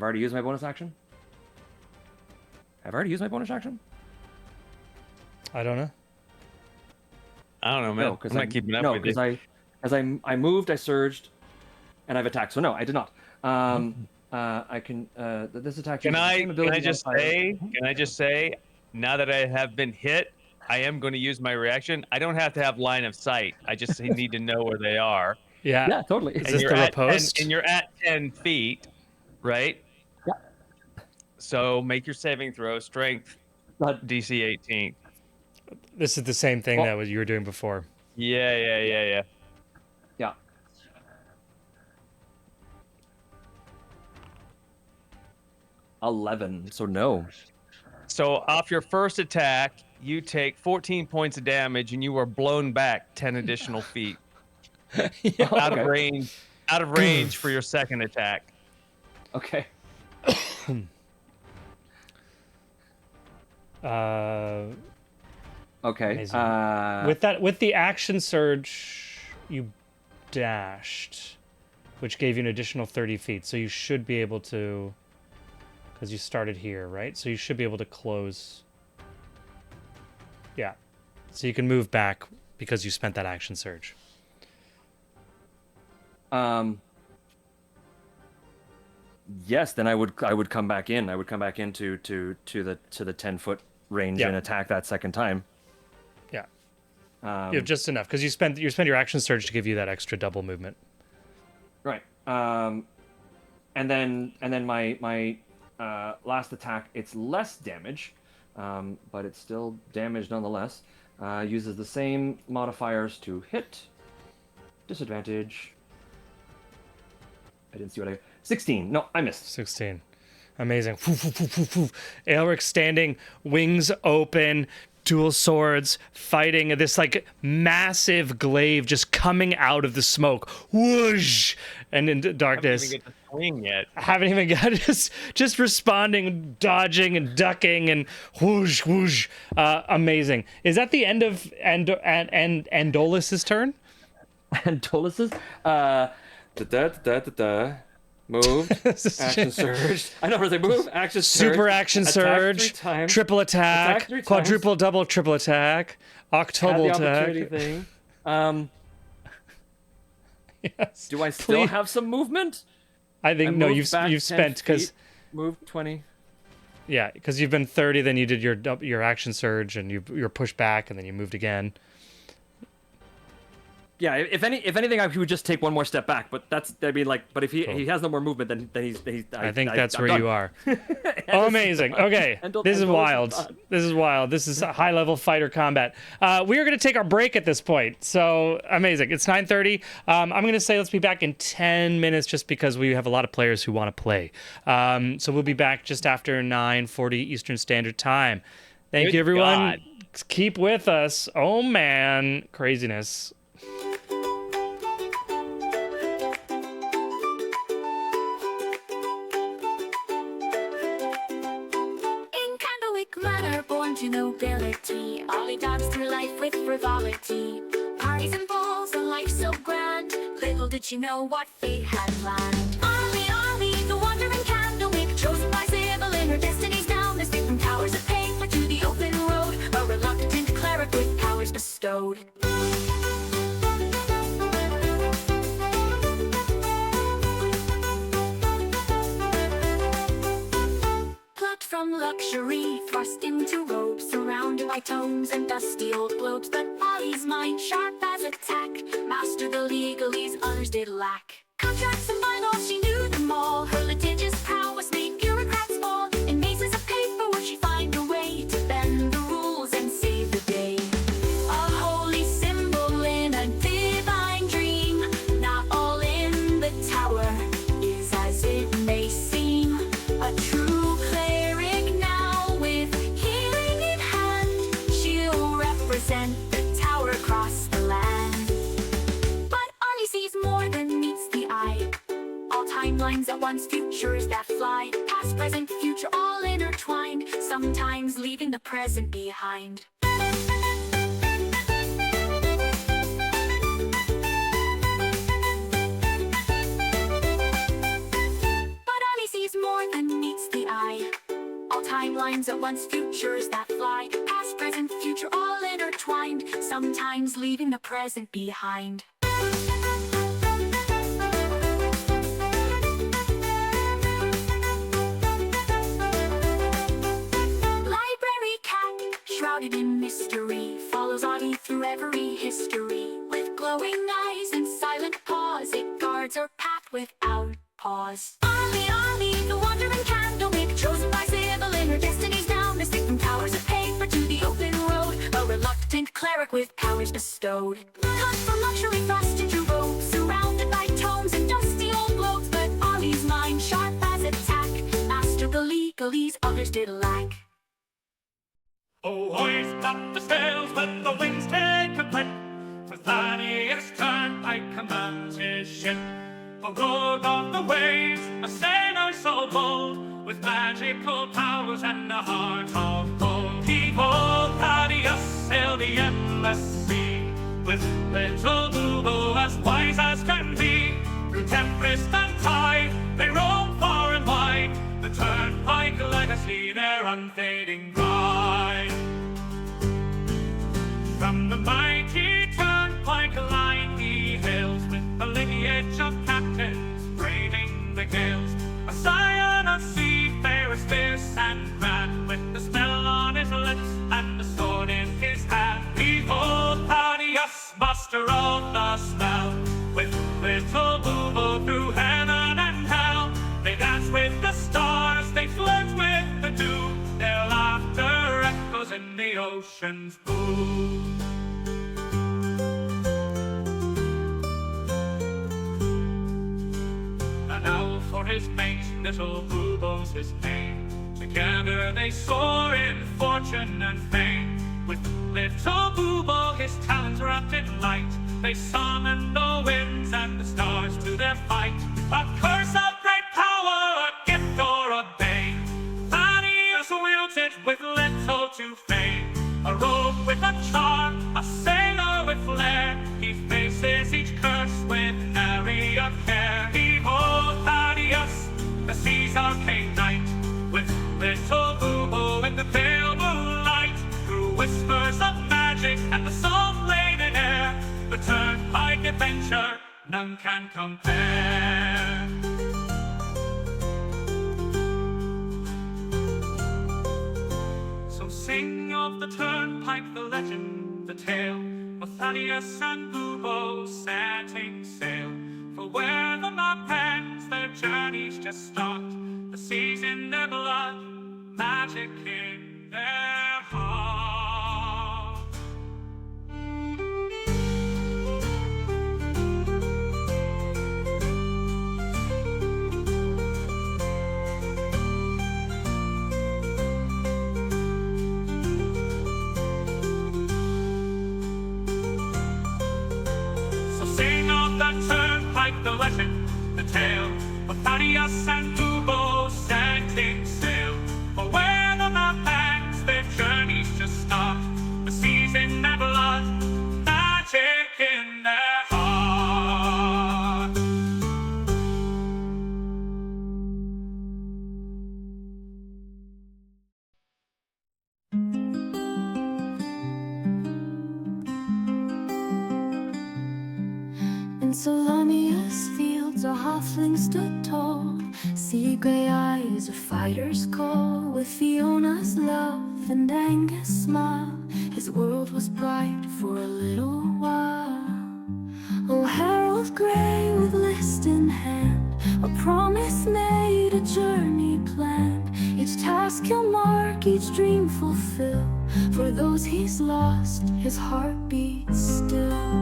already used my bonus action. I've already used my bonus action. I don't know. I don't know, man. No, because I'm not keeping up no, with because you. I moved, I surged, and I've attacked. So no, I did not. I can this attack. Can uses the I? same Can ability I just modifier. say? Can I just say? Now that I have been hit, I am going to use my reaction. I don't have to have line of sight. I just need to know where they are. Yeah. Yeah, totally. Is this the riposte? And you're at 10 feet, right? Yeah. So make your saving throw. Strength DC 18. This is the same thing Well- that you were doing before. Yeah. Yeah. $11. So no. So off your first attack, you take 14 points of damage, and you are blown back 10 additional feet out of range. Out of range for your second attack. Okay. Okay. Amazing. With the action surge, you dashed, which gave you an additional 30 feet. So you should be able to, because you started here, right? So you should be able to close. Yeah. So you can move back because you spent that action surge. Yes, then I would come back in. I would come back into to the 10-foot range Yeah. and attack that second time. Yeah. You have just enough because you spent your action surge to give you that extra double movement. Right. And then my last attack, it's less damage, but it's still damage nonetheless. Uses the same modifiers to hit. Disadvantage. I didn't see what 16. No, I missed. 16. Amazing. Aelric standing, wings open, dual swords, fighting this like massive glaive just coming out of the smoke. Whoosh! And in darkness. I haven't even get to swing yet. Haven't even got just responding, dodging and ducking and whoosh whoosh. Amazing. Is that the end of Andolus's turn? Andolus's moved, action surge. I know where they move, action surge. Super action attack surge, 3 times, triple attack, 3 times, quadruple, double, triple attack, had octuple the opportunity attack. thing. Yes. Do I still Please. have some movement? I think no. moved You've back 10 spent because feet, moved 20. yeah, because you've been 30. Then you did your action surge and you're pushed back and then you moved again. Yeah, if anything, he would just take one more step back. But but if he has no more movement, then he's. I think that's I'm where done. you are. Oh, amazing. Okay, this is wild. This is wild. This is high level fighter combat. We are going to take our break at this point. So amazing. It's 9:30. I'm going to say let's be back in 10 minutes, just because we have a lot of players who want to play. So we'll be back just after 9:40 Eastern Standard Time. Thank you, everyone. God. Keep with us. Oh man, craziness. In Candlewick Manor, born to nobility, Ollie danced through life with frivolity. Parties and balls, a life so grand. Little did she know what fate had planned. Ollie, the wandering Candlewick, chosen by Sybil in her destinies down. Escape from towers of paper to the open road, a reluctant cleric with powers bestowed. Plucked from luxury, thrust into robes, surrounded by tomes and dusty old globes. But Ollie's mind, sharp as a tack, mastered the legalese others did lack. Contracts and bylaws, she knew them all. Her litigious prowess made bureaucrats fall. In mazes of paper would she find a way to bend the rules and save the day. A holy symbol in a divine dream. Not all in the tower is as it may seem. A true cleric now with healing in hand. She'll represent the tower across the land. But Ollie sees more than meets the eye. All timelines at once, futures that fly. Past, present, future, all intertwined. Sometimes leaving the present behind. But Ollie sees more than meets the eye. All timelines at once, futures that fly. Past, present, future, all intertwined. Sometimes leaving the present behind. Library cat, shrouded in mystery, follows Audie through every history. With glowing eyes and silent paws, it guards her path without pause. Ollie, the wandering Candlewick, chosen by Sybil in her destinies down. Escape from towers of paper to the open road, a reluctant cleric with powers bestowed. Cut from luxury, thrust into robes, surrounded by tomes and dusty old globes. But Ollie's mind, sharp as a tack, mastered the legalese others did lack. Oh, hoist up the sails, let the wings take a blip. For Thaddeus Turnpike commands his ship. A road on the waves, a sailor so bold, with magical powers and a heart of gold. Behold, Thaddeus sailed the endless sea, with little Boobo as wise as can be. Through tempest and tide, they roam far and wide, the Turnpike legacy, their unfading pride. From the mighty Turnpike line he hails, with the lineage of captains braving the gales. A scion of seafarers fierce and grand, with the spell on his lips and the sword in his hand. Behold, Thaddeus, master of the spell, with little Boobo through heaven and hell. They dance with the stars, they flirt with the dew, their laughter echoes in the ocean's blue. An owl for his mate, little Boobo's his name. Together they soar in fortune and fame. With little Boobo, his talents wrapped in light, they summon the winds and the stars to their fight. A curse of great power, a gift or a bane, Thaddeus wields it with little to fame. A rogue with a charm, a sailor with flair, he faces each curse with nary a care. Behold, Thaddeus, the sea's arcane knight, with little Boobo in the pale moonlight. Through whispers of magic and the salt-laden air, the Turnpike adventure none can compare. So sing of the Turnpike, the legend, the tale, with Thaddeus and Bubo setting sail. For where the map ends, their journeys just start. The seas in their blood, magic in their heart. So sing of the turnpike, the legend, the tale of Thaddeus and Bubo setting sail. For where the map ends, their journeys just start. The seas in their blood, magic in their heart. In Solania's fields a halfling stood tall. Sea gray eyes a fighter's call. With Fiona's love and Angus' smile, his world was bright for a little while. Oh, Harold Grey with list in hand, a promise made, a journey planned. Each task he'll mark, each dream fulfill. For those he's lost, his heart beats still.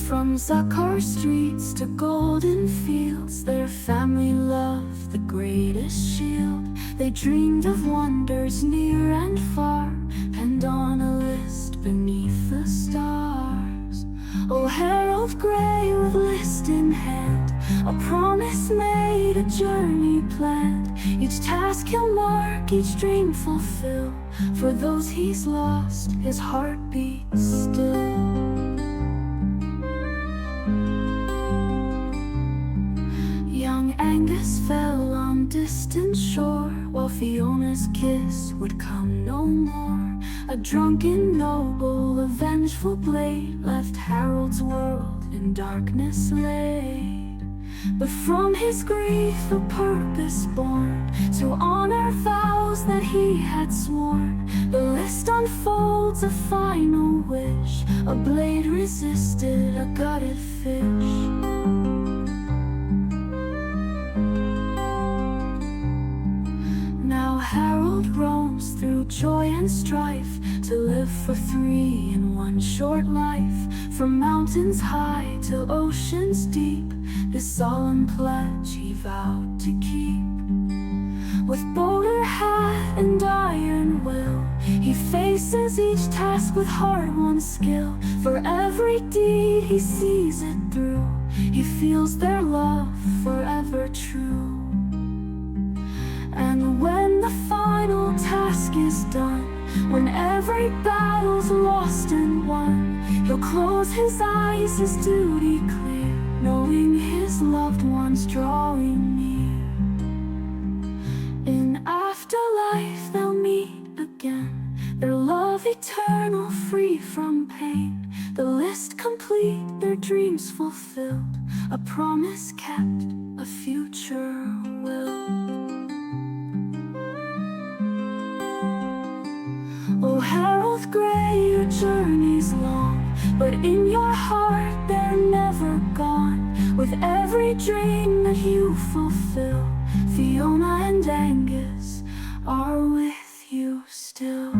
From Zakar streets to golden fields, their family loved the greatest shield. They dreamed of wonders near and far, penned on a list beneath the stars. Oh, Harold Grey with list in hand, a promise made, a journey planned. Each task he'll mark, each dream fulfill. For those he's lost, his heart beats still. Young Angus fell on distant shore, while Fiona's kiss would come no more. A drunken noble, a vengeful blade, left Harold's world in darkness laid. But from his grief a purpose born, to honor vows that he had sworn. The list unfolds a final wish, a blade resisted a gutted fish. Now Harold roams through joy and strife, to live for three in one short life. From mountains high to oceans deep, this solemn pledge he vowed to keep. With bowler hat and iron will, he faces each task with hard-won skill. For every deed he sees it through, he feels their love forever true. And when the final task is done, when every battle's lost and won, he'll close his eyes, his duty clear, knowing his loved ones drawing near. In afterlife they'll meet again, their love eternal, free from pain. The list complete, their dreams fulfilled, a promise kept, a future will. Oh, Harold Grey, your journey's long, but in your heart they're never gone. With every dream that you fulfill, Fiona and Angus are with you still.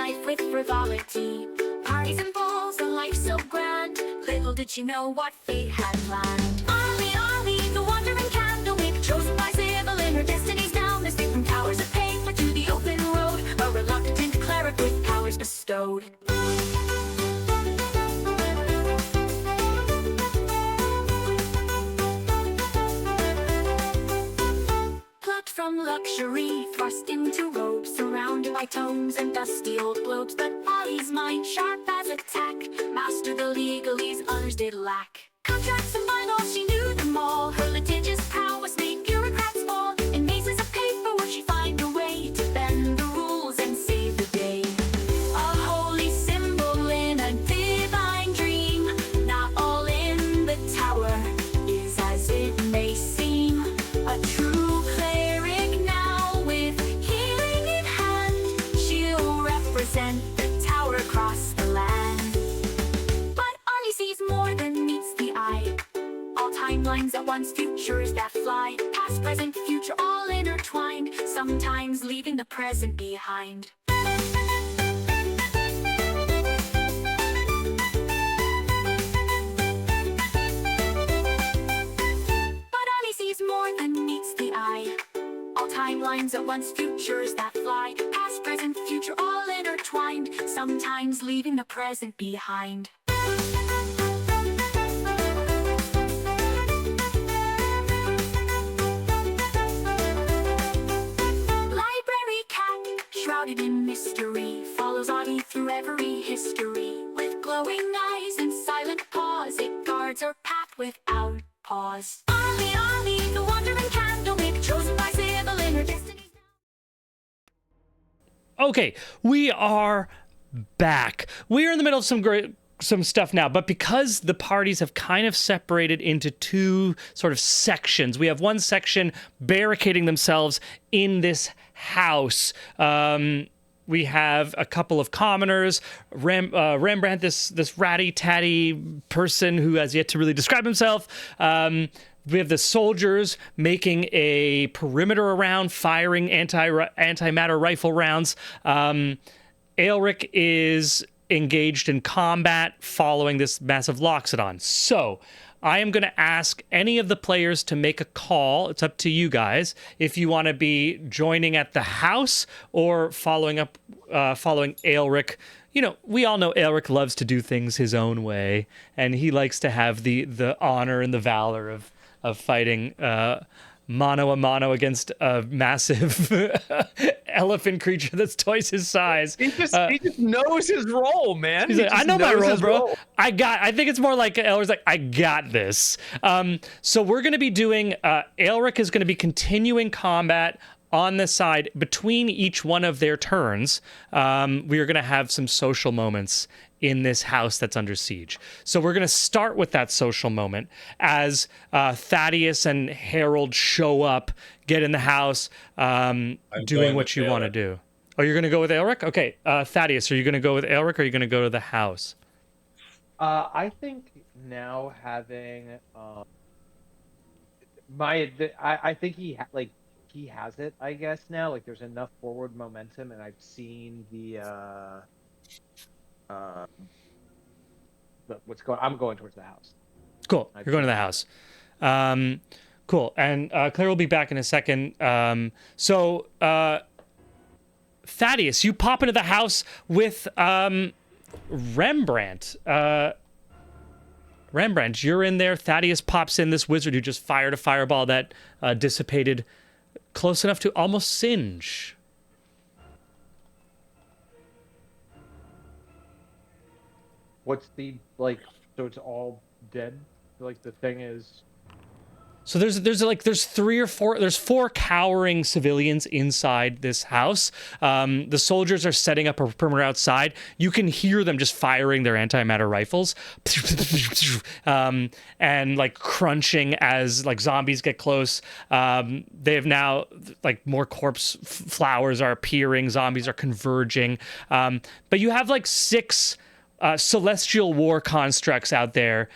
life with frivolity. Parties and balls, a life so grand. Little did she know what fate had planned. Arlie, Arlie, the wandering candlewick, chosen by Sybil in her destiny's bound. Escape from towers of paper to the open road, a reluctant cleric with powers bestowed. Plucked from luxury, thrust into robes, surrounded by tomes and dusty old globes. But Ollie's mind, sharp as a tack, mastered the legalese others did lack. Contracts and bylaws, she knew them all. Her litigious prowess made bureaucrats fall. In mazes of paperwork, she'd find a way to bend the rules and save the day. A holy symbol in a divine dream. Not all in the tower is as it may seem. A true cleric now with healing in hand. She'll represent the tower across the land. But Arnie sees more than meets the eye. All timelines at once, futures that fly. Past, present, future, all intertwined. Sometimes leaving the present behind. But Arnie sees more than meets the eye. All timelines at once, futures that fly. Past, present, future, all intertwined. Sometimes leaving the present behind. Library cat, shrouded in mystery, follows Audie through every history. With glowing eyes and silent paws, it guards her path without pause. Arlie, Arlie, the wandering candlewick, chosen by Sybil in her destiny. Okay, we are back. We are in the middle of some stuff now, but because the parties have kind of separated into two sort of sections, we have one section barricading themselves in this house. We have a couple of commoners, Rembrandt, this ratty-tatty person who has yet to really describe himself. We have the soldiers making a perimeter around, firing antimatter rifle rounds. Aelric is engaged in combat following this massive Loxodon. So I am going to ask any of the players to make a call. It's up to you guys if you want to be joining at the house or following Aelric. You know, we all know Aelric loves to do things his own way, and he likes to have the honor and the valor of fighting mano a mano against a massive elephant creature that's twice his size. He just knows his role, man. He's like, I know my role, bro. I think it's more like Aelric's like, I got this. So we're going to be doing, Aelric is going to be continuing combat on the side between each one of their turns. We are going to have some social moments in this house that's under siege. So we're going to start with that social moment as Thaddeus and Harold show up, get in the house, doing what you want to do. Oh, you're going to go with Aelric? Okay, Thaddeus, are you going to go with Aelric or are you going to go to the house? I think now having I think he has it, I guess, now. Like, there's enough forward momentum, and I've seen I'm going towards the house. Cool. You're going to the house. Cool. And Claire will be back in a second. So Thaddeus, you pop into the house with Rembrandt. Rembrandt, you're in there. Thaddeus pops in, this wizard who just fired a fireball that dissipated close enough to almost singe. What's the, so it's all dead? Like, the thing is... So there's four cowering civilians inside this house. The soldiers are setting up a perimeter outside. You can hear them just firing their antimatter rifles, and like crunching as like zombies get close. They have now like more corpse flowers are appearing. Zombies are converging. But you have like 6 celestial war constructs out there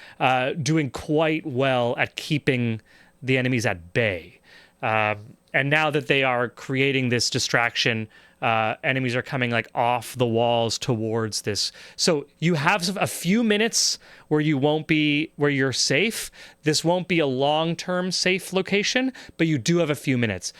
doing quite well at keeping the enemies at bay. And now that they are creating this distraction enemies are coming like off the walls towards this. So you have a few minutes where where you're safe. This won't be a long-term safe location, but you do have a few minutes.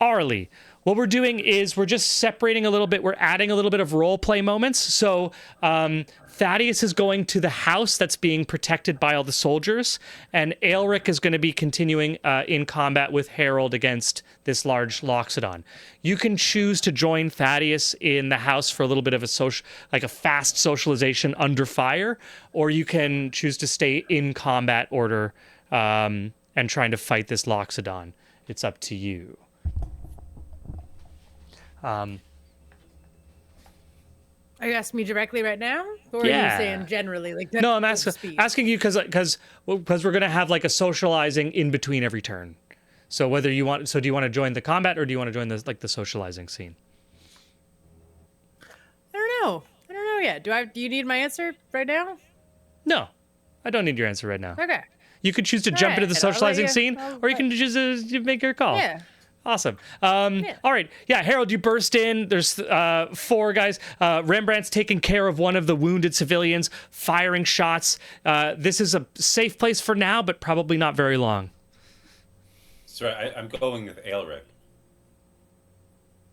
Arlie, what we're doing is we're just separating a little bit. We're adding a little bit of role play moments. So Thaddeus is going to the house that's being protected by all the soldiers, and Aelric is going to be continuing in combat with Harold against this large Loxodon. You can choose to join Thaddeus in the house for a little bit of a fast socialization under fire, or you can choose to stay in combat order and trying to fight this Loxodon. It's up to you. Are you asking me directly right now, or are you saying generally? Like, no, I'm asking you because we're gonna have like a socializing in between every turn. So do you want to join the combat or do you want to join the socializing scene? I don't know yet. Do you need my answer right now? No, I don't need your answer right now. Okay. You could choose to jump into the socializing scene, or you can choose to make your call. Yeah. Awesome. All right. Yeah, Harold, you burst in. There's 4 guys. Rembrandt's taking care of one of the wounded civilians, firing shots. This is a safe place for now, but probably not very long. Sorry, I'm going with Aelric.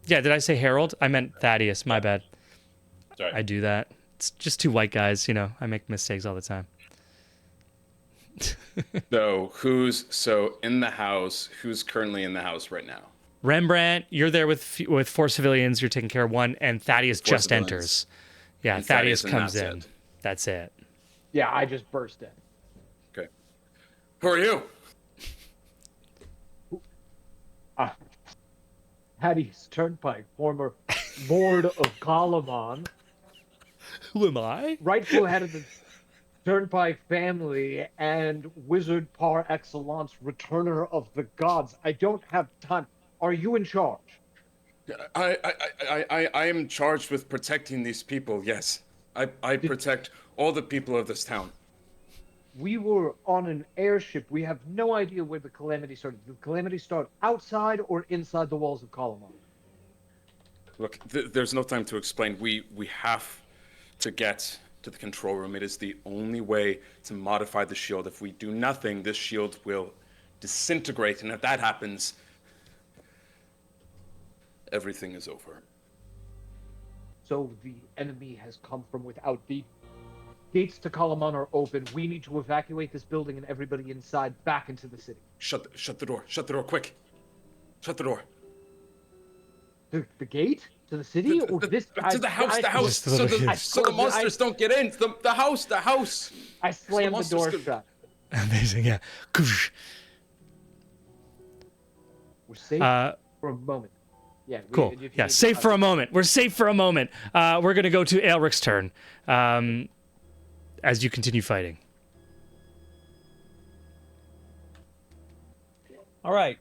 Yeah, did I say Harold? I meant Thaddeus. My bad. Sorry. I do that. It's just 2 white guys. I make mistakes all the time. So in the house, who's currently in the house right now? Rembrandt, you're there with 4 civilians. You're taking care of 1, and Thaddeus just civilians. Enters. Yeah, And Thaddeus and comes that's in. it. That's it. Yeah, I just burst in. Okay. Who are you? Thaddeus Turnpike, former Lord of Kalaman, Who am I? rightful head of the Turnpike family, and wizard par excellence, returner of the gods. I don't have time. Are you in charge? I am charged with protecting these people. Yes, I protect all the people of this town. We were on an airship. We have no idea where the calamity started. Did the calamity start outside or inside the walls of Kalaman? Look, there's no time to explain. We have to get to the control room. It is the only way to modify the shield. If we do nothing, this shield will disintegrate, and if that happens, everything is over. So the enemy has come from without. The gates to Kalaman are open. We need to evacuate this building and everybody inside back into the city. Shut the door. Shut the door, quick. Shut the door. The gate? To the city? To the house. So the monsters don't get in. The house. I slammed the door shut. Amazing, yeah. We're safe for a moment. Yeah. Cool. Yeah, safe for a moment. We're safe for a moment. We're going to go to Aelric's turn as you continue fighting. All right.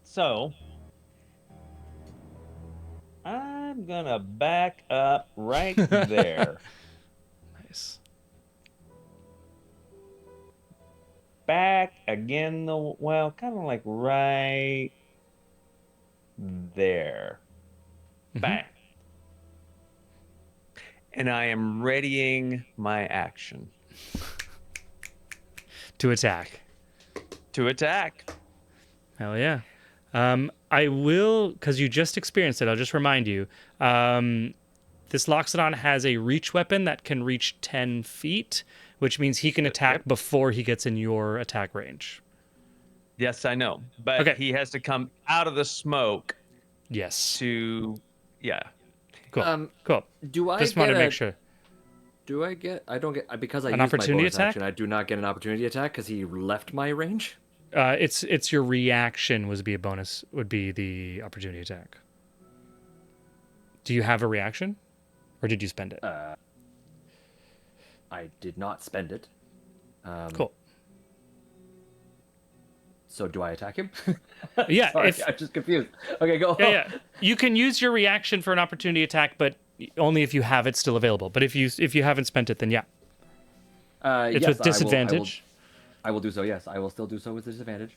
So I'm gonna back up right there. Nice. Back again, kind of like right there. Bang. And I am readying my action. To attack. To attack. Hell yeah. I will, because you just experienced it, I'll just remind you. This Loxodon has a reach weapon that can reach 10 feet, which means he can attack before he gets in your attack range. Yes, I know. But he has to come out of the smoke. Yes. Yeah. Cool. Cool. Do I just wanted to make sure. Do I get? I don't get because I an used opportunity my bonus attack. Action, I do not get an opportunity attack because he left my range. It's your reaction would be the opportunity attack. Do you have a reaction, or did you spend it? I did not spend it. Cool. So do I attack him? Yeah. Sorry, I'm just confused. Okay, go. Yeah. You can use your reaction for an opportunity attack, but only if you have it still available. But if you haven't spent it, then yeah. It's yes, with disadvantage. I will do so. Yes, I will still do so with disadvantage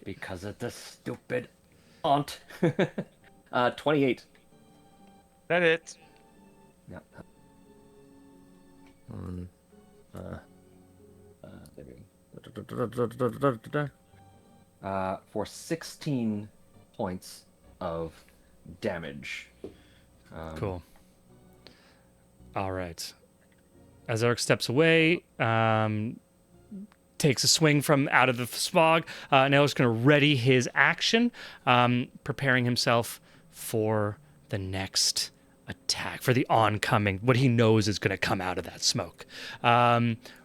because of the stupid aunt. 28. That it. Yeah. For 16 points of damage. Cool. All right. As Eric steps away, takes a swing from out of the smog. Now he's going to ready his action, preparing himself for the next attack, for the oncoming, what he knows is going to come out of that smoke.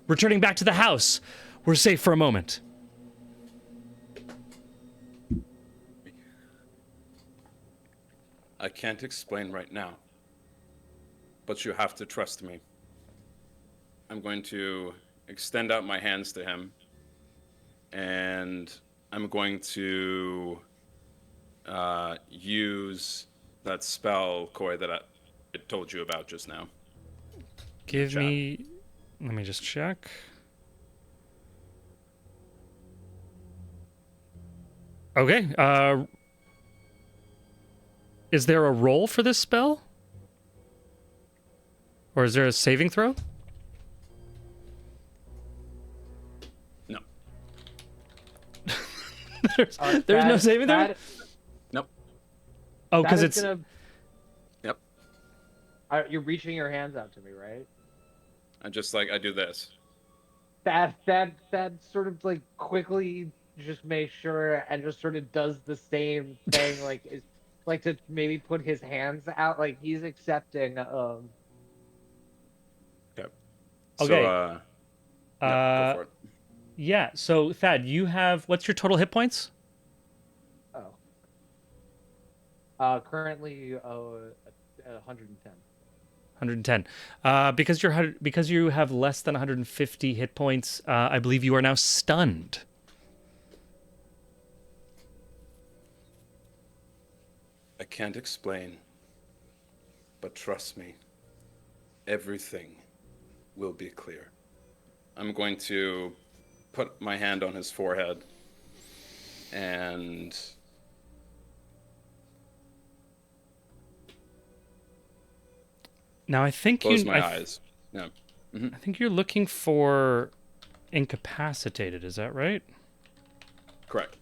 Returning back to the house, we're safe for a moment. I can't explain right now, but you have to trust me. I'm going to extend out my hands to him, and I'm going to use that spell, Koi, that I told you about just now. Give me... Let me just check. Okay. Is there a roll for this spell? Or is there a saving throw? No. There's no saving throw? Nope. Oh, because it's... Yep. You're reaching your hands out to me, right? I do this. That sort of like quickly just makes sure and just sort of does the same thing, like is like to maybe put his hands out, like he's accepting. Okay. Okay. So, go for it. Yeah, so Thad, you have... What's your total hit points? Currently 110. 110. Because you have less than 150 hit points, I believe you are now stunned. I can't explain, but trust me, everything will be clear. I'm going to put my hand on his forehead and Now I think close my eyes. Yeah. I think you're looking for incapacitated, is that right? Correct.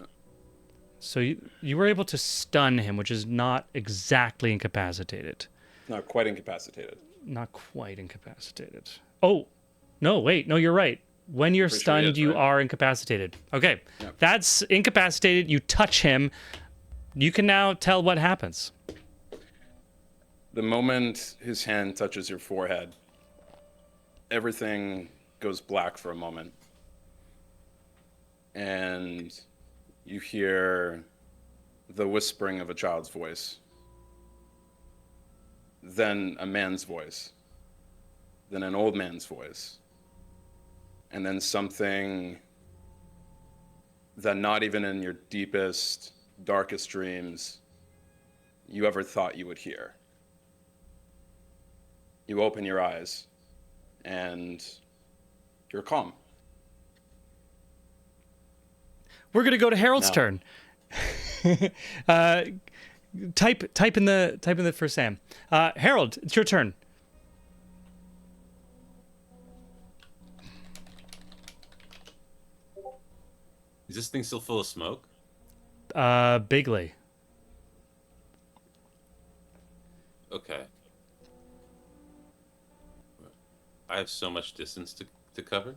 So you were able to stun him, which is not exactly incapacitated. Not quite incapacitated. Not quite incapacitated. Oh, no, wait. No, you're right. When you're Pretty sure he stunned, is, you right? are incapacitated. Okay. Yep. That's incapacitated. You touch him. You can now tell what happens. The moment his hand touches your forehead, everything goes black for a moment. And you hear the whispering of a child's voice. Then a man's voice. Then an old man's voice. And then something that not even in your deepest, darkest dreams you ever thought you would hear. You open your eyes and you're calm. We're gonna go to Harold's No. turn. Type in the for Sam. Harold, it's your turn. Is this thing still full of smoke? Bigly. Okay. I have so much distance to cover.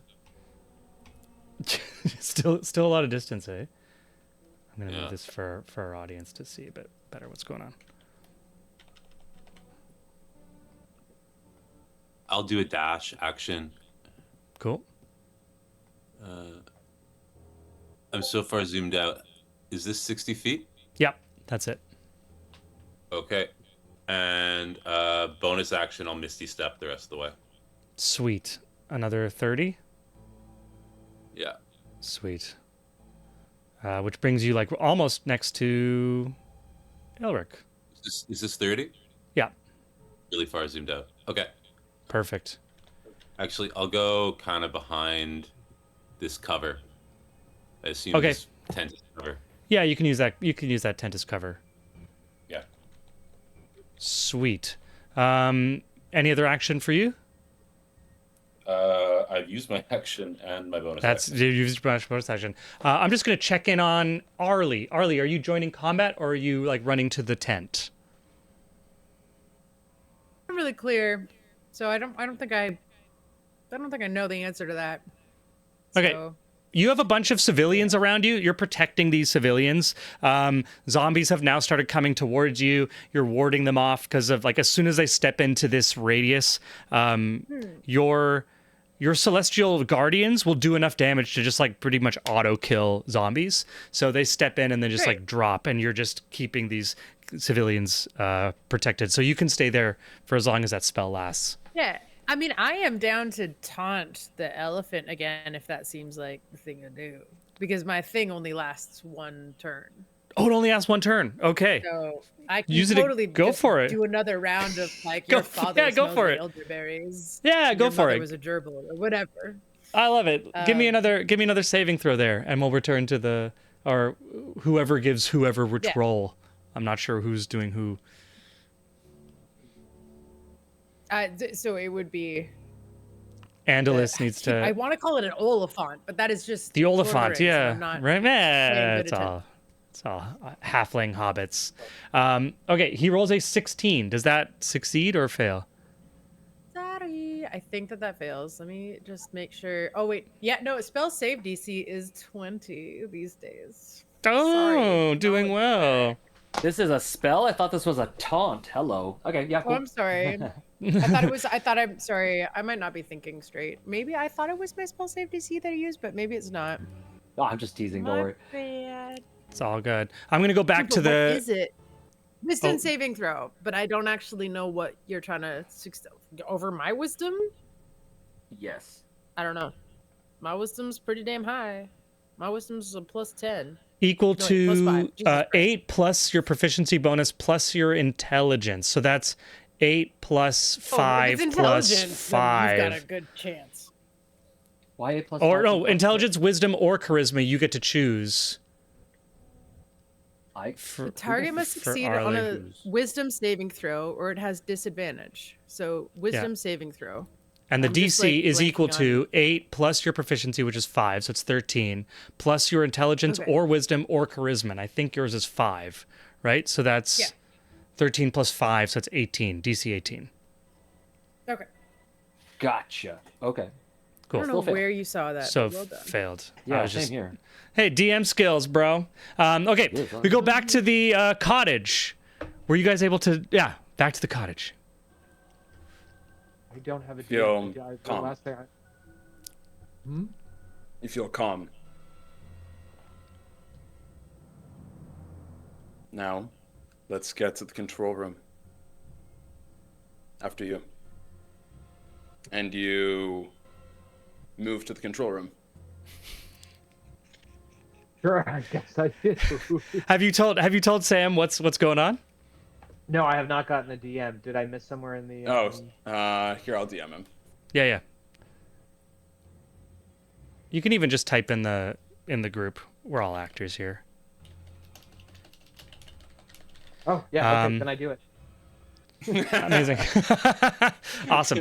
still a lot of distance, eh? I'm gonna Yeah. move this for our audience to see a bit better what's going on. I'll do a dash action. Cool. I'm so far zoomed out. Is this 60 feet? Yep, that's it. Okay. And bonus action, I'll Misty Step the rest of the way. Sweet. Another 30. Yeah. Sweet. Which brings you like almost next to Elric. Is this 30? Yeah, Really far zoomed out. Okay. perfect. Actually, I'll go kind of behind this cover. I assume Okay. this tent is cover. Yeah, you can use that. You can use that tent as cover. Yeah. Sweet. Any other action for you? I've used my action and my bonus That's action. you used your bonus action. I'm just gonna check in on Arlie. Arlie, are you joining combat or are you like running to the tent? I'm really clear, so I don't think I know the answer to that. Okay. So, You have a bunch of civilians around you. You're protecting these civilians. Zombies have now started coming towards you. You're warding them off because of like as soon as they step into this radius, your celestial guardians will do enough damage to just like pretty much auto kill zombies. So they step in and then just Great. like drop, and you're just keeping these civilians protected. So you can stay there for as long as that spell lasts. yeah. I mean, I am down to taunt the elephant again if that seems like the thing to do, because my thing only lasts one turn. Oh, it only lasts one turn. Okay. So I can Use it to totally go just for it. do another round of like Go your for- father yeah, go smells for like it. elderberries. Yeah, and go your for mother it. was a gerbil or whatever. I love it. Give me another saving throw there, and we'll return to the or whoever gives whoever which Yeah. roll. I'm not sure who's doing who. So it would be. Andalus needs to I want to call it an Oliphant, but that is just the Lord of the Oliphant. Rings, and Yeah, I'm not right. paying good It's all halfling hobbits. Okay, he rolls a 16. Does that succeed or fail? Sorry, I think that fails. Let me just make sure. Oh wait, yeah, no. Spell save DC is 20 these days. Oh, Sorry, doing knowledge well. This is a spell? I thought this was a taunt. Hello. Okay, yeah, Oh, cool. I'm sorry. I'm sorry. I might not be thinking straight. Maybe I thought it was my spell save DC that I used, but maybe it's not. Oh, I'm just teasing, don't My worry. bad. It's all good. I'm gonna go back But to what the. is it? Wisdom Oh. saving throw, but I don't actually know what you're trying to over my wisdom. Yes. I don't know. My wisdom's pretty damn high. My wisdom's a +10. Equal No, wait, plus to 5. Jesus Christ. 8 plus your proficiency bonus plus your intelligence. So that's 8 plus 5 if it's plus intelligence, then 5. You've got a good chance. Why 8 plus Or 5 no, equals intelligence, wisdom, or charisma. You get to choose. The target must succeed on a Arlie. wisdom saving throw, or it has disadvantage. So wisdom saving throw. And the I'm just, DC like, is equal blanking to 8 plus your proficiency, which is 5, so it's 13, plus your intelligence Okay. or wisdom or charisma. And I think yours is 5, right? So that's Yeah. 13 plus 5, so it's 18, DC 18. Okay. Gotcha. Okay. Cool. I don't know where you saw that. So but well done. failed. Yeah, I was same just- here. Hey, DM skills, bro. Okay, Yes, we go back to the cottage. Were you guys able to? Yeah, back to the cottage. I don't have a Feel DM. The calm. last thing You feel calm. Now, let's get to the control room. After you. And you move to the control room. Sure, I guess I did. Have you told Sam what's going on? No, I have not gotten a DM. Did I miss somewhere in the? Here, I'll DM him. Yeah. You can even just type in the group. We're all actors here. Oh, yeah. Okay, Um, then I do it. Amazing. Awesome.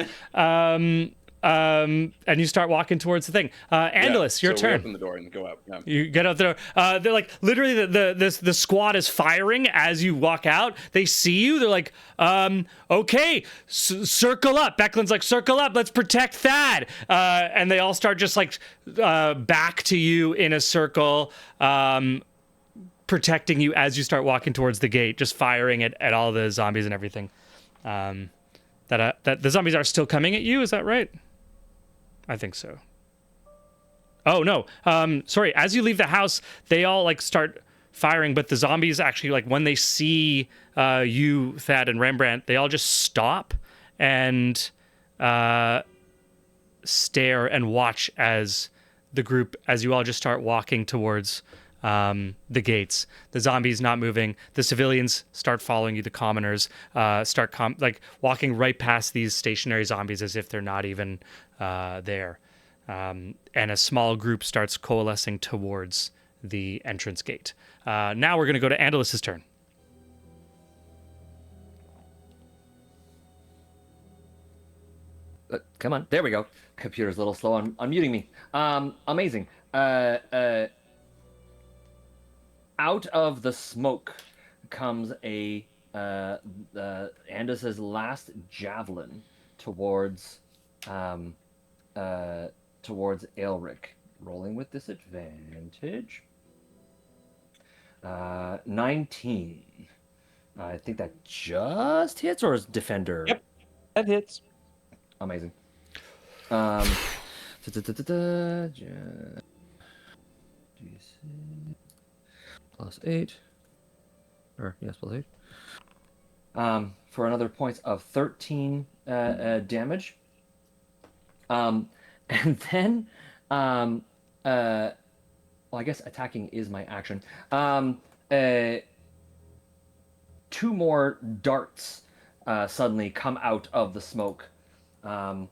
And you start walking towards the thing. Andalus, your so turn. We open the door and go out. Yeah. You get out there. They're like literally the squad is firing as you walk out. They see you. They're like, okay, circle up. Becklin's like, circle up. Let's protect Thad. And they all start just like back to you in a circle, protecting you as you start walking towards the gate, just firing at all the zombies and everything. That the zombies are still coming at you. Is that right? I think so. Oh no. Sorry. As you leave the house, they all like start firing, but the zombies actually like when they see you, Thad, and Rembrandt, they all just stop and stare and watch as the group, as you all just start walking towards the gates. The zombies not moving. The civilians start following you. The commoners start walking right past these stationary zombies as if they're not even there. And a small group starts coalescing towards the entrance gate. Now we're going to go to Andalus's turn. Come on, there we go. Computer's a little slow on unmuting me. Amazing. Out of the smoke comes Andis's last javelin towards Aelric. Rolling with disadvantage. 19. I think that just hits, or is defender? Yep, that hits. Amazing. Plus 8. Or, yes, plus 8. For another points of 13 damage. And then, well, I guess attacking is my action. 2 more darts suddenly come out of the smoke. A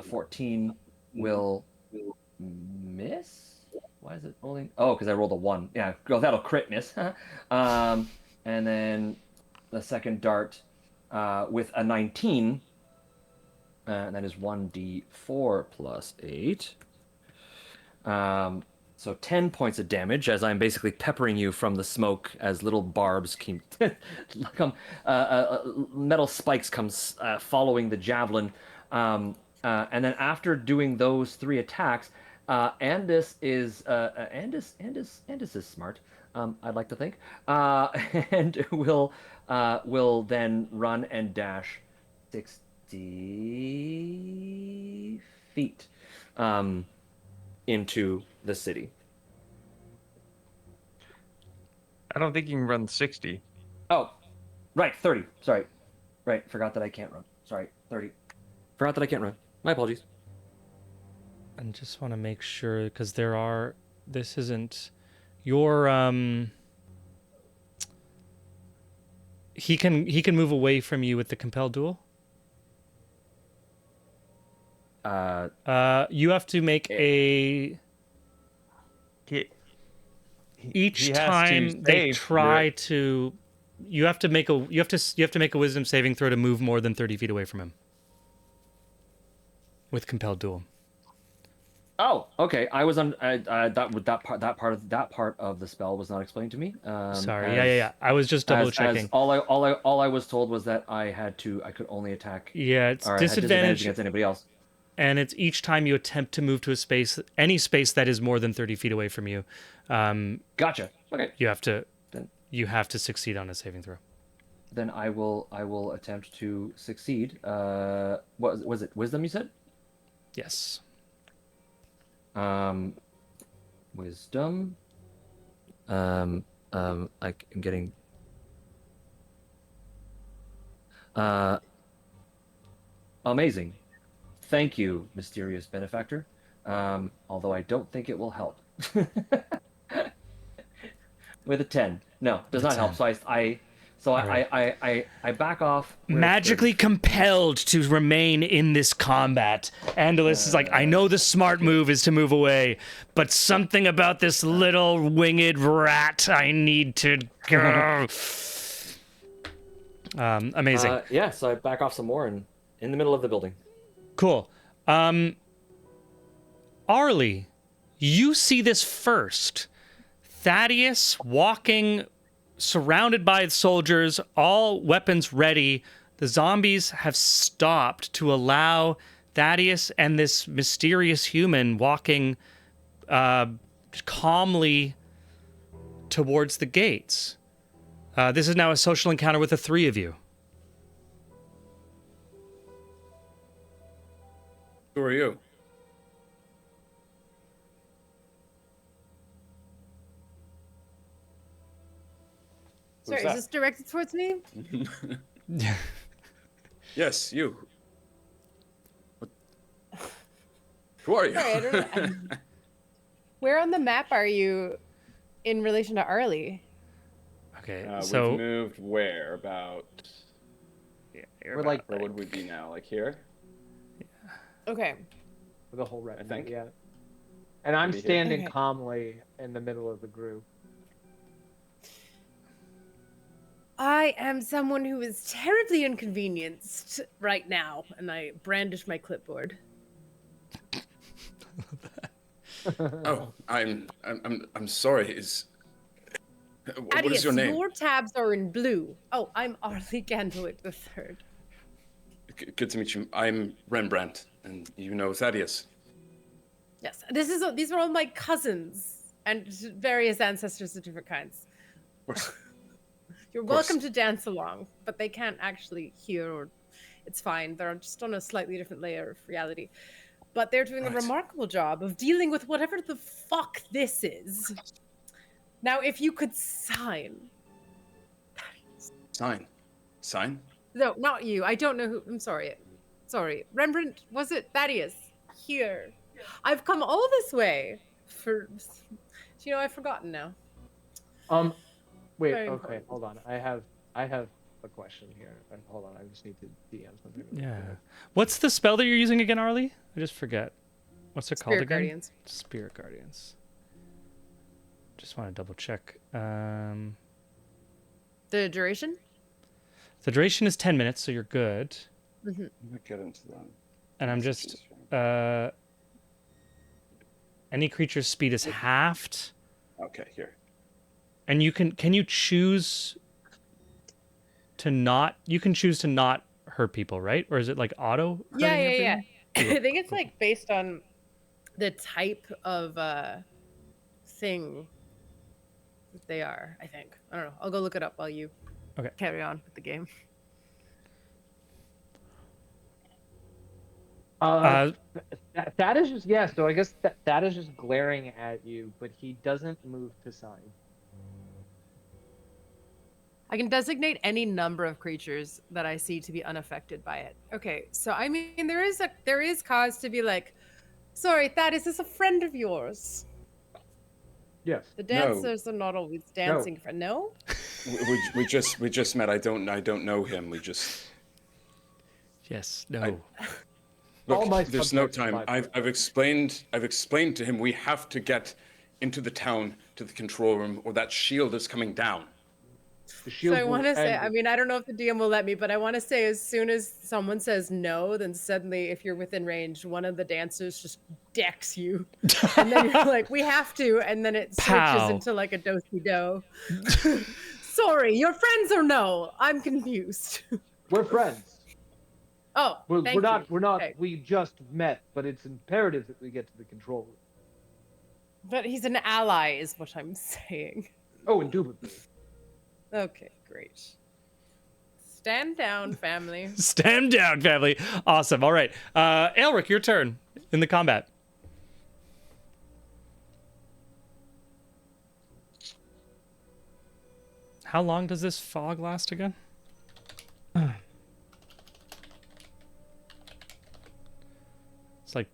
14 will miss. Why is it rolling? Oh, because I rolled a 1. Yeah, that'll crit miss. And then the second dart with a 19. And that is 1d4 plus 8. So 10 points of damage as I'm basically peppering you from the smoke as little barbs come, metal spikes come following the javelin. And then after doing those 3 attacks, Andis is smart. I'd like to think, and will then run and dash 60 feet into the city. I don't think you can run 60. Oh, right, 30. Sorry. Right, forgot that I can't run. Sorry, 30. Forgot that I can't run. My apologies. And just want to make sure, because this isn't your he can move away from you with the compelled duel. You have to make each time they try to, you have to make a wisdom saving throw to move more than 30 feet away from him with compelled duel. Oh, okay. I was on that part of the spell was not explained to me. Sorry. Yeah. I was just double checking. All I was told was that I could only attack. Yeah, it's disadvantage against anybody else. And it's each time you attempt to move to any space that is more than 30 feet away from you. Gotcha. Okay. You have to succeed on a saving throw. Then I will attempt to succeed. What was it? Wisdom, you said? Yes. Wisdom. I'm getting. Amazing. Thank you, mysterious benefactor. Although I don't think it will help. With a 10. No, does not help. So I back off. Magically compelled to remain in this combat. Andalus is like, I know the smart move is to move away, but something about this little winged rat, I need to go. Amazing. Yeah, so I back off some more and in the middle of the building. Cool. Arlie, you see this first. Thaddeus walking, surrounded by soldiers, all weapons ready. The zombies have stopped to allow Thaddeus and this mysterious human walking calmly towards the gates. This is now a social encounter with the 3 of you. Who are you? Sorry, is this directed towards me? Yes, you. Who are you? Sorry, I don't know. Where on the map are you in relation to Arlie? Okay, so we've moved where? About. Yeah, we're like, where would we be now? Like here? Okay. For the whole red, I think. Yeah. And I'm Maybe here. standing calmly in the middle of the group. I am someone who is terribly inconvenienced right now, and I brandish my clipboard. Oh, I'm sorry. What is your Thaddeus, name? your tabs are in blue. Oh, I'm Arlie Gandalf the Third. Good to meet you. I'm Rembrandt, and you know Thaddeus. Yes, these are all my cousins and various ancestors of different kinds. You're welcome to dance along, but they can't actually hear, or it's fine. They're just on a slightly different layer of reality. But they're doing a remarkable job of dealing with whatever the fuck this is. Now, if you could sign. Sign? No, not you. I don't know who. I'm sorry. Sorry. Rembrandt, was it Thaddeus? Here. I've come all this way for. I've forgotten now. Wait. Very Okay. important. Hold on. I have a question here. And hold on. I just need to DM something. Yeah. What's the spell that you're using again, Arlie? I just forget. What's it called Spirit again? Guardians. Spirit Guardians. Just want to double check. The duration? The duration is 10 minutes, so you're good. Let me get into that. And I'm just any creature's speed is halved. Okay, here. And can you choose to not hurt people, right? Or is it like auto hurting Yeah. everyone? I think it's like based on the type of thing that they are, I think. I don't know. I'll go look it up while you carry on with the game. That is just so I guess that is just glaring at you, but he doesn't move to sign. I can designate any number of creatures that I see to be unaffected by it. Okay, so I mean there is cause to be like, sorry, Thaddeus is a friend of yours. Yes. The dancers are not always dancing for no. We just met. I don't know him. We just. Yes. No. Look, there's no time. I've explained to him we have to get into the town to the control room, or that shield is coming down. So I want to say, I mean, I don't know if the DM will let me, but I want to say as soon as someone says no, then suddenly, if you're within range, one of the dancers just decks you. And then you're like, we have to. And then it switches into like a do-si-do. Sorry, your friends or no? I'm confused. We're friends. Oh, we're not. you. We're not. Okay. We just met, but it's imperative that we get to the control room. But he's an ally, is what I'm saying. Oh, indubitably. Okay, great. Stand down, family. Stand down, family. Awesome. All right. Elric, your turn in the combat. How long does this fog last again? It's like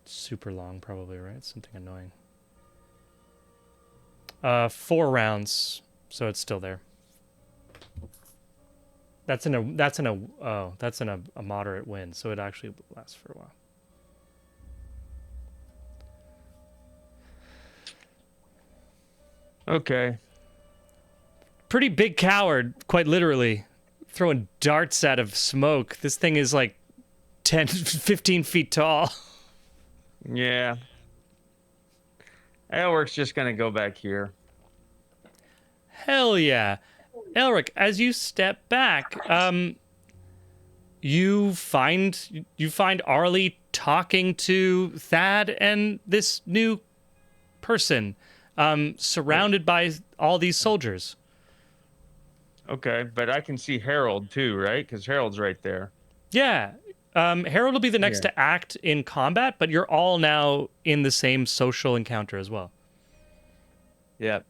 super long, probably, right? Something annoying. 4 rounds, so it's still there. That's in a moderate wind, so it actually lasts for a while. Okay. Pretty big coward, quite literally, throwing darts out of smoke. This thing is like 10, 15 feet tall. Yeah. Elric's just gonna go back here. Hell yeah. Elric, as you step back, you find Arlie talking to Thad and this new person, surrounded by all these soldiers. Okay, but I can see Harold too, right? Because Harold's right there. Yeah. Harold will be the next to act in combat, but you're all now in the same social encounter as well. Yep.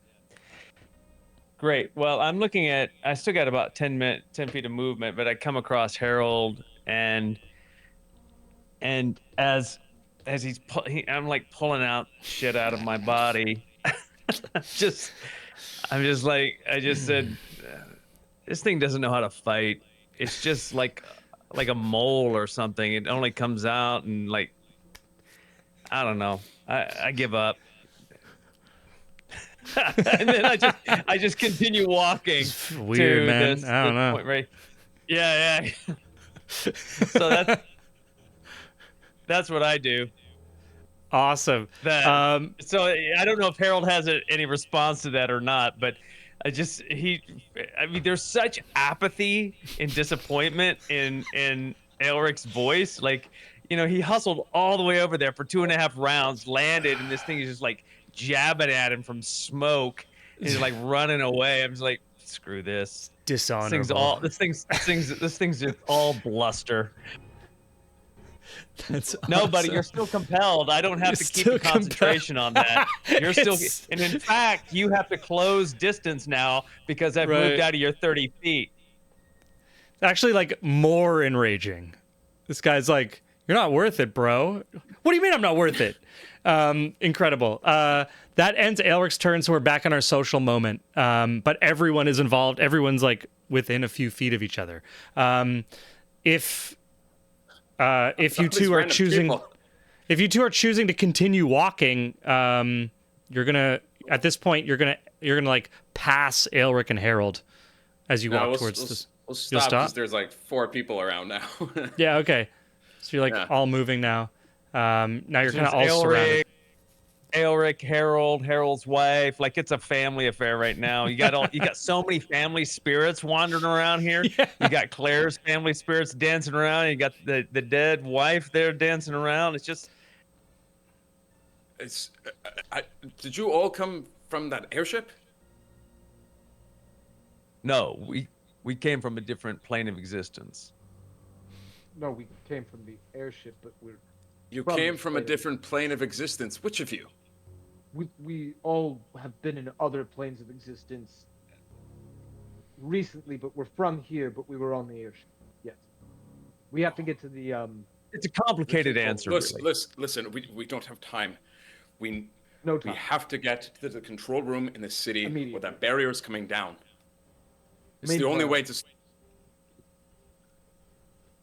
Great. Well, I'm looking at. I still got about 10 feet of movement, but I come across Harold, and as I'm like pulling out shit out of my body. I'm just like I just said, this thing doesn't know how to fight. It's just like a mole or something. It only comes out and like I don't know. I give up. and then I just continue walking Weird, to man. this, I don't this know. point, right? Yeah, yeah. So that's what I do. Awesome. That so I don't know if Harold has any response to that or not, but I mean, there's such apathy and disappointment in Elric's voice. Like, he hustled all the way over there for 2.5 rounds, landed, and this thing is just like jabbing at him from smoke, and he's like running away. I'm just like, screw this. Dishonorable. This thing's just all bluster. That's No, buddy, awesome. you're still compelled. I don't have You're to keep still the concentration on that. You're still, It's- and in fact, you have to close distance now because I've moved Right. out of your 30 feet. Actually, like, more enraging. This guy's like, "You're not worth it, bro." What do you mean I'm not worth it? Incredible. That ends Aelric's turn, so we're back on our social moment. But everyone is involved. Everyone's like within a few feet of each other. If you two are random choosing, people. if you two are choosing to continue walking, you're gonna at this point you're gonna like pass Aelric and Harold as you No, walk we'll, towards we'll, this. we'll You'll stop stop? because there's like 4 people around now. Yeah. Okay. So you're like Yeah. all moving now. Now you're kind of There's all surrounded. Aelric, Harold's wife. Like, it's a family affair right now. You got so many family spirits wandering around here. Yeah. You got Claire's family spirits dancing around. You got the dead wife there dancing around. It's just, It's. Did you all come from that airship? no, we came from a different plane of existence. No, we came from the airship, but You From came the from a plane of- different plane of existence. Which of you? we all have been in other planes of existence recently, but we're from here, but we were on the airship. Yes. We have to get to the It's a complicated answer, Listen, really. listen. We don't have time. We no we time. have to get to the control room in the city where Immediately. that barrier is coming down. It's Main the only barrier. way to.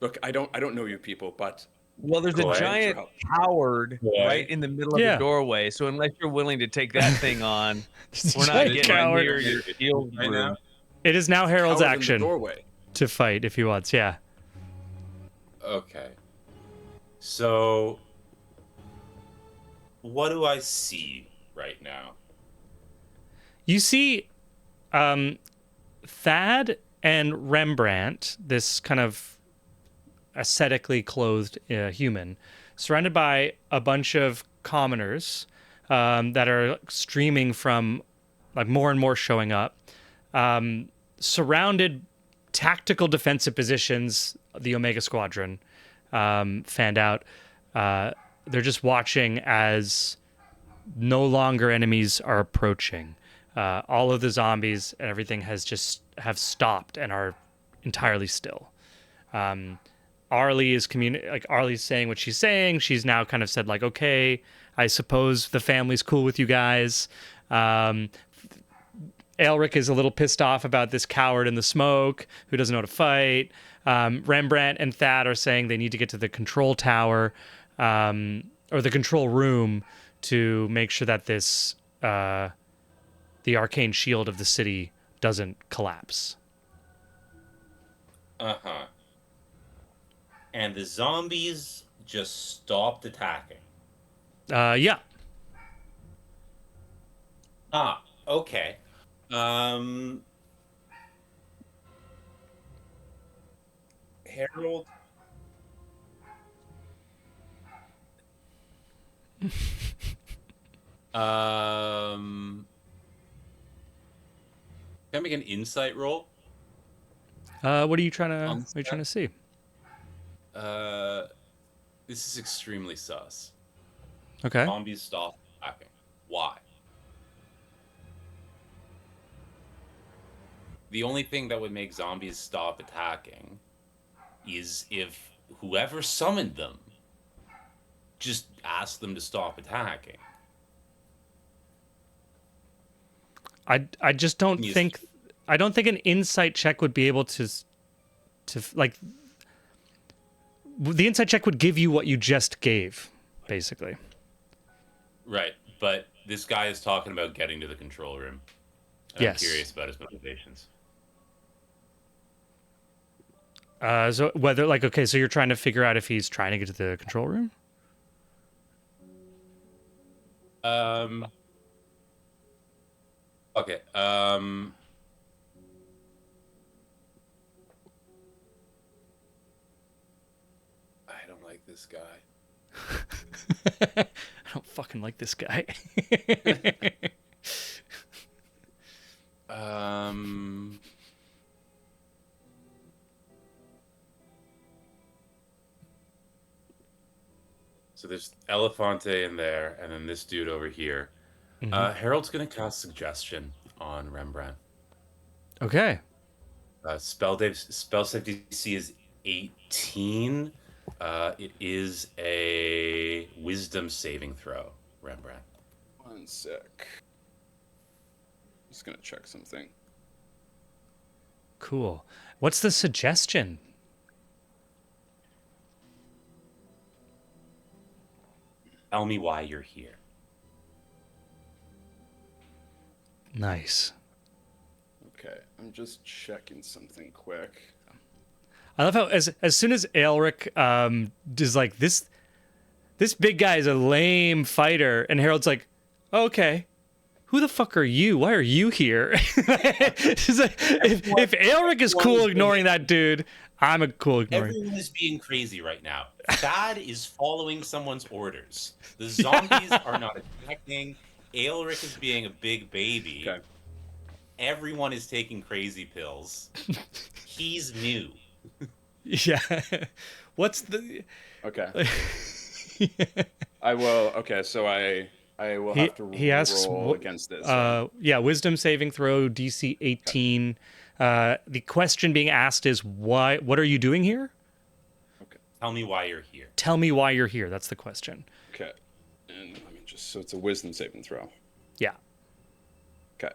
Look, I don't know you people, but Well, there's Go a ahead. giant Help. coward Yeah. right in the middle of Yeah. the doorway. So unless you're willing to take that thing on, Just a we're not giant getting coward. near your shield Right room. now? It is now Harold's coward in the action doorway. to fight if he wants. Yeah. Okay. So, what do I see right now? You see, Thad and Rembrandt, this kind of ascetically clothed human, surrounded by a bunch of commoners that are streaming from, like, more and more showing up, surrounded tactical defensive positions, the Omega Squadron fanned out. They're just watching as no longer enemies are approaching. All of the zombies and everything have stopped and are entirely still. Arlie is Arlie's saying what she's saying. She's now kind of said, like, okay, I suppose the family's cool with you guys. Aelric is a little pissed off about this coward in the smoke who doesn't know how to fight. Rembrandt and Thad are saying they need to get to the control tower or the control room to make sure that this the arcane shield of the city doesn't collapse. Uh-huh. And the zombies just stopped attacking. Yeah. Ah, okay. Harold. Can I make an insight roll? What are you trying to see? This is extremely sus. Okay. Zombies stop attacking. Why? The only thing that would make zombies stop attacking is if whoever summoned them just asked them to stop attacking. I just don't Yes. think an insight check would be able to like the insight check would give you what you just gave, basically. Right, but this guy is talking about getting to the control room. And Yes. I'm curious about his motivations. So whether like okay, so you're trying to figure out if he's trying to get to the control room? Okay. I don't like this guy. I don't fucking like this guy. So there's Elefante in there, and then this dude over here. Harold's gonna cast suggestion on Rembrandt. Okay. Spell save DC is 18. It is a wisdom saving throw, Rembrandt. 1 sec. Just gonna check something. Cool. What's the suggestion? Tell me why you're here. Nice. Okay, I'm just checking something quick. I love how as soon as Aelric is like this big guy is a lame fighter, and Harold's like, okay, who the fuck are you? Why are you here? It's like, if Aelric is cool ignoring that dude, I'm a cool ignoring. Everyone is being crazy right now. Thad is following someone's orders. The zombies are not attacking. Aelric is being a big baby. Okay. Everyone is taking crazy pills. He's new. Yeah. What's the? Okay. I will. Okay, so I will have to he asks roll against this. Right? Yeah, wisdom saving throw DC 18. The question being asked is why? What are you doing here? Okay. Tell me why you're here. Tell me why you're here. That's the question. Okay. And let me just. So it's a wisdom saving throw. Yeah. Okay.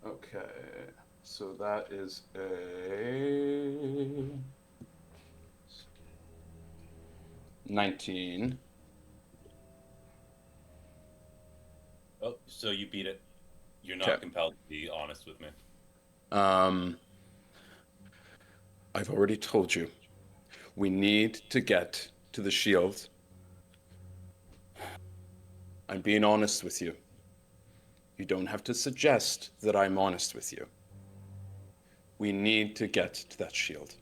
Okay. So that is a 19. Oh, so you beat it. You're not Okay. compelled to be honest with me. I've already told you. We need to get to the shield. I'm being honest with you. You don't have to suggest that I'm honest with you. We need to get to that shield.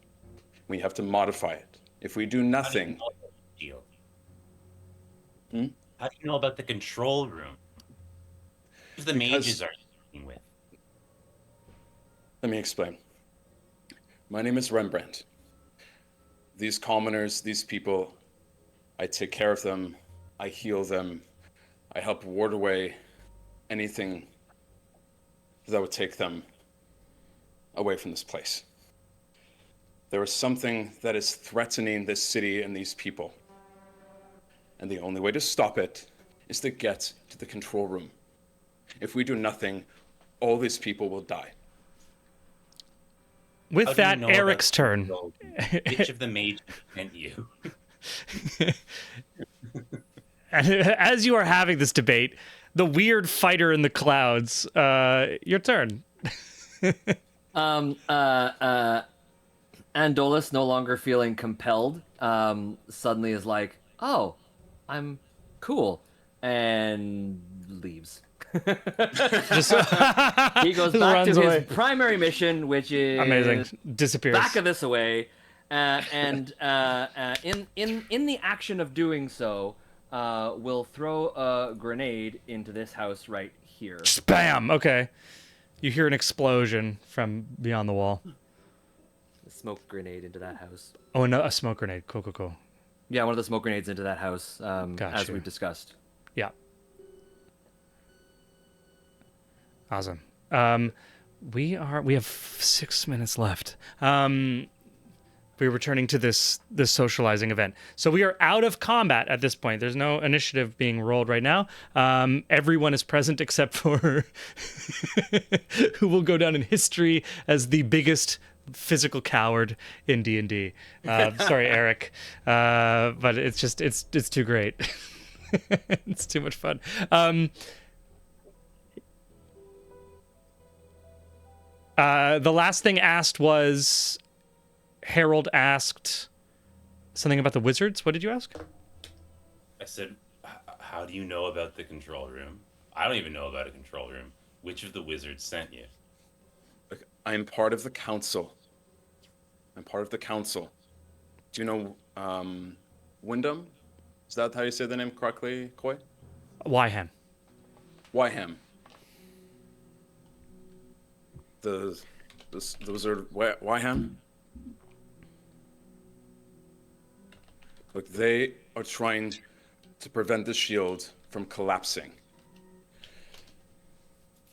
We have to modify it. If we do nothing, Deal. Hmm? How do you know about the control room? If the Because- mages are dealing with. let me explain. My name is Rembrandt. These commoners, these people, I take care of them, I heal them, I help ward away anything that would take them away from this place. There is something that is threatening this city and these people. And the only way to stop it is to get to the control room. If we do nothing, all these people will die. With How do you that, know about Eric's the turn. control room? Which of the mages sent you? And as you are having this debate, the weird fighter in the clouds, your turn. Andolus, no longer feeling compelled, suddenly is like, "Oh, I'm cool," and leaves. Just He goes back to runs his away. primary mission, which is Amazing. Disappears. back of this away, and in the action of doing so, will throw a grenade into this house right here. Spam. Okay. You hear an explosion from beyond the wall. A smoke grenade into that house. Oh, and a smoke grenade. Cool, cool, cool. Yeah, one of the smoke grenades into that house, as Gotcha. we've discussed. Yeah. Awesome. We have 6 minutes left. We're returning to this socializing event. So we are out of combat at this point. There's no initiative being rolled right now. Everyone is present except for who will go down in history as the biggest physical coward in D&D. Sorry, Eric, but it's too great. It's too much fun. The last thing asked was Harold asked something about the wizards. What did you ask? I said, how do you know about the control room? I don't even know about a control room. Which of the wizards sent you? Look, I'm part of the council. I'm part of the council. Do you know Wyndham? Is that how you say the name correctly, Koi? Wyham. Wyham. The wizard Wyham? Look, they are trying to prevent the shield from collapsing.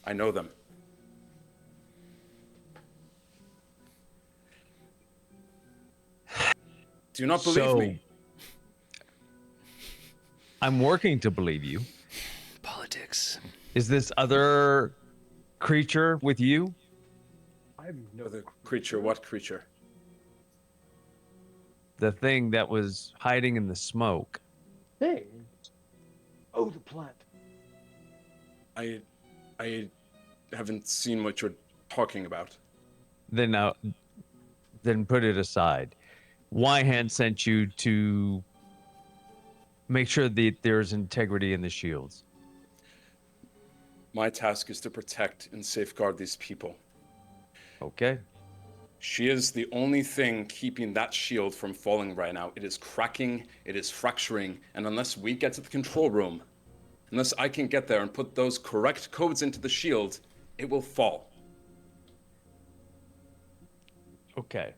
I know them. Do you not believe me? I'm working to believe you. Politics. Is this other creature with you? I know the creature. What creature? The thing that was hiding in the smoke. Thing. Oh, the plant. I haven't seen what you're talking about. Then put it aside. Wyhan sent you to make sure that there's integrity in the shields. My task is to protect and safeguard these people. Okay. She is the only thing keeping that shield from falling right now. It is cracking, it is fracturing, and unless we get to the control room, unless I can get there and put those correct codes into the shield, it will fall. Okay.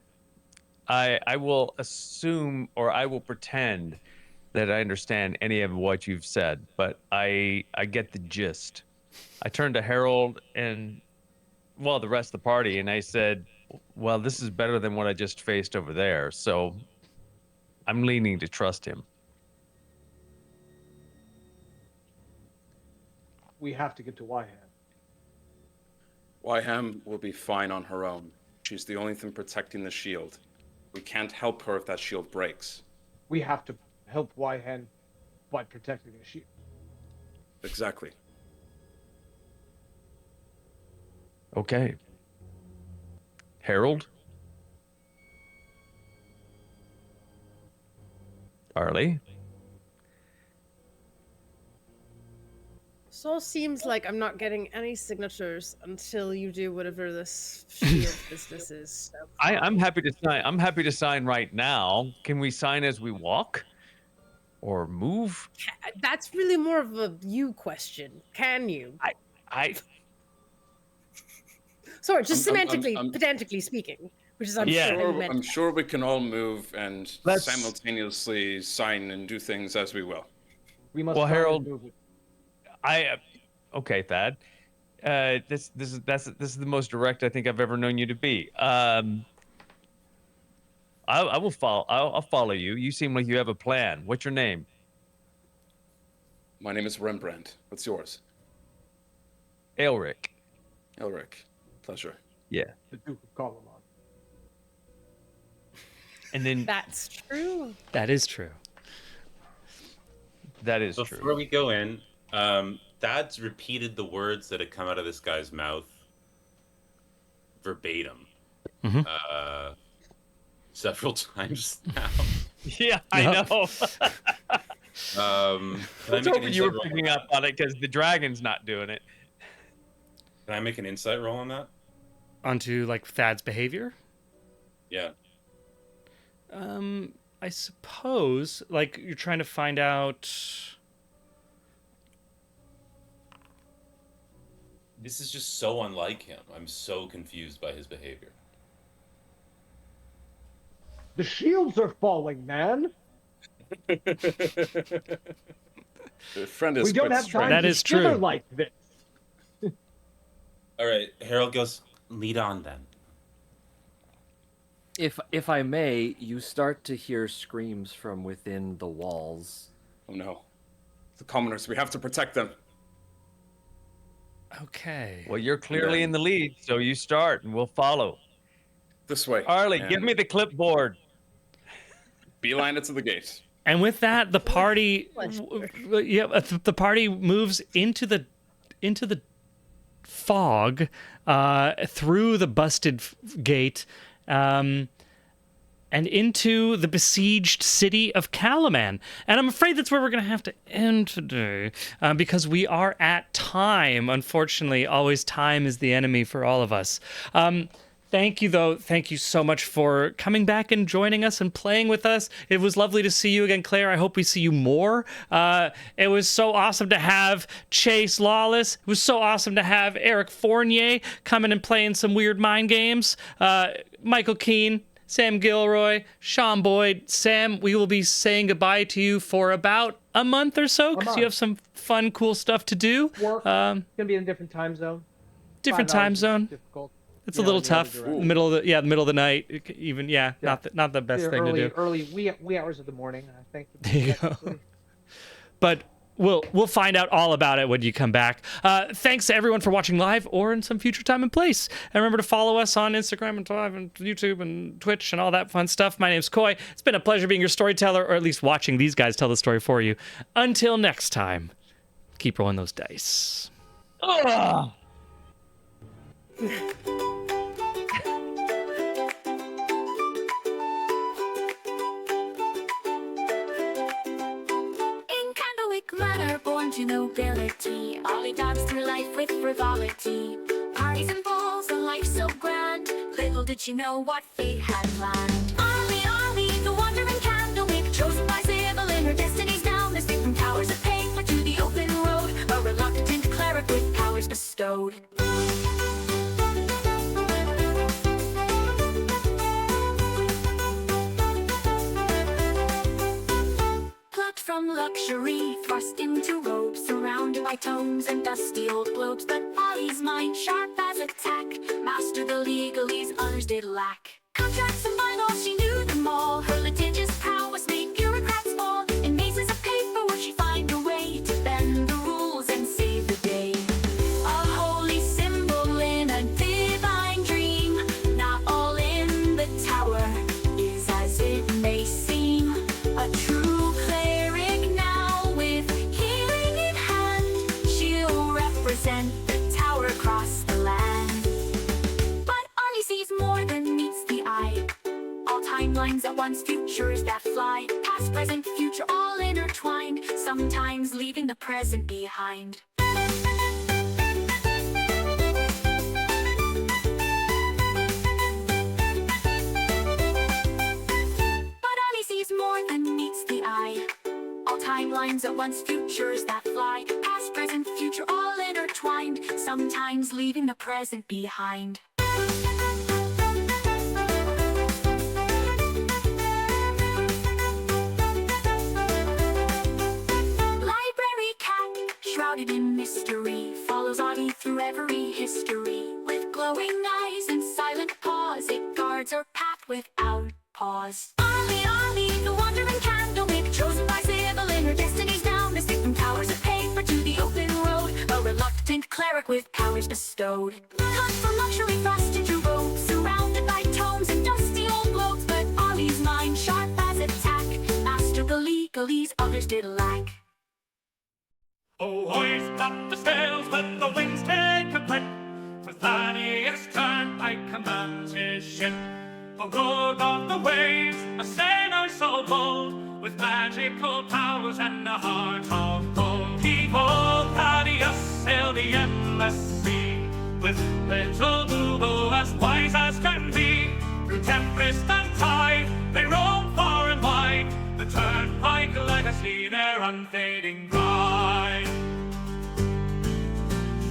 I will assume, or I will pretend that I understand any of what you've said, but I get the gist. I turned to Harold and, well, the rest of the party, and I said, well, this is better than what I just faced over there, so I'm leaning to trust him. We have to get to Wyham. Wyham will be fine on her own. She's the only thing protecting the shield. We can't help her if that shield breaks. We have to help Wyham by protecting the shield. Exactly. Okay. Harold? Arlie? So it seems like I'm not getting any signatures until you do whatever this shield business is. I'm happy to sign. I'm happy to sign right now. Can we sign as we walk? Or move? That's really more of a you question. Can you? Sorry, just semantically, pedantically speaking, which is I'm sure how you meant. I'm sure we can all move and simultaneously sign and do things as we will. We must. Well, Harold, move it. Okay, Thad. This is the most direct I think I've ever known you to be. I will follow. I'll follow you. You seem like you have a plan. What's your name? My name is Rembrandt. What's yours? Elric. Elric. Pleasure. Yeah. The Duke of Kalaman. And then that's true. That is true. That is Before true. Before we go in, Thad's repeated the words that had come out of this guy's mouth verbatim several times now. Yeah, I know. I was hoping you were picking up on it because the dragon's not doing it. Can I make an insight roll on that? Onto like Thad's behavior? Yeah. I suppose like you're trying to find out. This is just so unlike him. I'm so confused by his behavior. The shields are falling, man. The friend is we don't quite have strange. time That to is shiver true. like this. All right, Harold goes, lead on then. If I may, you start to hear screams from within the walls. Oh no. The commoners, we have to protect them. Okay. Well, you're clearly in the lead, so you start and we'll follow. This way. Arlie, and give me the clipboard. beeline it to the gate. And with that, the party, the party moves into the fog through the busted gate, and into the besieged city of Kalaman. And I'm afraid that's where we're going to have to end today, because we are at time. Unfortunately, always time is the enemy for all of us. Thank you, though. Thank you so much for coming back and joining us and playing with us. It was lovely to see you again, Claire. I hope we see you more. It was so awesome to have Chase Lawless. It was so awesome to have Eric Fournier coming and playing some weird mind games. Michael Keane, Sam Gilroy, Sean Boyd. Sam, we will be saying goodbye to you for about a month or so, because you have some fun, cool stuff to do. Work. Gonna be in a different time zone. Different 5 hours time is zone. Difficult. It's a little tough. The middle of the night. Even not the best thing to do. Early wee hours of the morning, I think. There you go. But we'll find out all about it when you come back. Thanks to everyone for watching live or in some future time and place. And remember to follow us on Instagram and Twitter and YouTube and Twitch and all that fun stuff. My name's Coy. It's been a pleasure being your storyteller, or at least watching these guys tell the story for you. Until next time, keep rolling those dice. Ugh. In Candlewick Manor, born to nobility, Ollie danced through life with frivolity. Parties and balls, a life so grand. Little did she know what fate had planned. Ollie, the wandering Candlewick, chosen by Sybil in her destinies down. The stick from towers of paper to the open road, a reluctant cleric with powers bestowed. From luxury, thrust into robes, surrounded by tomes and dusty old globes. But Ollie's mind, sharp as a tack, mastered the legalese others did lack. Contracts and bylaws, she knew them all. Her litigious prowess made bureaucrats fall. In mazes of paperwork, she find a way to bend the rules and save the day. A holy symbol in a divine dream. Not all in the tower is as it may seem. A true the tower across the land. But Ollie sees more than meets the eye. All timelines at once, futures that fly. Past, present, future, all intertwined. Sometimes leaving the present behind. But Ollie sees more than meets the eye. All timelines at once, futures that fly. Past, present, future, all intertwined. Sometimes leaving the present behind. Library cat, shrouded in mystery, follows Audie through every history. With glowing eyes and silent paws, it guards her path without pause. Ollie, the wandering Candlewick, chosen by Sybil in her destinies down. The stick from towers of paper to the open road, a reluctant cleric with powers bestowed. Cut from luxury, thrust into robes, surrounded by tomes and dusty old globes. But Ollie's mind, sharp as a tack, mastered the legalese others did lack. Oh, hoist up the sails, let the winds take a grip. For Thaddeus turned, I command his ship. For good of the waves, a sailor so bold, with magical powers and a heart of gold. Behold, Thaddeus sailed the endless sea, with little Boobo as wise as can be. Through tempest and tide, they roam far and wide, the turnpike legacy, their unfading pride.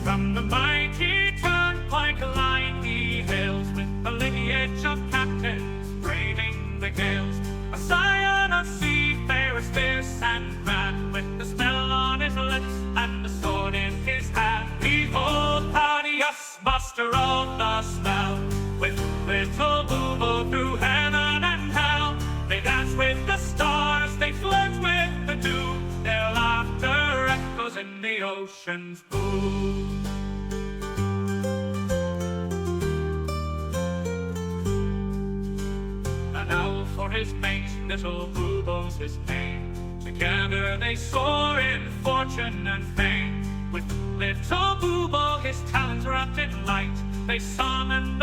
From the mighty turnpike line he hails, with the lineage of captains braving the gales. A scion of seafarers fierce and grand, with the spell on his lips and the sword in his hand. Behold, Thaddeus, master of the spell, with little Boobo through heaven and hell. They dance with the stars, they flirt with the dew, their laughter echoes in the ocean's blue. An owl for his mate, little Boobo's his name. Together they soar in fortune and fame. With little Boobo, his talons wrapped in light, they summon